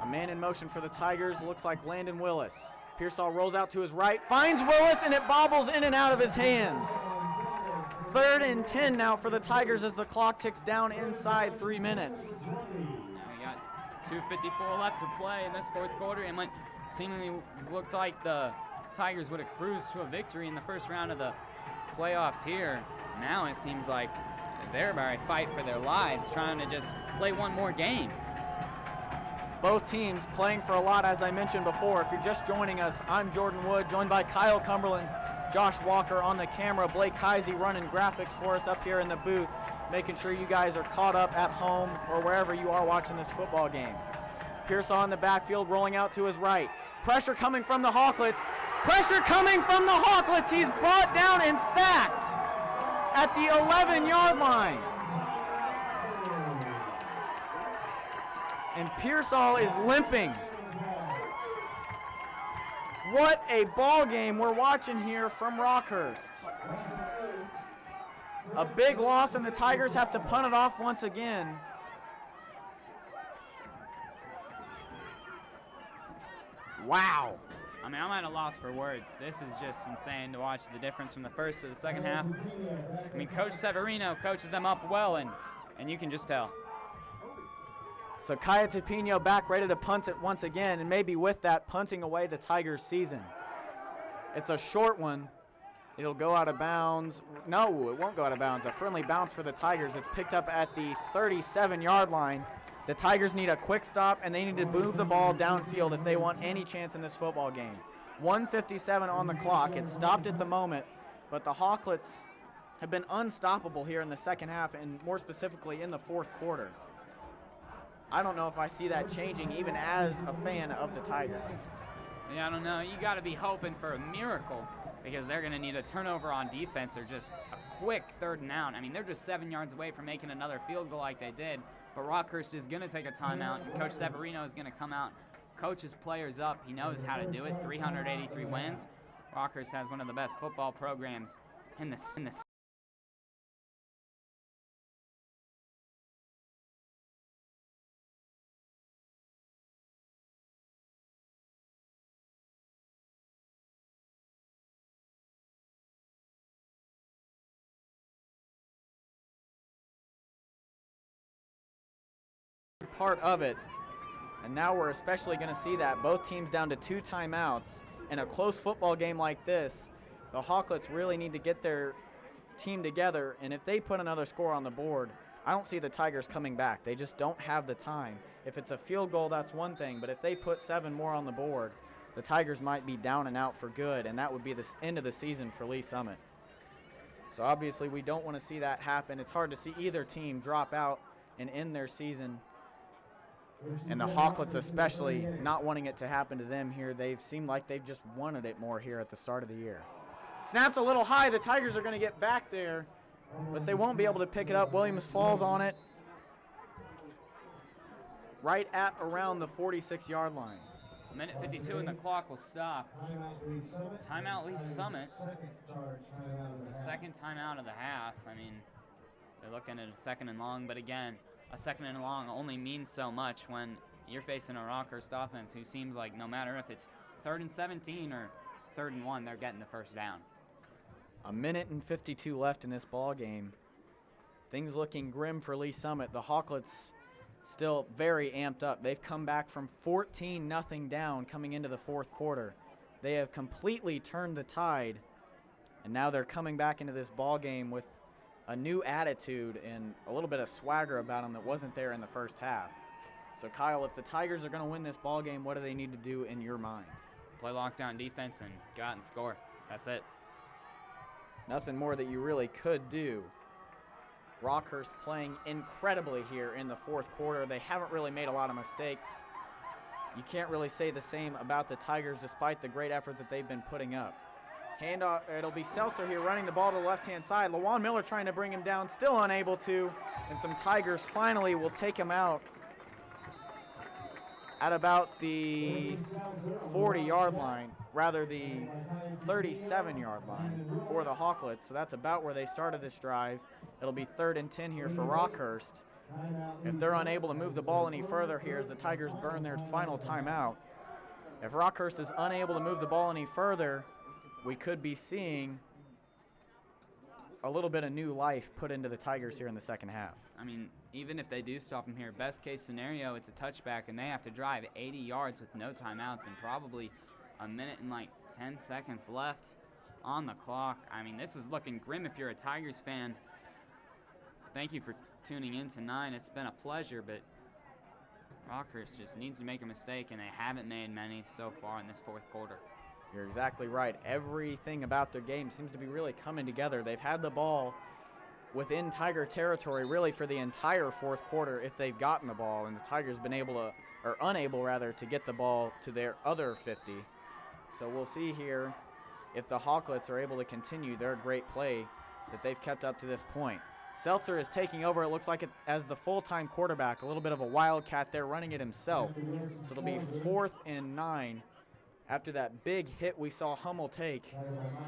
A man in motion for the Tigers, looks like Landon Willis. Pearsall rolls out to his right, finds Willis, and it bobbles in and out of his hands. 3rd and 10 now for the Tigers as the clock ticks down inside 3 minutes. Now we got 2:54 left to play in this 4th quarter, and what seemingly looked like the Tigers would have cruised to a victory in the first round of the playoffs here. Now it seems like they're about to fight for their lives, trying to just play one more game. Both teams playing for a lot, as I mentioned before. If you're just joining us, I'm Jordan Wood, joined by Kyle Cumberland, Josh Walker on the camera, Blake Heisey running graphics for us up here in the booth, making sure you guys are caught up at home or wherever you are watching this football game. Pearsall in the backfield, rolling out to his right. Pressure coming from the Hawklets. Pressure coming from the Hawklets. He's brought down and sacked at the 11-yard line. And Pearsall is limping. What a ball game we're watching here from Rockhurst. A big loss, and the Tigers have to punt it off once again. Wow. I mean, I'm at a loss for words. This is just insane to watch the difference from the first to the second half. I mean, Coach Severino coaches them up well, and you can just tell. So Kaya Tapino back ready to punt it once again, and maybe with that, punting away the Tigers' season. It's a short one. It'll go out of bounds. No, it won't go out of bounds. A friendly bounce for the Tigers. It's picked up at the 37-yard line. The Tigers need a quick stop, and they need to move the ball downfield if they want any chance in this football game. 1:57 on the clock. It stopped at the moment, but the Hawklets have been unstoppable here in the second half, and more specifically in the 4th quarter. I don't know if I see that changing even as a fan of the Tigers. Yeah, I don't know. You got to be hoping for a miracle because they're going to need a turnover on defense or just a quick 3rd and out. I mean, they're just 7 yards away from making another field goal like they did. But Rockhurst is going to take a timeout, and Coach Severino is going to come out, coach his players up. He knows how to do it. 383 wins. Rockhurst has one of the best football programs in the part of it, and now we're especially going to see that both teams down to 2 timeouts. In a close football game like this, the Hawklets really need to get their team together, and if they put another score on the board, I don't see the Tigers coming back. They just don't have the time. If it's a field goal, that's one thing, but if they put 7 more on the board, the Tigers might be down and out for good, and that would be the end of the season for Lee Summit. So obviously we don't want to see that happen. It's hard to see either team drop out and end their season. And the Hawklets especially not wanting it to happen to them here. They've seemed like they've just wanted it more here at the start of the year. Snaps a little high. The Tigers are going to get back there, but they won't be able to pick it up. Williams falls on it right at around the 46-yard line. A minute 52 and the clock will stop. Timeout Lee Summit. It's the second timeout of the half. I mean, they're looking at a 2nd and long, but again, a 2nd and long only means so much when you're facing a Rockhurst offense who seems like no matter if it's 3rd and 17 or 3rd and 1, they're getting the first down. A minute and 52 left in this ball game. Things looking grim for Lee Summit. The Hawklets still very amped up. They've come back from 14-0 down coming into the 4th quarter. They have completely turned the tide, and now they're coming back into this ball game with a new attitude and a little bit of swagger about them that wasn't there in the first half. So, Kyle, if the Tigers are going to win this ball game, what do they need to do in your mind? Play lockdown defense and go out and score. That's it. Nothing more that you really could do. Rockhurst playing incredibly here in the fourth quarter. They haven't really made a lot of mistakes. You can't really say the same about the Tigers despite the great effort that they've been putting up. Handoff, it'll be Seltzer here running the ball to the left-hand side. LaJuan Miller trying to bring him down, still unable to. And some Tigers finally will take him out at about the 40-yard line, rather the 37-yard line for the Hawklets. So that's about where they started this drive. It'll be 3rd and 10 here for Rockhurst. If they're unable to move the ball any further here as the Tigers burn their final timeout, if Rockhurst is unable to move the ball any further, we could be seeing a little bit of new life put into the Tigers here in the second half. I mean, even if they do stop him here, best case scenario, it's a touchback, and they have to drive 80 yards with no timeouts and probably a minute and like 10 seconds left on the clock. I mean, this is looking grim if you're a Tigers fan. Thank you for tuning in tonight. It's been a pleasure, but Rockhurst just needs to make a mistake, and they haven't made many so far in this fourth quarter. You're exactly right. Everything about their game seems to be really coming together. They've had the ball within Tiger territory really for the entire fourth quarter if they've gotten the ball, and the Tigers been able to, or unable rather, to get the ball to their other 50. So we'll see here if the Hawklets are able to continue their great play that they've kept up to this point. Seltzer is taking over, it looks like, it as the full-time quarterback. A little bit of a wildcat there, running it himself. So it'll be 4th and 9. After that big hit we saw Hummel take,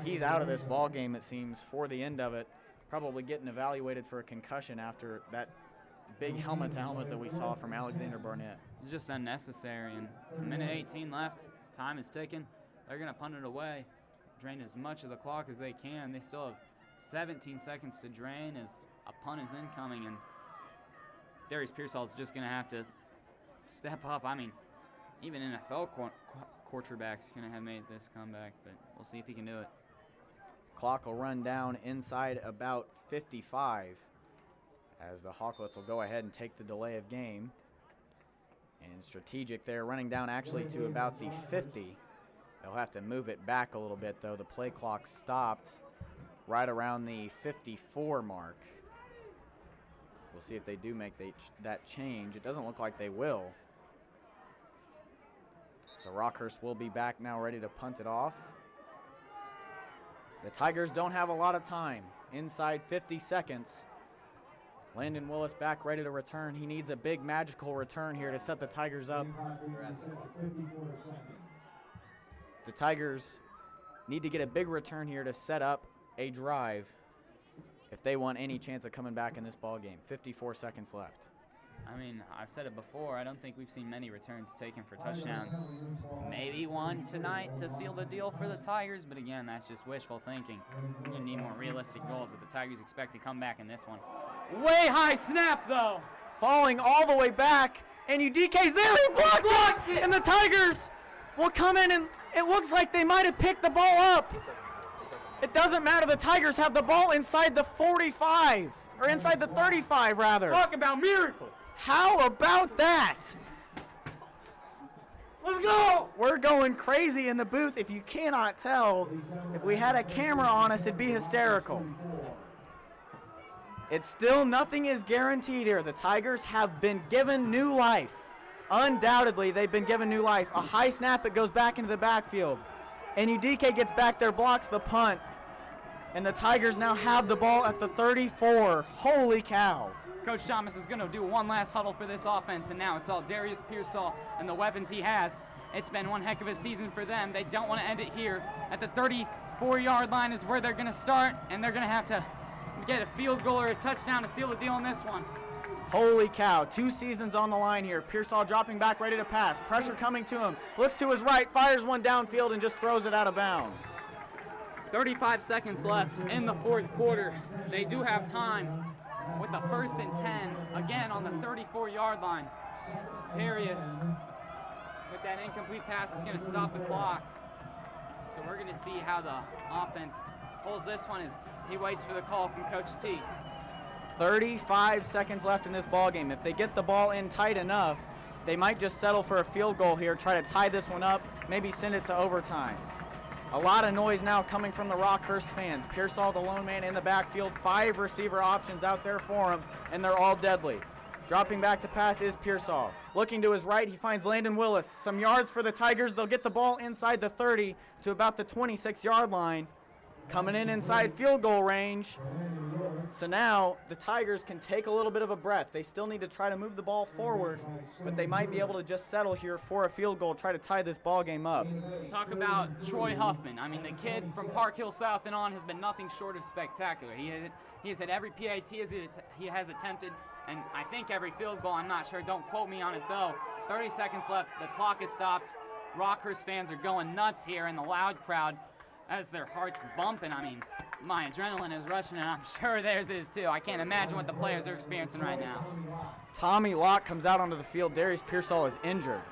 he's out of this ball game, it seems, for the end of it. Probably getting evaluated for a concussion after that big helmet-to-helmet that we saw from Alexander Barnett. It's just unnecessary, and a minute 18 left. Time is ticking. They're going to punt it away, drain as much of the clock as they can. They still have 17 seconds to drain as a punt is incoming, and Darius Pearsall is just going to have to step up. I mean, even NFL quarterbacks going to have made this comeback, but we'll see if he can do it. Clock will run down inside about 55 as the Hawklets will go ahead and take the delay of game. And strategic there, running down actually to about the 50. They'll have to move it back a little bit, though. The play clock stopped right around the 54 mark. We'll see if they do make that change. It doesn't look like they will. So Rockhurst will be back now, ready to punt it off. The Tigers don't have a lot of time. Inside 50 seconds. Landon Willis back ready to return. He needs a big magical return here to set the Tigers up. The Tigers need to get a big return here to set up a drive if they want any chance of coming back in this ball game. 54 seconds left. I mean, I've said it before, I don't think we've seen many returns taken for touchdowns. Maybe one tonight to seal the deal for the Tigers, but again, that's just wishful thinking. We're going to need more realistic goals that the Tigers expect to come back in this one. Way high snap, though! Falling all the way back, and UDK's there, he blocks it! And the Tigers will come in, and it looks like they might have picked the ball up. It doesn't matter, the Tigers have the ball inside the 45, or inside the 35, rather. Talk about miracles! How about that? Let's go! We're going crazy in the booth. If you cannot tell, if we had a camera on us, it'd be hysterical. It's still nothing is guaranteed here. The Tigers have been given new life. Undoubtedly, they've been given new life. A high snap, it goes back into the backfield. And UDK gets back there, blocks the punt. And the Tigers now have the ball at the 34. Holy cow. Coach Thomas is going to do one last huddle for this offense, and now it's all Darius Pearsall and the weapons he has. It's been one heck of a season for them. They don't want to end it here. At the 34-yard line is where they're going to start, and they're going to have to get a field goal or a touchdown to seal the deal on this one. Holy cow, 2 seasons on the line here. Pearsall dropping back, ready to pass. Pressure coming to him. Looks to his right, fires one downfield, and just throws it out of bounds. 35 seconds left in the fourth quarter. They do have time with a 1st and 10, again on the 34-yard line. Darius, with that incomplete pass, is going to stop the clock. So we're going to see how the offense pulls this one as he waits for the call from Coach T. 35 seconds left in this ball game. If they get the ball in tight enough, They might just settle for a field goal here, try to tie this one up, maybe send it to overtime. A lot of noise now coming from the Rockhurst fans. Pearsall, the lone man in the backfield, 5 receiver options out there for him, and they're all deadly. Dropping back to pass is Pearsall. Looking to his right, he finds Landon Willis. Some yards for the Tigers. They'll get the ball inside the 30 to about the 26-yard line. Coming in inside field goal range. So now the Tigers can take a little bit of a breath. They still need to try to move the ball forward, but they might be able to just settle here for a field goal, try to tie this ball game up. Let's talk about Troy Huffman. I mean, the kid from Park Hill South and on has been nothing short of spectacular. He has had every PAT he has attempted, and I think every field goal. I'm not sure. Don't quote me on it, though. 30 seconds left. The clock is stopped. Rockhurst fans are going nuts here in the loud crowd as their hearts bumping. I mean, my adrenaline is rushing, and I'm sure theirs is too. I can't imagine what the players are experiencing right now. Tommy Locke comes out onto the field. Darius Pearsall is injured.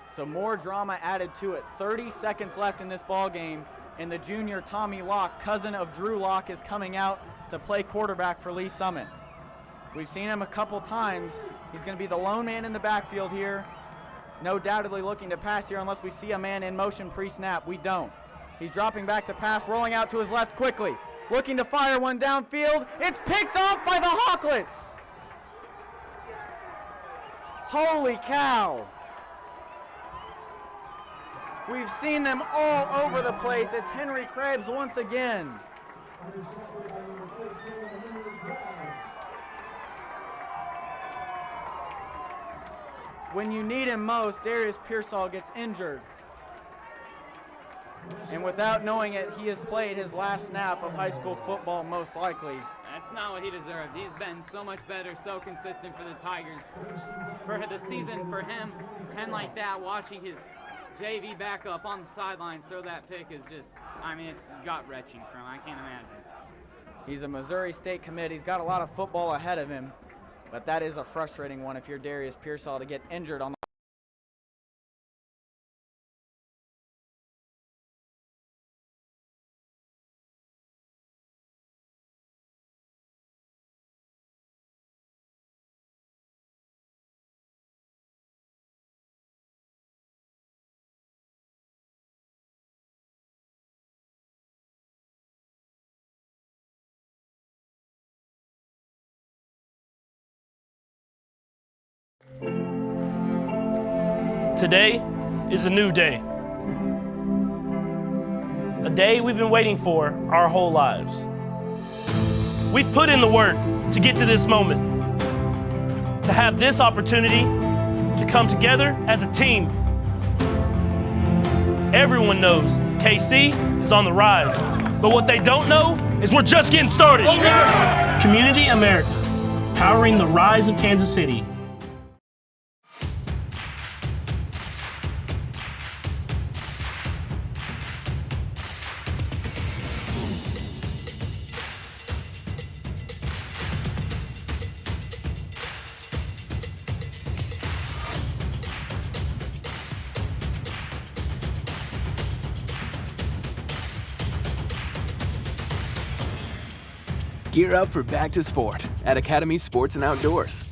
So more drama added to it. 30 seconds left in this ball game, and the junior Tommy Locke, cousin of Drew Locke, is coming out to play quarterback for Lee Summit. We've seen him a couple times. He's going to be the lone man in the backfield here. No doubtedly looking to pass here unless we see a man in motion pre-snap. We don't. He's dropping back to pass, rolling out to his left quickly. Looking to fire one downfield. It's picked off by the Hawklets. Holy cow. We've seen them all over the place. It's Henry Krebs once again. When you need him most, Darius Pearsall gets injured. And without knowing it, he has played his last snap of high school football, most likely. That's not what he deserved. He's been so much better, so consistent for the Tigers. For the season, for him, 10 like that, watching his JV backup on the sidelines throw that pick is just, I mean, it's gut-wrenching for him. I can't imagine. He's a Missouri State commit. He's got a lot of football ahead of him, but that is a frustrating one if you're Darius Pearsall to get injured on the Today is a new day. A day we've been waiting for our whole lives. We've put in the work to get to this moment, to have this opportunity to come together as a team. Everyone knows KC is on the rise, but what they don't know is we're just getting started. Community America, powering the rise of Kansas City. Gear up for back to sport at Academy Sports and Outdoors.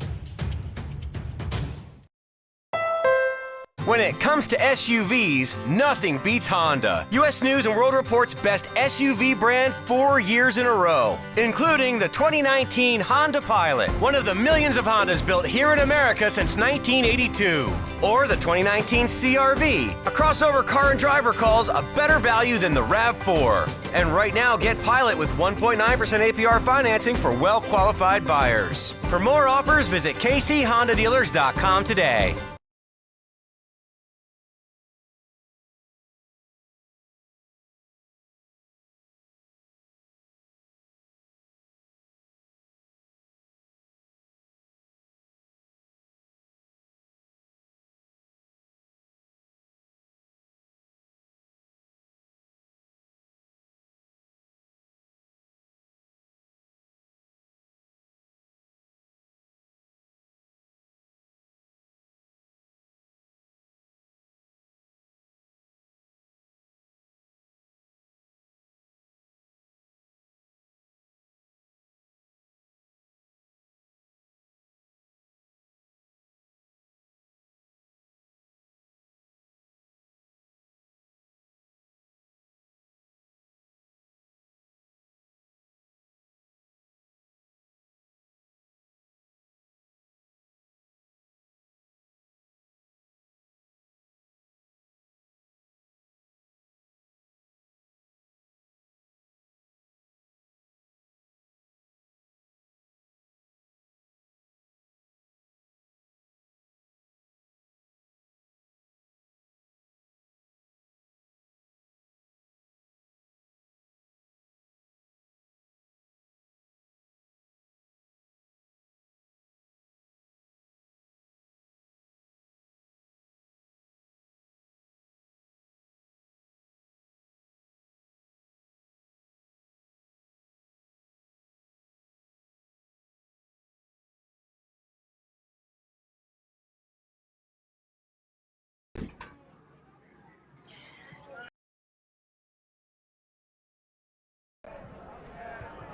When it comes to SUVs, nothing beats Honda. U.S. News & World Report's best SUV brand 4 years in a row, including the 2019 Honda Pilot, one of the millions of Hondas built here in America since 1982. Or the 2019 CR-V, a crossover car and driver calls a better value than the RAV4. And right now, get Pilot with 1.9% APR financing for well-qualified buyers. For more offers, visit kchondadealers.com today.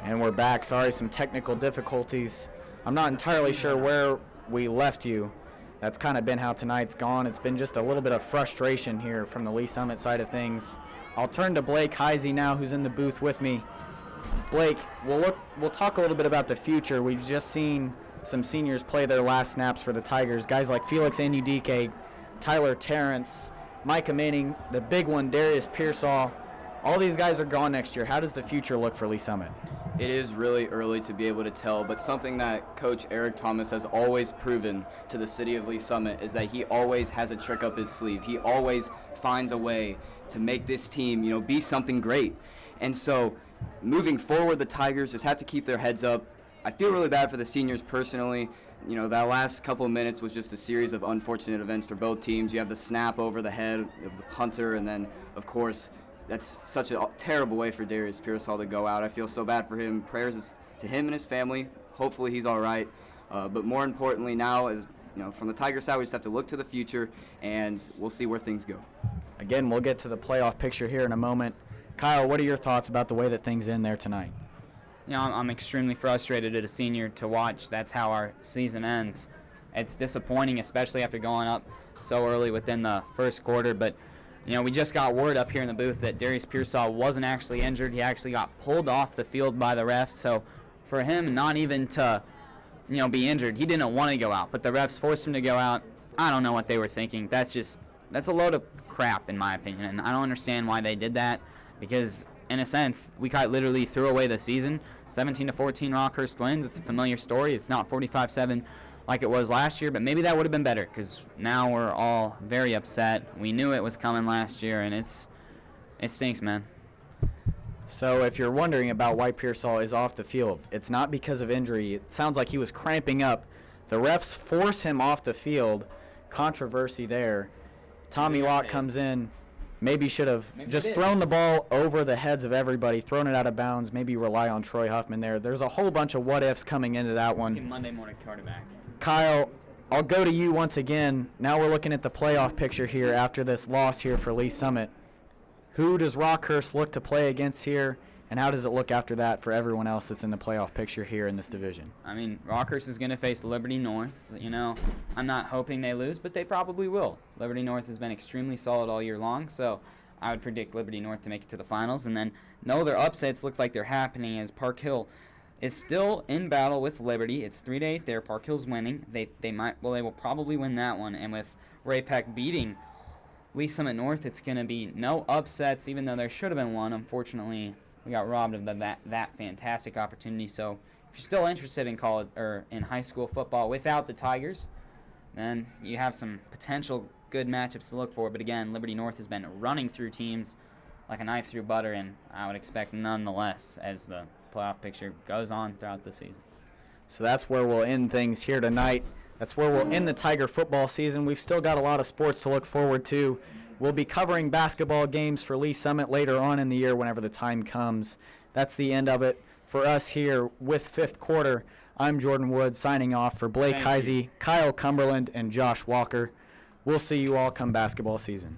And we're back. Sorry, some technical difficulties. I'm not entirely sure where we left you. That's kind of been how tonight's gone. It's been just a little bit of frustration here from the Lee Summit side of things. I'll turn to Blake Heisey now, who's in the booth with me. Blake, we'll talk a little bit about the future. We've just seen some seniors play their last snaps for the Tigers. Guys like Felix Anudike, Tyler Terrence, Micah Manning, the big one, Darius Pearsall. All these guys are gone next year. How does the future look for Lee Summit? It is really early to be able to tell, but something that Coach Eric Thomas has always proven to the city of Lee Summit is that he always has a trick up his sleeve. He always finds a way to make this team, be something great. And so moving forward, the Tigers just have to keep their heads up. I feel really bad for the seniors personally. That last couple of minutes was just a series of unfortunate events for both teams. You have the snap over the head of the punter, and then, of course, that's such a terrible way for Darius Pearsall to go out. I feel so bad for him. Prayers to him and his family. Hopefully he's all right. But more importantly now, as from the Tiger side, we just have to look to the future, and we'll see where things go. Again, we'll get to the playoff picture here in a moment. Kyle, what are your thoughts about the way that things end there tonight? I'm extremely frustrated as a senior to watch. That's how our season ends. It's disappointing, especially after going up so early within the first quarter, but we just got word up here in the booth that Darius Pearsall wasn't actually injured. He actually got pulled off the field by the refs. So for him not even to, be injured, he didn't want to go out. But the refs forced him to go out. I don't know what they were thinking. That's a load of crap in my opinion. And I don't understand why they did that because, in a sense, we quite literally threw away the season. 17-14 Rockhurst wins. It's a familiar story. It's not 45-7. Like it was last year, but maybe that would have been better because now we're all very upset. We knew it was coming last year, and it stinks, man. So if you're wondering about why Pearsall is off the field, it's not because of injury. It sounds like he was cramping up. The refs force him off the field. Controversy there. Tommy Locke comes in. Maybe should have just thrown the ball over the heads of everybody, thrown it out of bounds, maybe rely on Troy Huffman there. There's a whole bunch of what-ifs coming into that one. Monday morning quarterback. Kyle, I'll go to you once again. Now we're looking at the playoff picture here after this loss here for Lee Summit. Who does Rockhurst look to play against here, and how does it look after that for everyone else that's in the playoff picture here in this division? Rockhurst is going to face Liberty North. I'm not hoping they lose, but they probably will. Liberty North has been extremely solid all year long, so I would predict Liberty North to make it to the finals. And then no other upsets look like they're happening as Park Hill is still in battle with Liberty. It's 3-8 there. Park Hill's winning. They will probably win that one. And with Ray Peck beating Lee Summit North, it's going to be no upsets, even though there should have been one. Unfortunately, we got robbed of that fantastic opportunity. So if you're still interested in college or in high school football without the Tigers, then you have some potential good matchups to look for. But again, Liberty North has been running through teams like a knife through butter, and I would expect nonetheless as the playoff picture goes on throughout the season. So that's where we'll end things here tonight. That's where we'll end the Tiger football season. We've still got a lot of sports to look forward to. We'll be covering basketball games for Lee Summit later on in the year whenever the time comes. That's the end of it for us here with Fifth Quarter. I'm Jordan Wood signing off for Blake Heisey, Kyle Cumberland, and Josh Walker. We'll see you all come basketball season.